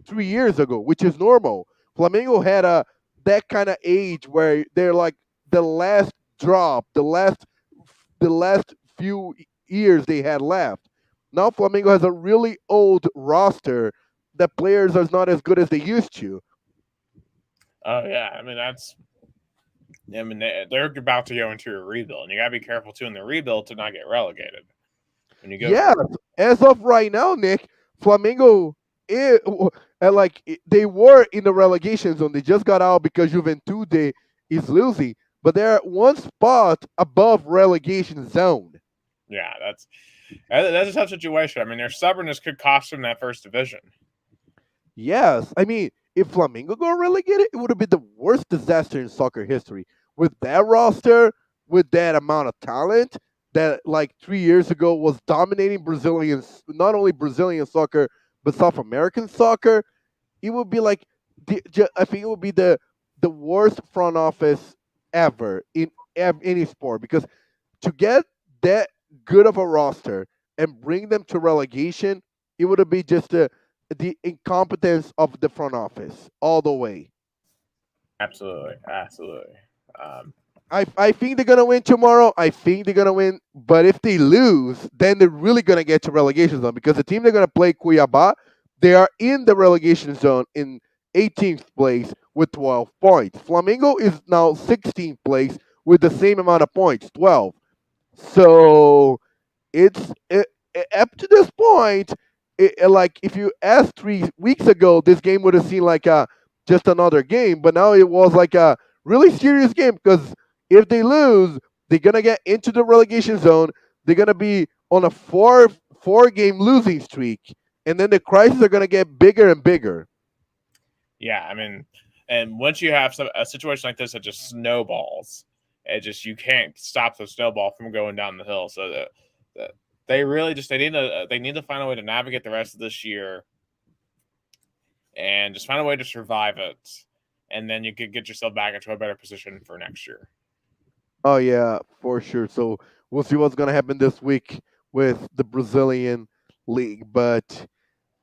3 years ago, which is normal. Flamengo had a that kind of age where they're like the last drop, the last few years they had left. Now Flamengo has a really old roster. The players are not as good as they used to. Oh yeah, I mean that's. I mean they're about to go into a rebuild, and you gotta be careful too in the rebuild to not get relegated. When you go Yeah, through, as of right now, Nick, Flamengo, they were in the relegation zone. They just got out because Juventude is losing, but they're one spot above relegation zone. yeah, that's a tough situation. I mean, their stubbornness could cost them that first division. Yes, I mean, if Flamengo got relegated, it would have been the worst disaster in soccer history. With that roster, with that amount of talent that like 3 years ago was dominating not only Brazilian soccer but South American soccer, it would be like I think it would be the worst front office ever in any sport because to get that good of a roster and bring them to relegation, it would have been just the incompetence of the front office all the way. Absolutely, absolutely. Um, I think they're gonna win tomorrow. I think they're gonna win, but if they lose, then they're really gonna get to relegation zone because the team they're gonna play, Cuiabá, they are in the relegation zone in 18th place with 12 points. Flamengo is now 16th place with the same amount of points, 12. So up to this point, like if you asked 3 weeks ago, this game would have seemed like just another game, but now it was like a really serious game because if they lose, They're gonna get into the relegation zone. They're gonna be on a four game losing streak, and then the crises are gonna get bigger and bigger. Yeah, I mean, and once you have a situation like this that just snowballs, you can't stop the snowball from going down the hill. So that they really they need to find a way to navigate the rest of this year, and just find a way to survive it, and then you could get yourself back into a better position for next year. Oh yeah, for sure. So we'll see what's gonna happen this week with the Brazilian league. But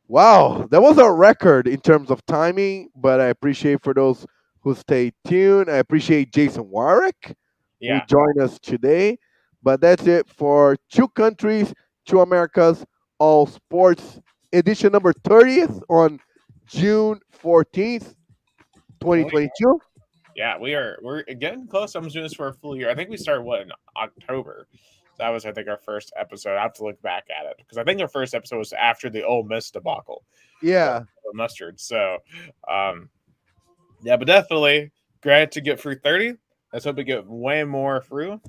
wow, that was a record in terms of timing. But I appreciate for those who stay tuned. I appreciate Jason Warwick who Yeah, joined us today. But that's it for Two Countries, Two Americas, All Sports edition number 30th on June 14th, 2022. yeah, we're getting close. I'm doing this for a full year. I think we started in October. That was, I think, our first episode. I have to look back at it because I think our first episode was after the Ole Miss debacle. Yeah. Mustard. So, yeah, but definitely glad to get through 30. Let's hope we get way more through.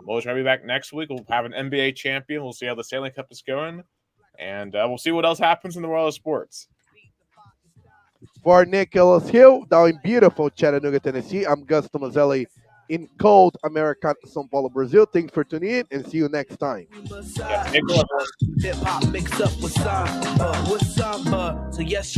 We'll try to be back next week. We'll have an NBA champion. We'll see how the Stanley Cup is going. And we'll see what else happens in the world of sports. For Nicholas Hill, down in beautiful Chattanooga, Tennessee, I'm Gus Tomazeli in cold Americana, São Paulo, Brazil. Thanks for tuning in and see you next time. Yeah, Hip hop mixed up with samba, so yes,